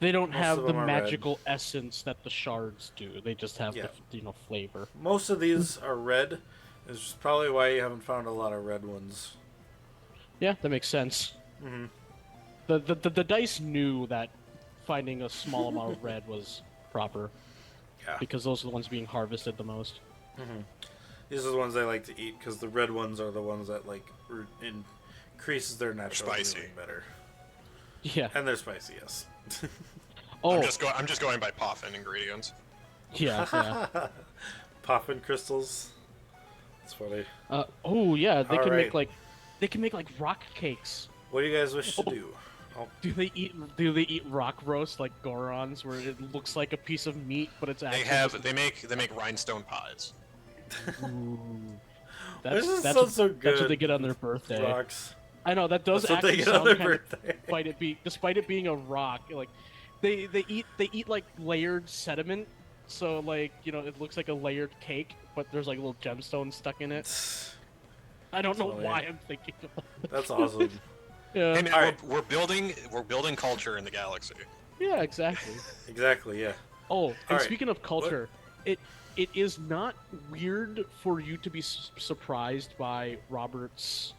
They don't Most have of the them are magical essence that the shards do. They just have the flavor. Most of these are red. It's probably why you haven't found a lot of red ones. Yeah, that makes sense. The dice knew that finding a small amount of red was proper. Yeah. because those are the ones being harvested the most. These are the ones I like to eat because the red ones are the ones that like increases their natural Spicy. healing better. Yeah. And they're spicy, yes. Oh, I'm just going by Poffin ingredients. yeah. Yeah. Poppin' crystals. That's funny. Oh, yeah. They All can right. make like rock cakes. What do you guys wish to do? Oh, Do they eat rock roast like Gorons, where it looks like a piece of meat, but it's actually They make rhinestone pies. Ooh. this That's sounds so good. that's what they get on their birthday. Rocks. I know that does That's what they actually get on sound their kind of, birthday. despite it being a rock, like they eat like layered sediment, so like it looks like a layered cake, but there's like little gemstones stuck in it. I don't know funny. why I'm thinking of that. That's awesome. Yeah, Hey man, All right. we're building culture in the galaxy. yeah, exactly. Exactly, yeah. Oh, and right. speaking of culture, it is not weird for you to be surprised by Robert's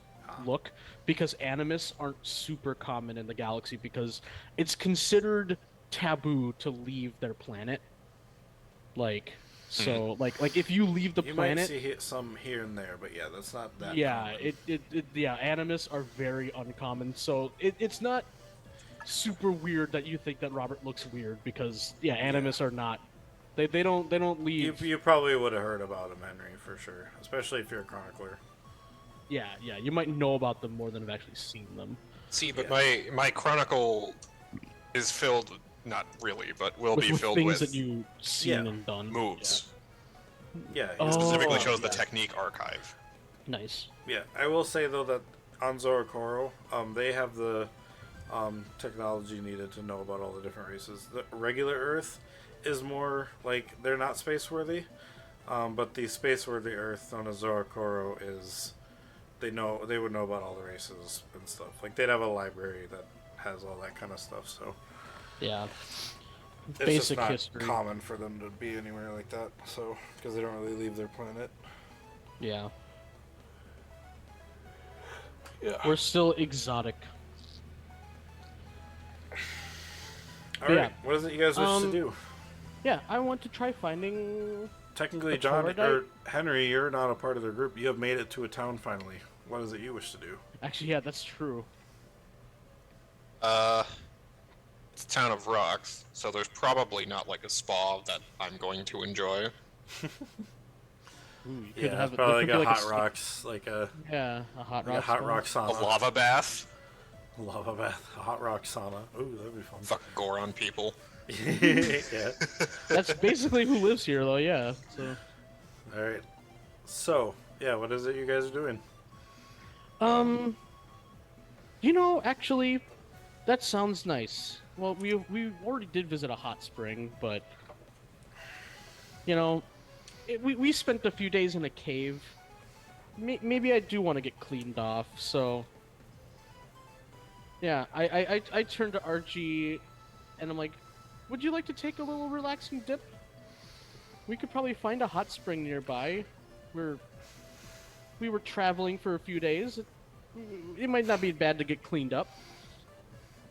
look, because Animus aren't super common in the galaxy because it's considered taboo to leave their planet. Like, so like if you leave the You planet, might see some here and there, but yeah, that's not that yeah, common. Animus are very uncommon. So it's not super weird that you think that Robert looks weird, because Animus are not. They don't leave. You probably would have heard about him, Henry, for sure. Especially if you're a chronicler. Yeah, you might know about them more than have actually seen them. See, but Yeah. my chronicle is filled, not really, but will be With filled things with that you've seen Yeah. and done. moves. Yeah, Oh. he's- Specifically shows yeah. the technique archive. Nice. Yeah, I will say though that on Zorokoro, they have the technology needed to know about all the different races. The regular Earth is more like they're not space worthy, but the space worthy Earth known as Zorokoro is they would know about all the races and stuff. Like they'd have a library that has all that kind of stuff. So Yeah. it's Basic just not history. common for them to be anywhere like that. So because they don't really leave their planet. Yeah. Yeah. We're still exotic. All right. yeah. What is it you guys wish to Um, do? Yeah, I want to try finding. Technically, The John Trorodite? or Henry, you're not a part of their group. You have made it to a town finally. What is it you wish to do? Actually, yeah, that's true. It's a town of rocks, so there's probably not like a spa that I'm going to enjoy. Ooh, you could Yeah, have it's probably there like could a be hot sk- rocks, like a Yeah, a hot rock. hot spa. rock A sauna, lava bath? lava bath, a hot rock sauna. Ooh, that'd be fun. Fuck Goron people. Yeah. That's basically who lives here, though. Yeah. So. All right. So, yeah, what is it you guys are doing? Actually, that sounds nice. Well, we already did visit a hot spring, but we spent a few days in a cave. Maybe I do want to get cleaned off. So, yeah, I turned to Archie, and I'm like, would you like to take a little relaxing dip? We could probably find a hot spring nearby. We were traveling for a few days. It might not be bad to get cleaned up.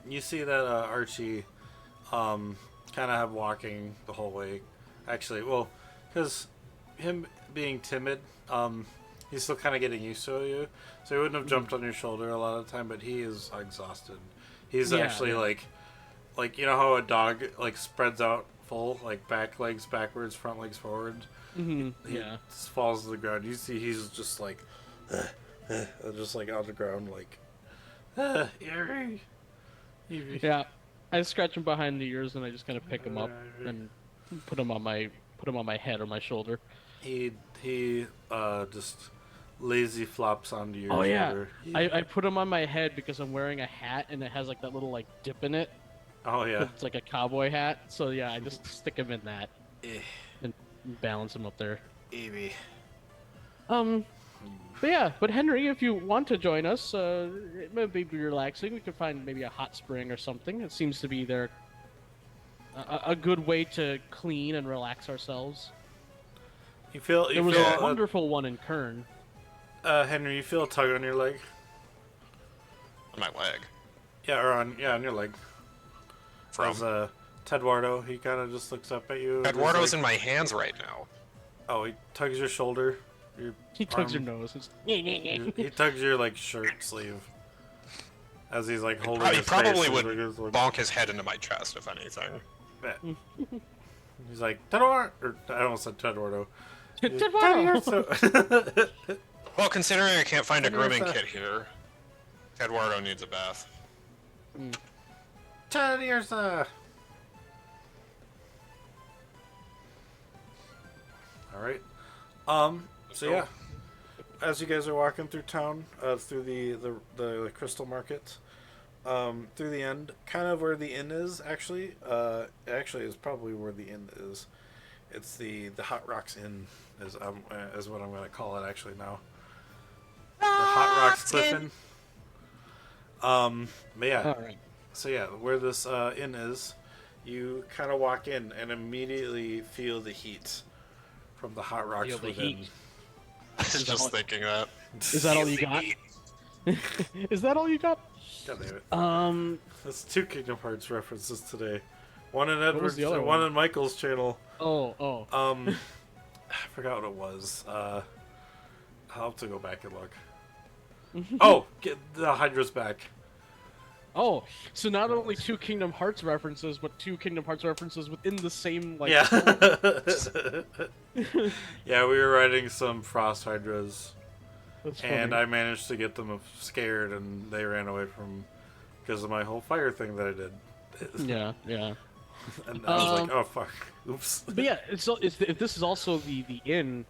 You see that Archie kind of have walking the whole way. Actually, well, because him being timid, he's still kind of getting used to you. So he wouldn't have jumped on your shoulder a lot of the time, but he is exhausted. He's Yeah, actually yeah. like you know how a dog like spreads out full, like back legs backwards, front legs forward. Mm-hmm. He Yeah. just falls to the ground. You see, he's just like, just like on the ground, like, Eerie. Yeah. I scratch him behind the ears and I just kind of pick him up and put him on my head or my shoulder. He just lazy flops onto your Oh yeah. shoulder. I put him on my head because I'm wearing a hat and it has like that little like dip in it. Oh yeah. It's like a cowboy hat. So yeah, I just stick him in that Eh, and balance him up there. Evie. But Henry, if you want to join us, it may be relaxing. We could find maybe a hot spring or something. It seems to be a good way to clean and relax ourselves. You feel There you was feel a wonderful one in Kern. Henry. You feel a tug on your leg. On my leg. Yeah, on your leg. From? As Tedwardo, he kind of just looks up at you. and is Eduardo's like, in my hands right now. Oh, he tugs your shoulder. Your He tugs your arm. nose. It's- He tugs your like shirt sleeve. As he's like holding He his probably face. would He's like, bonk his head into my chest, if anything. "Bet." He's like, Tedward, or I almost said Tedwardo. Tedwardo! Well, considering I can't find a Tedwardo. grooming kit here, Eduardo needs a bath. Tedwardo. All right. So yeah, as you guys are walking through town, through the crystal market, through the end, kind of where the inn is, actually is probably where the inn is. It's the Hot Rocks Inn is what I'm gonna call it actually now. The Hot Rocks Cliff Inn. But yeah. All right. So yeah, where this inn is, you kind of walk in and immediately feel the heat from the hot rocks Feel the within. heat. I was just thinking that. Is that all you got? Is that all you got? God damn it. That's 2 Kingdom Hearts references today. One in Edward's, the other one one? in Michael's channel. Oh. I forgot what it was. I'll have to go back and look. Oh, get the Hydra's back. Oh, so not only 2 Kingdom Hearts references, but 2 Kingdom Hearts references within the same, like... Yeah. Yeah, we were riding some Frost Hydras. That's And funny. I managed to get them scared, and they ran away from because of my whole fire thing that I did. Yeah. And I was like, oh fuck, oops. But yeah, if this is also the inn,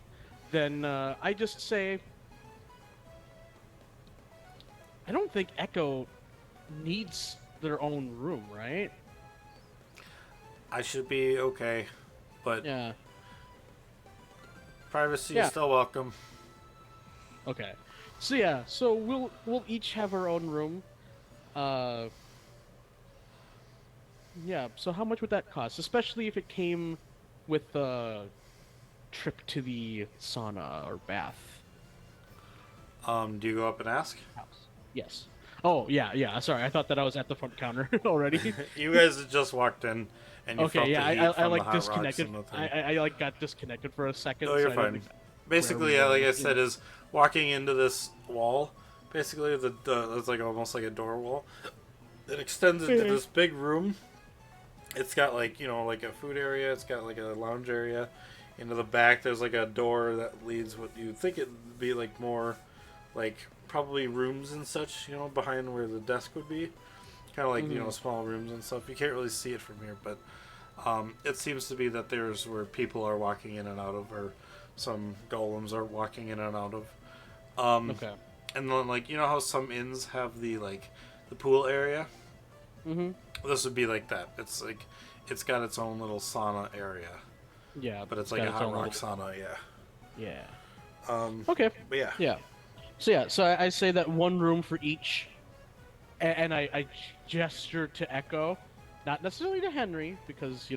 then I just say... I don't think Echo needs their own room, right? I should be okay, but Yeah. privacy Yeah. is still welcome. Okay. So yeah, so we'll each have our own room. Yeah, so how much would that cost? Especially if it came with a trip to the sauna or bath Do you go up and ask? house. Yes. Oh, yeah. Sorry, I thought that I was at the front counter already. You guys had just walked in, and you felt Okay, yeah, the heat I from the like hot rocks disconnected. and the thing. I like got disconnected for a second. Oh, you're so I don't fine. think- Basically, yeah, like I said, is walking into this wall. Basically, it's like almost like a door wall. It extends into this big room. It's got like like a food area. It's got like a lounge area. Into the back, there's like a door that leads what you think it'd be like more, like probably rooms and such. Behind where the desk would be, kind of like small rooms and stuff. You can't really see it from here, but it seems to be that there's where people are walking in and out of, or some golems are walking in and out of. Okay. And then like how some inns have the pool area. Mm-hmm. This would be like that. It's like it's got its own little sauna area, Yeah. but it's like got a its hot own rock little- sauna. Yeah. Yeah. Okay. But yeah. Yeah. So I say that one room for each, and I gesture to Echo, not necessarily to Henry because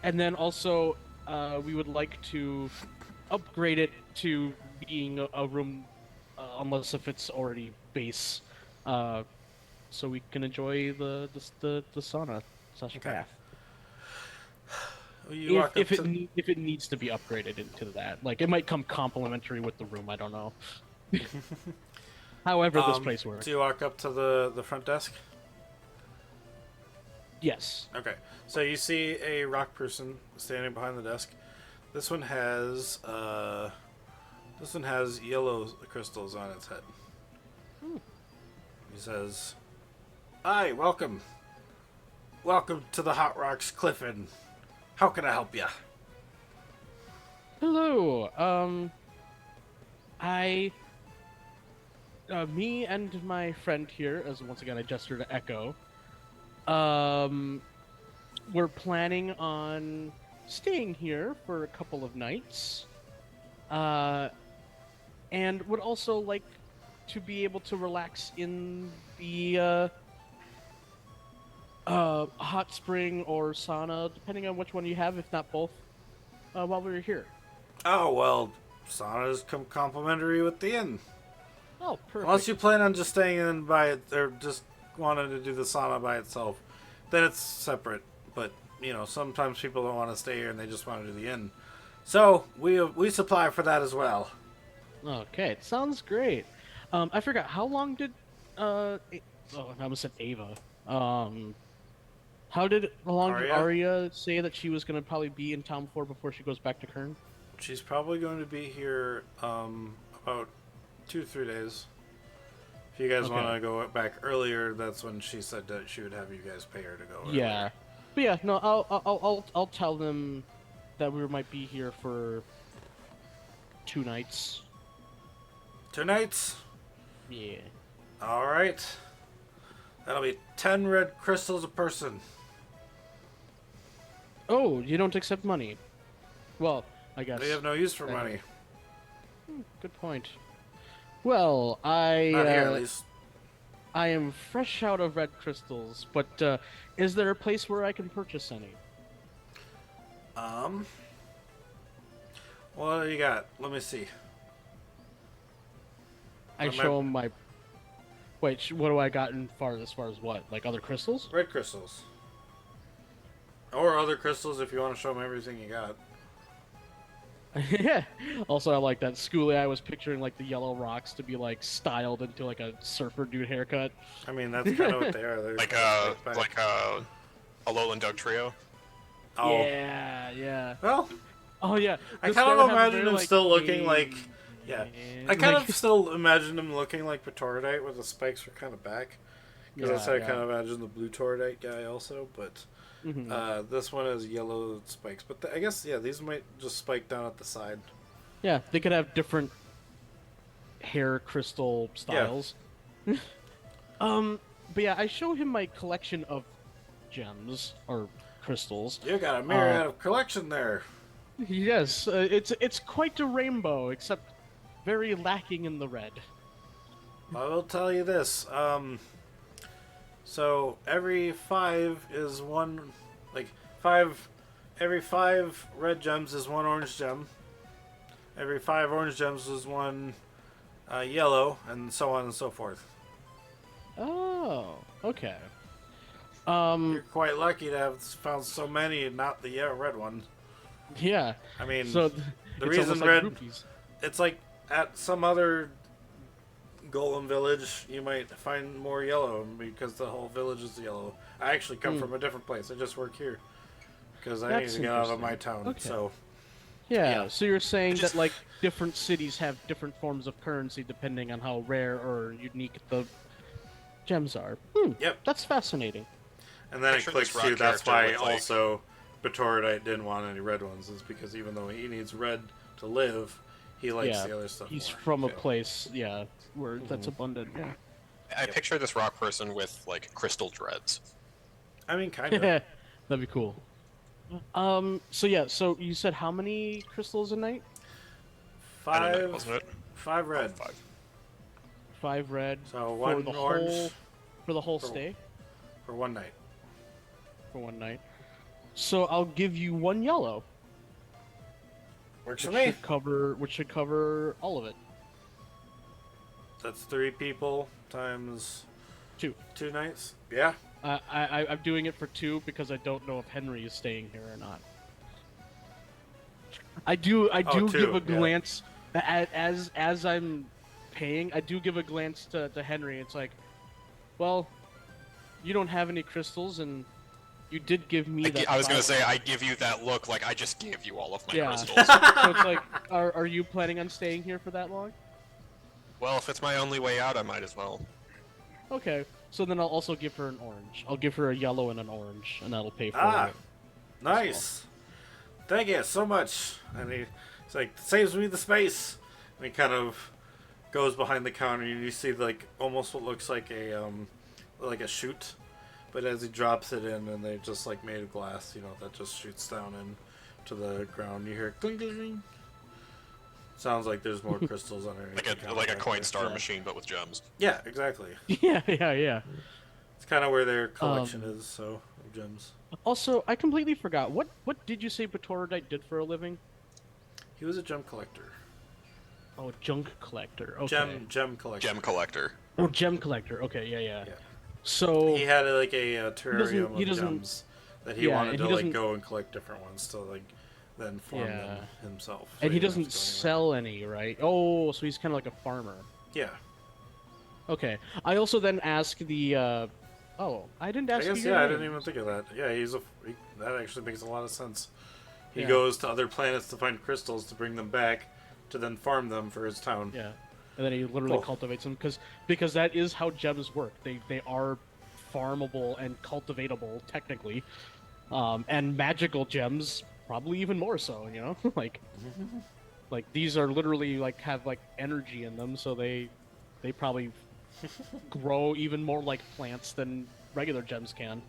and then also we would like to upgrade it to being a room, unless if it's already base, so we can enjoy the sauna / bath. You walk If up it to- if it needs to be upgraded into that, like it might come complimentary with the room. I don't know. However, this place works. So you walk up to the front desk. Yes. Okay. So you see a rock person standing behind the desk. This one has yellow crystals on its head. He says, "Hi, welcome. Welcome to the Hot Rocks Cliff Inn. How can I help you?" Hello. Me and my friend here, as once again I gesture to Echo, we're planning on staying here for a couple of nights, and would also like to be able to relax in the hot spring or sauna, depending on which one you have, if not both, while we were here. Oh, well, saunas come complimentary with the inn. Oh, perfect. Unless you plan on just staying in by it, or just wanted to do the sauna by itself, then it's separate. But sometimes people don't want to stay here and they just want to do the inn. So we supply for that as well. Okay, it sounds great. I forgot how long did I almost said Ava. How long did Arya? Arya say that she was gonna probably be in town for before she goes back to Kern? She's probably going to be here about 2 to 3 days. If you guys Okay. want to go back earlier, that's when she said that she would have you guys pay her to go. Yeah, earlier. but yeah, no, I'll tell them that we might be here for 2 nights. 2 nights. Yeah. All right. That'll be 10 red crystals a person. Oh, you don't accept money. Well, I guess. They have no use for money. Good point. Well, Not here, at least. I am fresh out of red crystals, but is there a place where I can purchase any? What do you got? Let me see. I Am I- show him my. Wait, what do I got as far as what? Like other crystals? Red crystals. Or other crystals if you want to show them everything you got. Yeah. Also, I like that. Schoolie, I was picturing like the yellow rocks to be like styled into like a surfer dude haircut. I mean, that's kind of what they are. They're Like kind of slicked back. a Lowland Doug trio. Oh. Yeah, yeah. Well, Oh yeah. I This kind guy of would have imagine very, him like, still looking a- like... Yeah. man, I kind like- of still imagine him looking like Patorodite where the spikes were kind of back. Because that's how I Yeah, kind of imagine the blue Torodite guy also. But Mhm. this one has yellow spikes. But I guess, yeah, these might just spike down at the side. Yeah, they could have different hair crystal styles. But yeah, I show him my collection of gems or crystals. You got a myriad of collection there. Yes, it's quite a rainbow, except very lacking in the red. I will tell you this. So every 5 is one, like 5. Every 5 red gems is 1 orange gem. Every 5 orange gems is 1 yellow, and so on and so forth. Oh, okay. You're quite lucky to have found so many, and not the red one. Yeah. I mean, So the it's reason almost like red, groupies. it's like at some other golem village, you might find more yellow because the whole village is yellow. I actually come from a different place. I just work here because I need That's to get out of interesting. my town. Okay. So Yeah, yeah. so you're saying that like different cities have different forms of currency depending on how rare or unique the gems are. Yep. That's fascinating. and then it Picture clicks this rock too. That's character why with, like- also Batorodite didn't want any red ones. Is because even though he needs red to live, he likes Yeah, the other stuff. He's more. from a Yeah. place, yeah, where that's abundant. Yeah. I picture this rock person with like crystal dreads. I mean, kind of. That'd be cool. So yeah, so you said how many crystals a night? I don't know, 5, wasn't it? 5 red. 5. 5 red So for 1 the orange whole for the whole for- stay for 1 night. for 1 night. So I'll give you 1 yellow, Works for which me. should cover all of it. That's 3 people times 2. 2 nights. Yeah. I'm doing it for 2 because I don't know if Henry is staying here or not. I do 2, give a yeah. glance as I'm paying. I do give a glance to Henry. It's like, well, you don't have any crystals, and you did give me that. I was gonna flower. say I give you that look like I just gave you all of my Yeah. crystals. So it's like, are you planning on staying here for that long? Well, if it's my only way out, I might as well. Okay. So then I'll also give her an orange. I'll give her a yellow and an orange, and that'll pay for Ah, it. nice. Thank you so much. And he's like, saves me the space. And he kind of goes behind the counter, and you see like almost what looks like a chute, but as he drops it in, and they're just like made of glass, that just shoots down into the ground. You hear cling, cling, cling. Sounds like there's more crystals underneath. Like the a counter like a back coin there. star Yeah. machine, but with gems. Yeah, exactly. Yeah, yeah. It's kind of where their collection is. So of gems. Also, I completely forgot. What did you say Batorodite did for a living? He was a gem collector. Oh, junk collector. Okay. Gem collector. Gem collector. Oh, gem collector. Okay, yeah. Yeah. So He had like a terrarium he of doesn't- gems that he yeah, wanted and to he like doesn't- go and collect different ones to like then farm Yeah. them himself. so and he didn't have doesn't to go anywhere. sell any, right? Oh, so he's kind of like a farmer. Yeah, Okay. I also then ask the. Oh, I didn't I ask guess you your I name. didn't even think of that. Yeah, that actually makes a lot of sense. He Yeah. goes to other planets to find crystals to bring them back to then farm them for his town. Yeah, and then he literally Cool. cultivates them because that is how gems work. They are farmable and cultivatable technically, and magical gems probably even more so. You know, like these are literally like have like energy in them, so they probably grow even more like plants than regular gems can.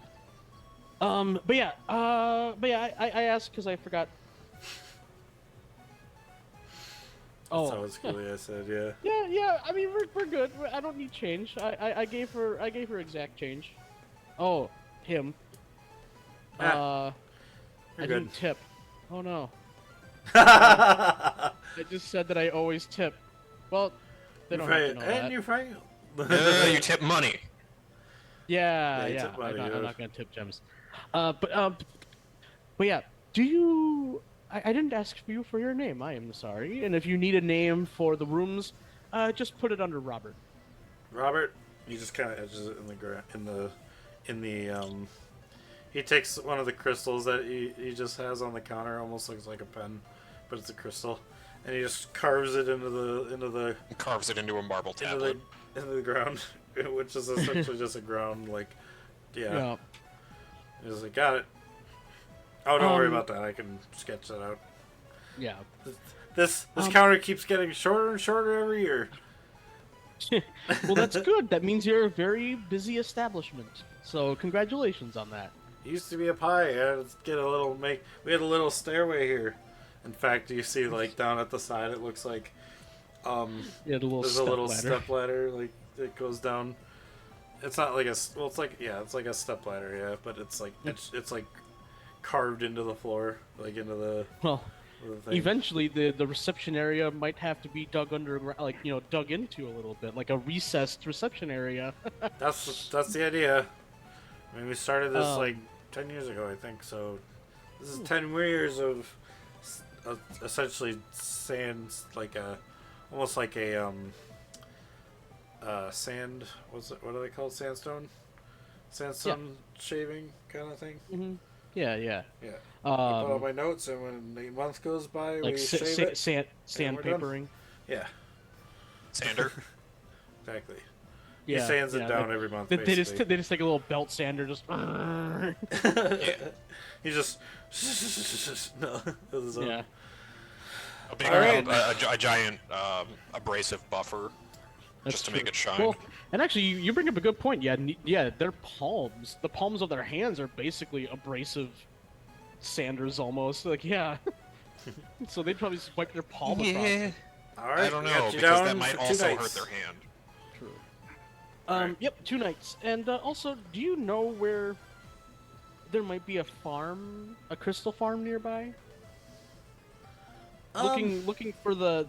But yeah, I asked because I forgot. That's Oh, how it's cool. I said, yeah. yeah. I mean, we're good. I don't need change. I gave her exact change. Oh, him. Ah, I You're didn't good. tip. Oh no. I just said that I always tip. Well, they don't have to know that. And you're fine. You tip money. Yeah, Yeah, you yeah. tip money, I'm yeah. not gonna tip gems. But yeah. Do you? I didn't ask you for your name. I am sorry. And if you need a name for the rooms, just put it under Robert. Robert, he just kind of edges it in the he takes one of the crystals that he just has on the counter, almost looks like a pen, but it's a crystal, and he just carves it into the Carves it into a marble tablet. into the ground, which is essentially just a ground like, yeah. Yeah. He's like, got it. Oh, don't worry Um, about that. I can sketch that out. Yeah. This counter keeps getting shorter and shorter every year. Well, that's good. That means you're a very busy establishment. So congratulations on that. It used to be up high. I had to get a little we had a little stairway here. In fact, you see like down at the side, it looks like Yeah, the little there's step a little ladder. step ladder like that goes down. It's not like it's like it's like a step ladder, yeah, but it's like it's like carved into the floor, like into the Well, thing. eventually the reception area might have to be dug underground, like dug into a little bit, like a recessed reception area. That's the idea. I mean, we started this Um, like 10 years ago, I think. So this is 10 years of essentially sand, like almost like a sand. What are they called? Sandstone shaving kind of thing. Hmm. Yeah, yeah. Yeah. I put all Um, my notes, and when a month goes by, like we shave it. sandpapering. Yeah, Sander. exactly. Yeah, He sands yeah, it down every month. They just basically. they just take a little belt sander, just. He just no. This is Yeah. A big, All right. a giant abrasive buffer That's just to true. make it shine. Well, and actually, you bring up a good point. Yeah, yeah, their palms, the palms of their hands are basically abrasive sanders almost. Like, yeah. So they'd probably just wipe their palm across. it. All right. I don't we know got you because down that might for 2 also hurt nights. their hand. True. Alright. Yep, 2 nights. And also, do you know where there might be a farm, a crystal farm nearby? Looking for the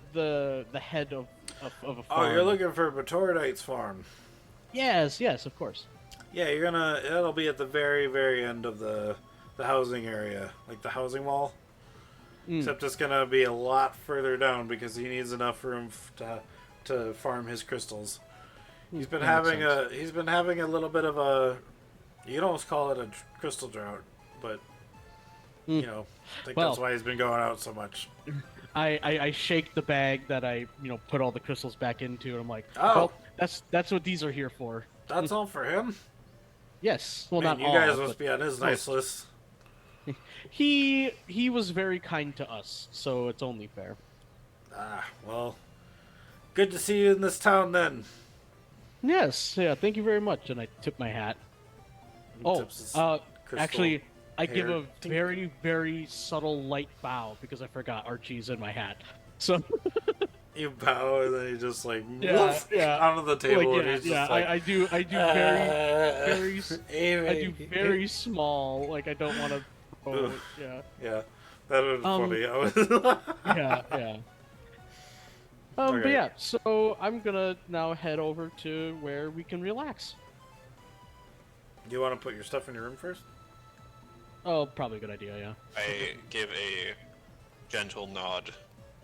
head of a farm. Oh, you're looking for Batoradite's farm. Yes, of course. Yeah, it'll be at the very, very end of the housing area, like the housing wall. Mm. Except it's gonna be a lot further down because he needs enough room to farm his crystals. He's been That makes having sense. he's been having a little bit of a, you could almost call it a crystal drought, but Mm. you know, I think Well- that's why he's been going out so much. I shake the bag that I put all the crystals back into, and I'm like, Oh. well, that's what these are here for. That's all for him. Yes, well, Man, not you all. guys but must be on his nice list. he was very kind to us, so it's only fair. Ah, well, good to see you in this town then. Yes, yeah, thank you very much, and I tip my hat. He Oh, tips his crystal actually, I give hair. a very, very subtle light bow because I forgot Archie's in my hat. So, You bow and then you just like Yeah, woof, yeah. onto the table like, and yeah, he's yeah, just like I do very, Amy. I do very small. Like I don't want to. Oh, Ugh. yeah, Yeah, that was funny. I was yeah, yeah. But Okay. yeah, so I'm gonna now head over to where we can relax. Do you want to put your stuff in your room first? Oh, probably a good idea. Yeah. I give a gentle nod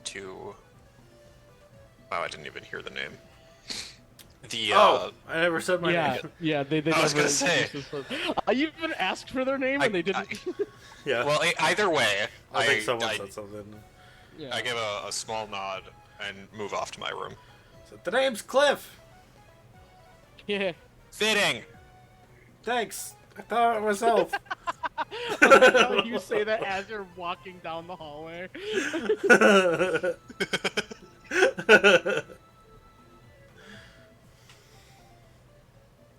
to. Wow, I didn't even hear the name. The Oh, I never said my Yeah, name. yeah. They I was never gonna say. introduced us. I even asked for their name and they didn't. Yeah. well, either way, I think someone said something. Yeah. I give a small nod and move off to my room. So the name's Cliff. Yeah. Fitting. Thanks. I thought it myself. I like how you say that as you're walking down the hallway.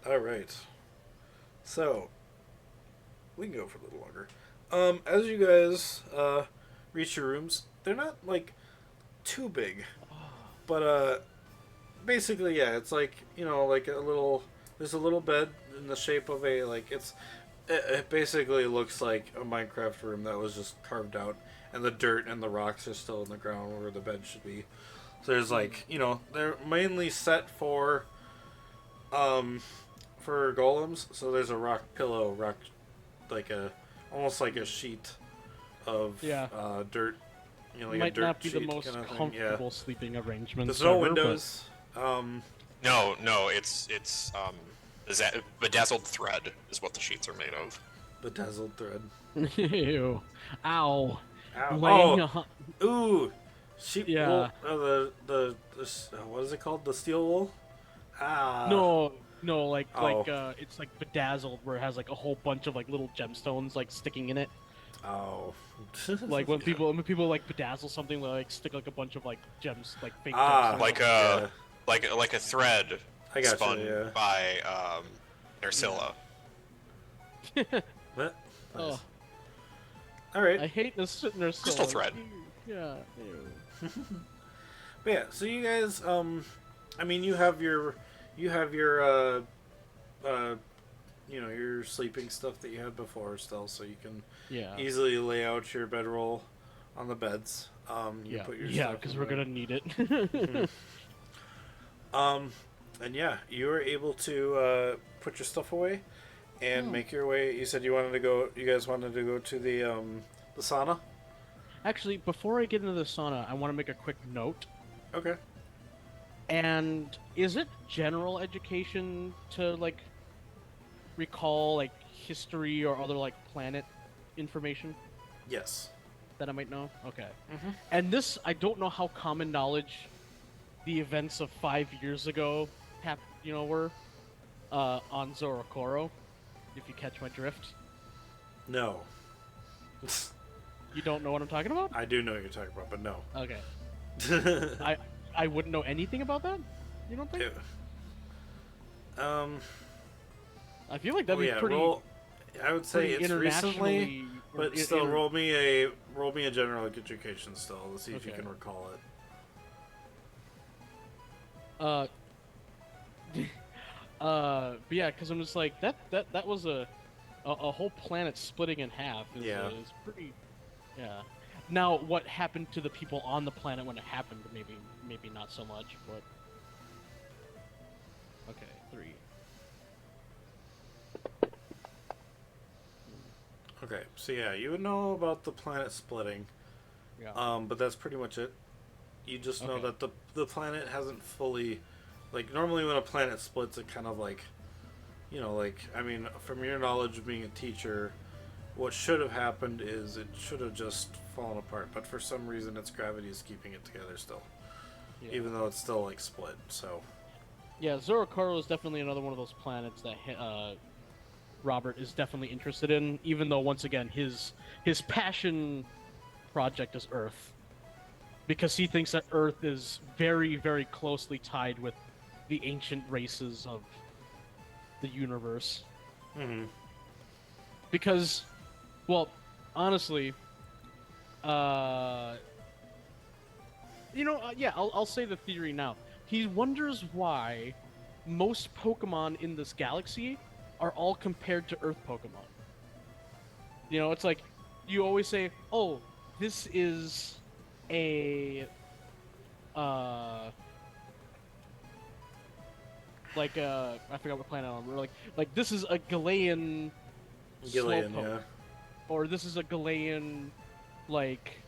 All right. So we can go for a little longer. As you guys reach your rooms, they're not like too big, but basically, yeah, it's like like a little. There's a little bed in the shape of a It basically looks like a Minecraft room that was just carved out, and the dirt and the rocks are still in the ground where the bed should be. So there's like they're mainly set for golems. So there's a rock pillow, like almost like a sheet of dirt. Like Might a dirt not be the sheet most kind of thing. comfortable Yeah. sleeping arrangement. There's no ever, windows. No, it's bedazzled thread is what the sheets are made of. Bedazzled thread. But... Ew. Ow. Ow. Laying Oh. Ooh. Sheep Yeah. wool. What is it called? The steel wool. Ah. No, Oh. it's like bedazzled, where it has like a whole bunch of like little gemstones like sticking in it. Oh. Like when people like bedazzle something, they like stick like a bunch of like gems, like fake Ah, gemstones. Like Yeah. like a thread I gotcha, spun yeah. by Narcilla. What? Nice. Oh, All right. I hate this nurse. Crystal thread. Yeah. Ew. But yeah, so you guys, I mean, you have your, your sleeping stuff that you had before still, so you can Yeah. easily lay out your bedroll on the beds. You Yeah. put your Yeah, stuff because in we're there. gonna need it. And yeah, you were able to put your stuff away and make your way. You said you guys wanted to go to the sauna. Actually, before I get into the sauna, I want to make a quick note. Okay. And is it general education to like recall like history or other like planet information Yes. that I might know? Okay. Mhm. And this, I don't know how common knowledge the events of 5 years ago were on Zorokoro, if you catch my drift. No. You don't know what I'm talking about? I do know what you're talking about, but no. Okay. I wouldn't know anything about that? You don't think? I feel like that'd be pretty. I would say pretty it's recently, internationally, but or still, roll me a general education still. Let's see if you Okay. can recall it. But yeah, because I'm just like that was a whole planet splitting in half. Yeah. Is pretty. Yeah. Now, what happened to the people on the planet when it happened? Maybe not so much, but. Okay, 3. Okay, so yeah, you would know about the planet splitting, Yeah. but that's pretty much it. You just know Okay. that the planet hasn't fully, like normally when a planet splits, it kind of like, I mean, from your knowledge of being a teacher, what should have happened is it should have just fallen apart, but for some reason its gravity is keeping it together still, Yeah. even though it's still like split. So Yeah, Zorokoro is definitely another one of those planets that Robert is definitely interested in, even though once again his passion project is Earth, because he thinks that Earth is very, very closely tied with the ancient races of the universe. Mhm. Because, well, honestly, yeah, I'll say the theory now. He wonders why most Pokemon in this galaxy are all compared to Earth Pokemon. It's like, you always say, oh, this is a, I forgot what planet I'm on. Like this is a Galilean Gillian, slowpoke, yeah. or this is a Galilean like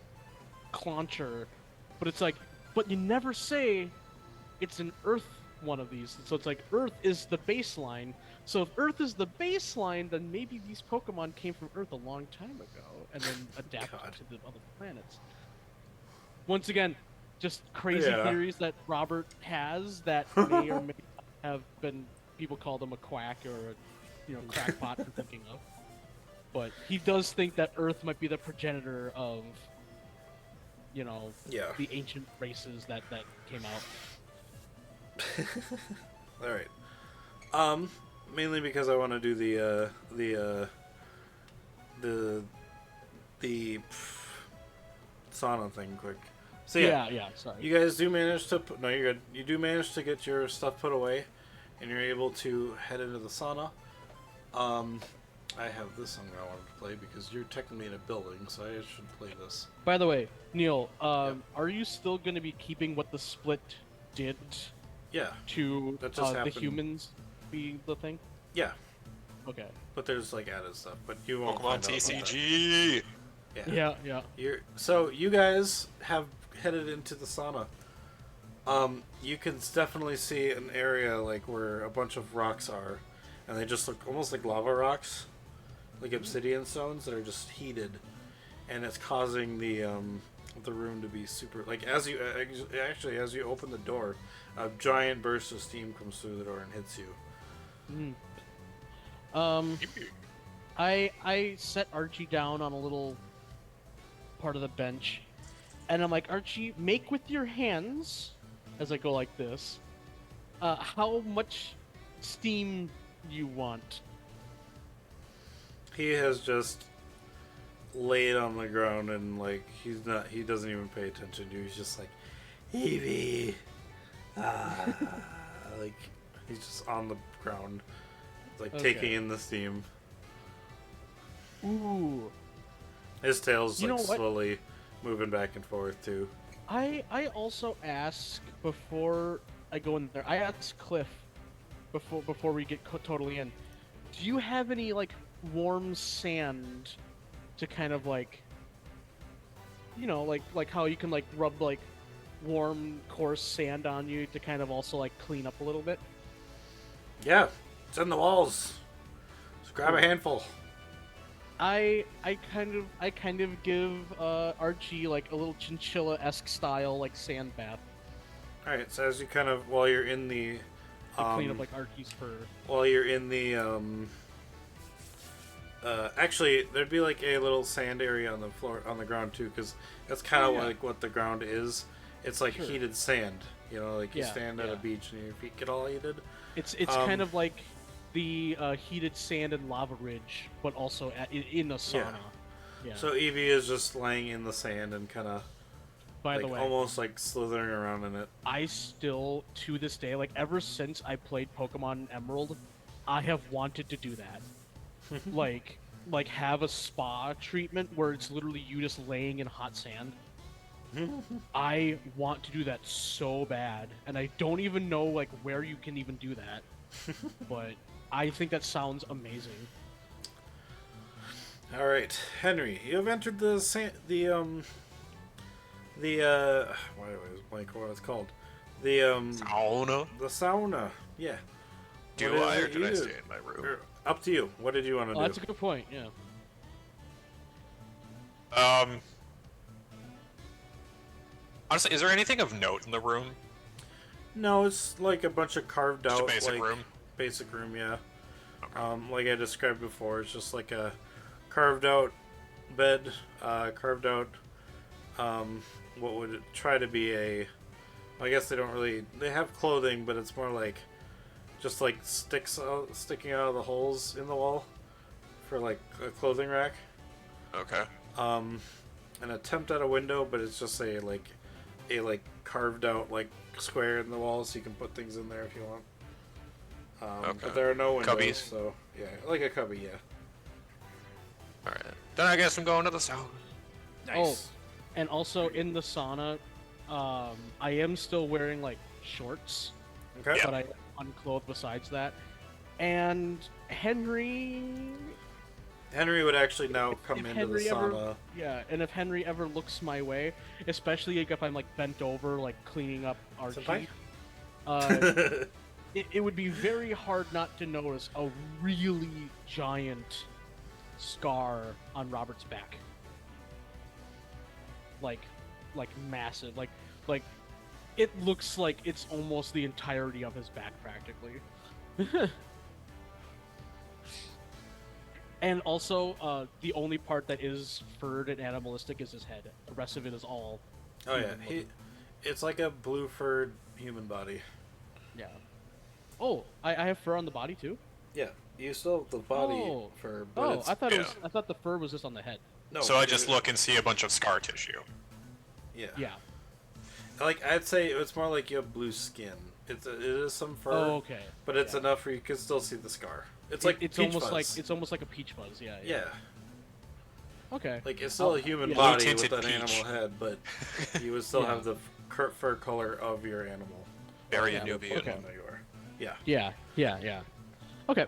clauncher, but it's like, but you never say it's an Earth one of these. So it's like Earth is the baseline. So if Earth is the baseline, then maybe these Pokemon came from Earth a long time ago and then adapted God. to the other planets. Once again, just crazy Yeah. theories that Robert has that may or may not have been, people call them a quack or a crackpot for thinking of. But he does think that Earth might be the progenitor of Yeah. the ancient races that came out. All right. Mainly because I want to do the sauna thing quick. So Yeah, sorry. you guys do manage to no, you're good. You do manage to get your stuff put away, and you're able to head into the sauna. I have this song I wanted to play because you're technically in a building, so I should play this. By the way, Neil, are you still going to be keeping what the split did Yeah, to That just the happened. humans being the thing? yeah, Okay. but there's like added stuff, but you won't Pokemon find out about that. TCG. Yeah. Yeah. So you guys have headed into the sauna. You can definitely see an area like where a bunch of rocks are, and they just look almost like lava rocks, like obsidian stones that are just heated, and it's causing the room to be super. Like as you open the door, a giant burst of steam comes through the door and hits you. I set Archie down on a little part of the bench, and I'm like, Archie, make with your hands, as I go like this, how much steam you want. He has just laid on the ground and like he doesn't even pay attention to you. He's just like, Evie, like he's just on the ground, like Okay. taking in the steam. Ooh. His tail's You like know what? slowly moving back and forth too. I also ask before I go in there. I ask Cliff before we get totally in. Do you have any like warm sand to kind of like, like how you can like rub like warm coarse sand on you to kind of also like clean up a little bit? Yeah, it's in the walls. So grab a handful. I kind of give Archie like a little chinchilla-esque style like sand bath All right. So as you kind of while you're in the to clean up like Archie's fur. while you're in the actually there'd be like a little sand area on the floor on the ground too, because that's kind of Yeah. like what the ground is. It's like Sure. heated sand, like you Yeah, stand at yeah. a beach and your feet get all heated. It's Um, kind of like the heated sand and lava ridge, but also in a sauna. Yeah. So Eevee is just laying in the sand and kind of By like the way, almost like slithering around in it. I still to this day, like ever since I played Pokemon Emerald, I have wanted to do that. like have a spa treatment where it's literally you just laying in hot sand. I want to do that so bad, and I don't even know like where you can even do that. But I think that sounds amazing. All right, Henry, you have entered the why do I always blank what it's called? Sauna. The sauna. Yeah. Do What I is or it did you I do? stay in my room? Or, up to you. What did you want to Oh, do? that's a good point. Yeah. Honestly, is there anything of note in the room? No, it's like a bunch of carved Just a out basic like, room? Basic room, yeah. Like I described before, it's just like a carved out bed, carved out what would try to be a I guess they don't really they have clothing, but it's more like just like sticking out of the holes in the wall for like a clothing rack. Okay. An attempt at a window, but it's just a carved out like square in the wall, so you can put things in there if you want. Okay. But there are no windows, Cubbies. so yeah, like a cubby, yeah. Alright. Then I guess I'm going to the sauna. Nice. And also in the sauna, I am still wearing like shorts, Okay. Yeah. but I unclothed besides that. And Henry Henry would actually now come if into Henry the ever, sauna. yeah, and if Henry ever looks my way, especially like, if I'm like bent over, like cleaning up Senpai? Archie, it would be very hard not to notice a really giant scar on Robert's back, like massive, like it looks like it's almost the entirety of his back practically. And also, the only part that is furred and animalistic is his head. The rest of it is all. Oh yeah, human. it's like a blue furred human body. Yeah. Oh, I have fur on the body too. Yeah, you still have the body Oh. fur, but Oh, it's I thought yeah. I thought the fur was just on the head. no. So I just look and see a bunch of scar tissue. Yeah. Yeah. Like I'd say it's more like you have blue skin. It is some fur. Oh, okay. But it's Yeah. enough where you can still see the scar. It's like it's peach almost fuzz. like a peach fuzz. Yeah. Yeah. Okay. Like it's still Oh, a human yeah. body with Blue-tinted an peach. animal head, but you would still Yeah. have the fur color of your animal. Very Yeah, Nubian. okay. There you are. Yeah. Yeah. Okay.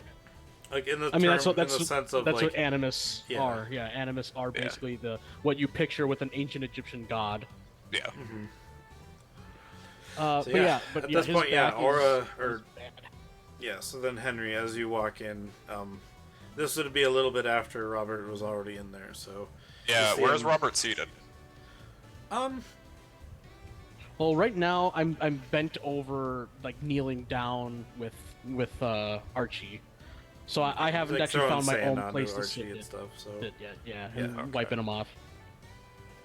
Like in the I mean, term, in the that's sense of that's like what animus Yeah. are. Yeah, animus are Yeah. basically what you picture with an ancient Egyptian god. Yeah. So, But yeah, but at yeah, this his point, yeah, back Aura is or bad. yeah. So then Henry, as you walk in, this would be a little bit after Robert was already in there. So Yeah, You see where's him- Robert seated? Well, right now I'm bent over, like kneeling down with Archie, so I haven't like actually throwing found my sand own onto place to Archie sit and yet. stuff. So Yeah, Yeah, and okay. wiping him off.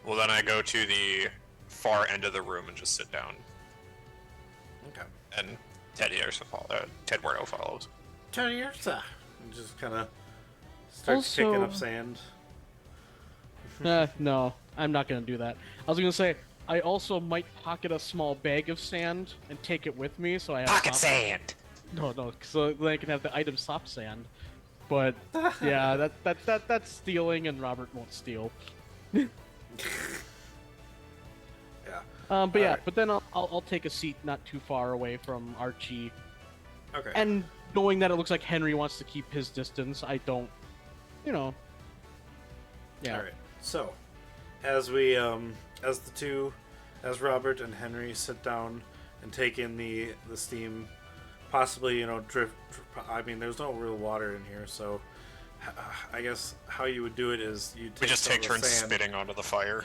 Well, then I go to the far end of the room and just sit down. okay. And Ted Eduardo follows. Turn your side. And just kind of starts kicking up Also- sand. No, I'm not gonna do that. I was gonna say I also might pocket a small bag of sand and take it with me, so I have soft- sand. No, so then I can have the item soft sand. But yeah, that's stealing, and Robert won't steal. Yeah. But yeah, Alright. but then I'll take a seat not too far away from Archie, Okay. and knowing that it looks like Henry wants to keep his distance, I don't, Yeah. All right. So, as we, as Robert and Henry sit down and take in the steam, possibly drift. I mean, there's no real water in here, so I guess how you would do it is you We just some take of the turns sand. spitting onto the fire.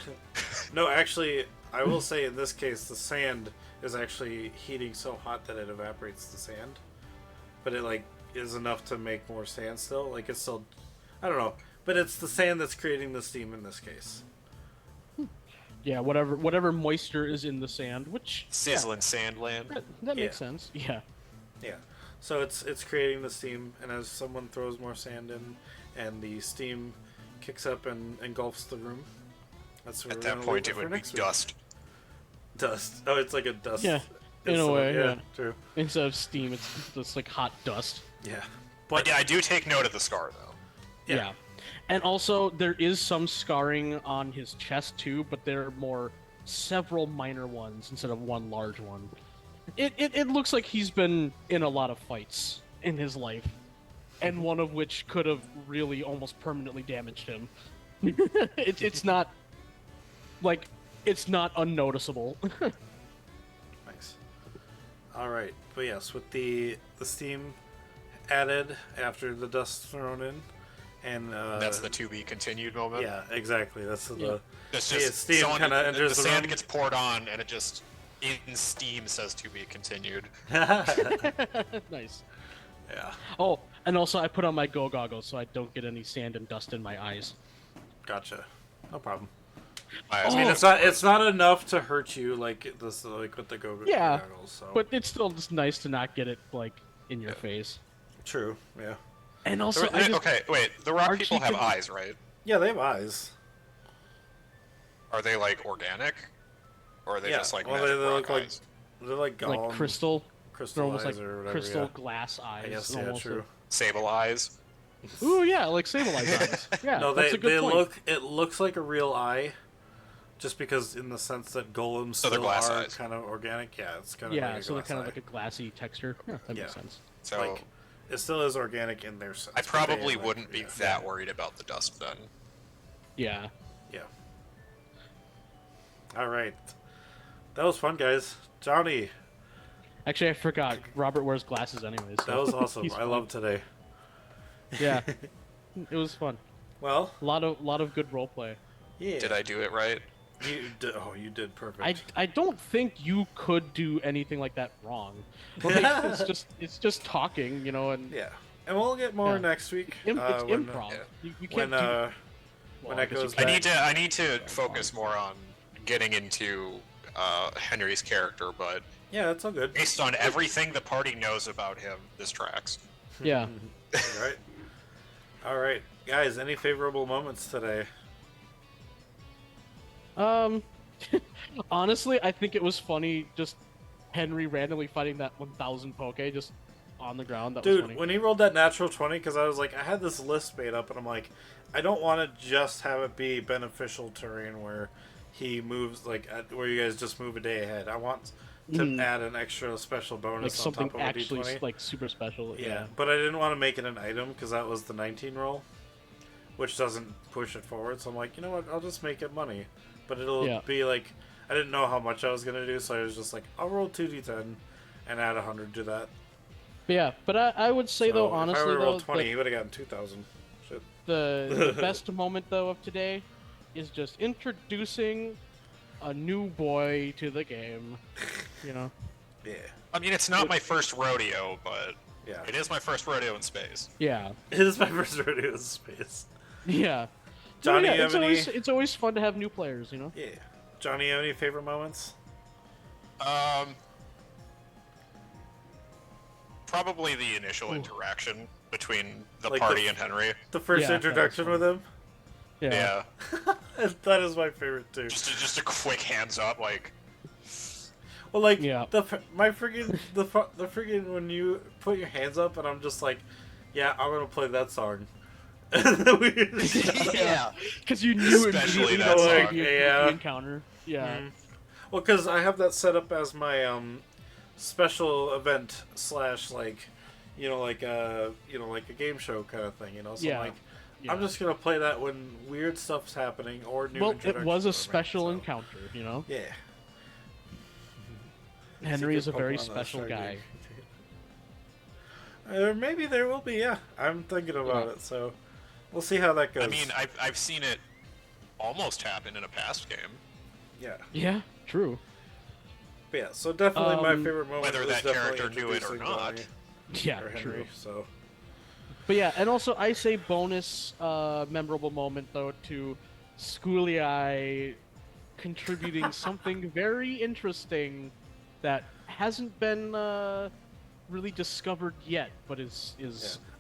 No, actually, I will say in this case, the sand is actually heating so hot that it evaporates the sand, but it is enough to make more sand still. Like it's still, I don't know, but it's the sand that's creating the steam in this case. Yeah, whatever moisture is in the sand, which Sizzling sandland. that makes Yeah. sense. Yeah. Yeah. So it's creating the steam, and as someone throws more sand in, and the steam kicks up and engulfs the room, that's where At we're that gonna point, leave it for would be next week. dust. Dust. Oh, it's like a dust. Yeah, in a instead of- way, yeah. True. Instead of steam, it's just like hot dust. Yeah. But yeah, I do take note of the scar, though. Yeah. And also, there is some scarring on his chest too, but there are several minor ones instead of one large one. It looks like he's been in a lot of fights in his life, and one of which could have really almost permanently damaged him. It's not unnoticeable. Nice. All right, but yes, with the steam added after the dust thrown in, and That's the to be continued moment. yeah, exactly. That's the Yeah. It's Yeah, just steam someone- kinda the enters the sand room. gets poured on, and it just in steam says to be continued. Nice. yeah. Oh, and also I put on my go goggles so I don't get any sand and dust in my eyes. Gotcha. No problem. I I mean, it's not enough to hurt you like this, like with the Yeah, goggles. So. But it's still just nice to not get it in your face. True. Yeah. And also, okay, wait. The rock Archie people have can- eyes, right? Yeah, they have eyes. Are they like organic, or are they Yeah, just like well, magic they rock look like eyes? they're like like golem, crystal. They're crystal almost eyes like or whatever. crystal Yeah. glass eyes. I guess yeah, almost. true. Sable eyes. Ooh, yeah, like Sableye eyes. Yeah, No, that's they a good point. look. It looks like a real eye, Just because, in the sense that golems So they're still glass are eyes. kind of organic. Yeah, it's kind of Yeah, like a so they're glass kind of eye. like a glassy texture. Yeah, that makes Yeah. sense. So Like, it still is organic in their sense. I but they, probably like, wouldn't be yeah. that worried about the dust then. Yeah. Yeah. All right. That was fun, guys. Johnny, Actually, I forgot. Robert wears glasses anyways. So that was awesome. he's I fine. love today. Yeah. It was fun. Well, A lot of good roleplay. yeah. Did I do it right? You did. Oh, you did perfect. I don't think you could do anything like that wrong. Like, it's just talking, you know, and Yeah, and we'll get more Yeah. next week. it's when, improv. yeah. You When can't do. when well, that guess you goes can. back. I need to focus more on getting into Henry's character, but Yeah, that's all good. based on everything the party knows about him, this tracks. Yeah. All right. All right, guys. Any favorable moments today? Honestly, I think it was funny just Henry randomly fighting that 1,000 poke just on the ground. That was Dude, funny. when he rolled that natural 20, because I was like, I had this list made up, and I'm like, I don't want to just have it be beneficial terrain where he moves, like, where you guys just move a day ahead. I want to add an extra special like bonus on something top of a actually D20. like super special. Yeah, but I didn't want to make it an item because that was the 19 roll, which doesn't push it forward. So I'm like, you know what? I'll just make it money, but it'll Yeah. be like I didn't know how much I was gonna do, so I was just like, I'll roll 2d10 and add 100 to that. But yeah, but I would say though, So if I honestly would though, rolled 20, he would have gotten 2,000. Shit. the best moment though of today is just introducing a new boy to the game. You know. Yeah, I mean, it's not my first rodeo, but yeah. it is my first rodeo in space. Yeah. It is my first rodeo in space. Yeah. Johnny, yeah, you have it's always fun to have new players, you know. Yeah. Johnny, you have any favorite moments? Probably the initial interaction between the Like party the- and Henry. The first Yeah, introduction that was with him? Yeah, That is my favorite too. just a quick hands up, like Well, like Yeah. the friggin' when you put your hands up and I'm just like, yeah, I'm gonna play that song. yeah. Because you knew Especially immediately that that was song. gonna be a Yeah. encounter. Yeah. Well, because I have that set up as my special event slash like, like a game show kind of thing, So Yeah. I'm like, Yeah. I'm just gonna play that when weird stuff's happening or new. Well, it introductions was are a special made, so. encounter, you know. Yeah. Henry is a Secret very Pokemon that special started guy. Or maybe there will be. Yeah, I'm thinking about Yeah. it. So we'll see how that goes. I mean, I've seen it almost happen in a past game. yeah. Yeah, true. But yeah, so definitely my favorite moment Whether was that definitely character knew it or introducing not. Johnny Yeah, or Henry. true. So But yeah, and also I say bonus memorable moment though to Schooly Eye contributing something very interesting that hasn't been really discovered yet, but is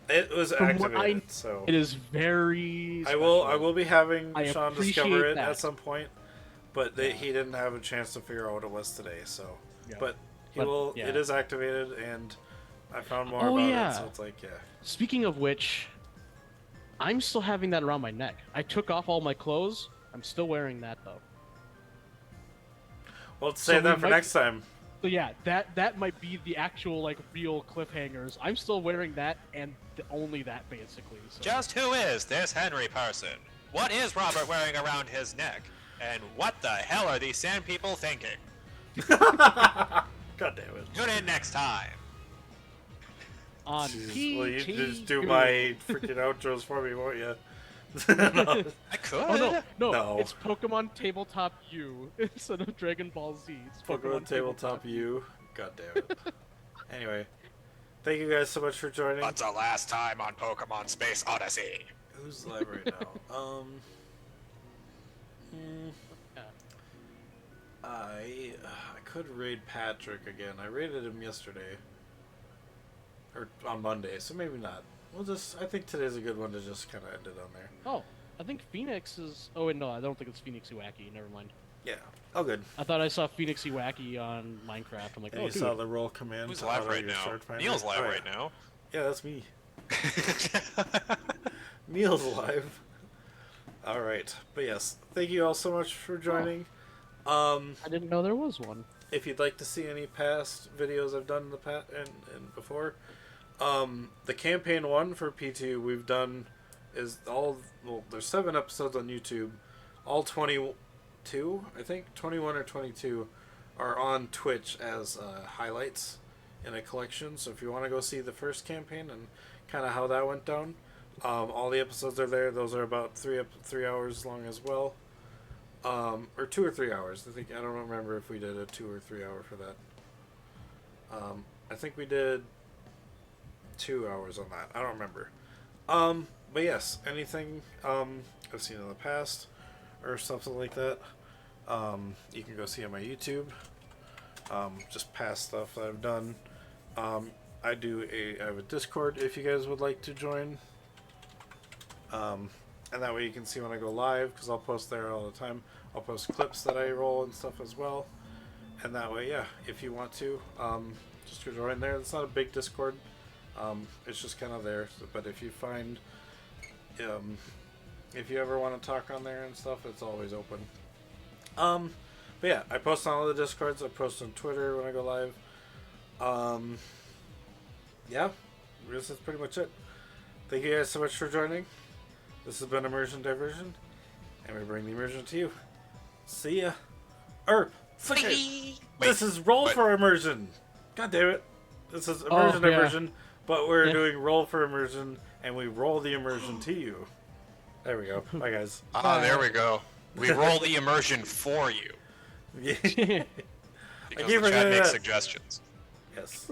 it was From what activated. I- So it is very. I will special. be having I Sean appreciate discover it that. at some point, but he didn't have a chance to figure out what it was today. So, Yeah. but he But, will. yeah. It is activated, and I found more Oh, about yeah. it. So it's like, yeah. Speaking of which, I'm still having that around my neck. I took off all my clothes. I'm still wearing that though. Well, let's So save that we for might- next time. So yeah, that might be the actual like real cliffhangers. I'm still wearing that and only that basically. So. Just who is this Henry person? What is Robert wearing around his neck? And what the hell are these sand people thinking? God damn it. Tune in next time. on Jeez, well, you PT just do Guru. my freaking outros for me, won't you? I could. Oh no, No. it's Pokemon Tabletop U instead of Dragon Ball Z. It's Pokemon Tabletop U. God damn it. Anyway, thank you guys so much for joining. But the last time on Pokemon Space Odyssey. Who's live right now? Yeah. I could raid Patrick again. I raided him yesterday. Or on Monday, so maybe not. I think today's a good one to just kind of end it on there. Oh, I think Phoenix is. Oh wait, no, I don't think it's Phoenix Iwaki. Never mind. Yeah. Oh, good. I thought I saw Phoenix Iwaki on Minecraft. I'm like, And oh, you dude. saw the roll command. Who's to live auto right your now? shard finder. Neil's live Oh, right yeah. now. Yeah, that's me. Neil's live. All right, but yes, thank you all so much for joining. I didn't know there was one. If you'd like to see any past videos I've done in the past and before, the campaign 1 for P2 we've done is all, well, there's 7 episodes on YouTube. All 22, I think, 21 or 22 are on Twitch as highlights in a collection. So if you want to go see the first campaign and kind of how that went down, all the episodes are there. Those are about 3 hours long as well. Or 2 or 3 hours. I don't remember if we did a 2 or 3 hour for that. I think we did 2 hours on that. I don't remember. But yes, anything I've seen in the past or something like that, you can go see on my YouTube. Just past stuff that I've done. I have a Discord if you guys would like to join. And that way you can see when I go live, because I'll post there all the time. I'll post clips that I roll and stuff as well. And that way, yeah, if you want to, just go join there. It's not a big Discord. It's just kind of there. But if you find, if you ever want to talk on there and stuff, it's always open. But yeah, I post on all the Discords. I post on Twitter when I go live. Yeah, this is pretty much it. Thank you guys so much for joining. This has been Immersion Diversion, and we bring the immersion to you. See ya. This is Roll for Immersion. God damn it. This is Immersion Diversion, but we're doing Roll for Immersion, and we roll the immersion to you. There we go. Bye, guys. There we go. We roll the immersion for you. Yeah. Because the chat makes suggestions. Yes.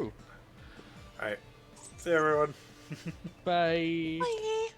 Alright. See you, everyone. Bye. Bye.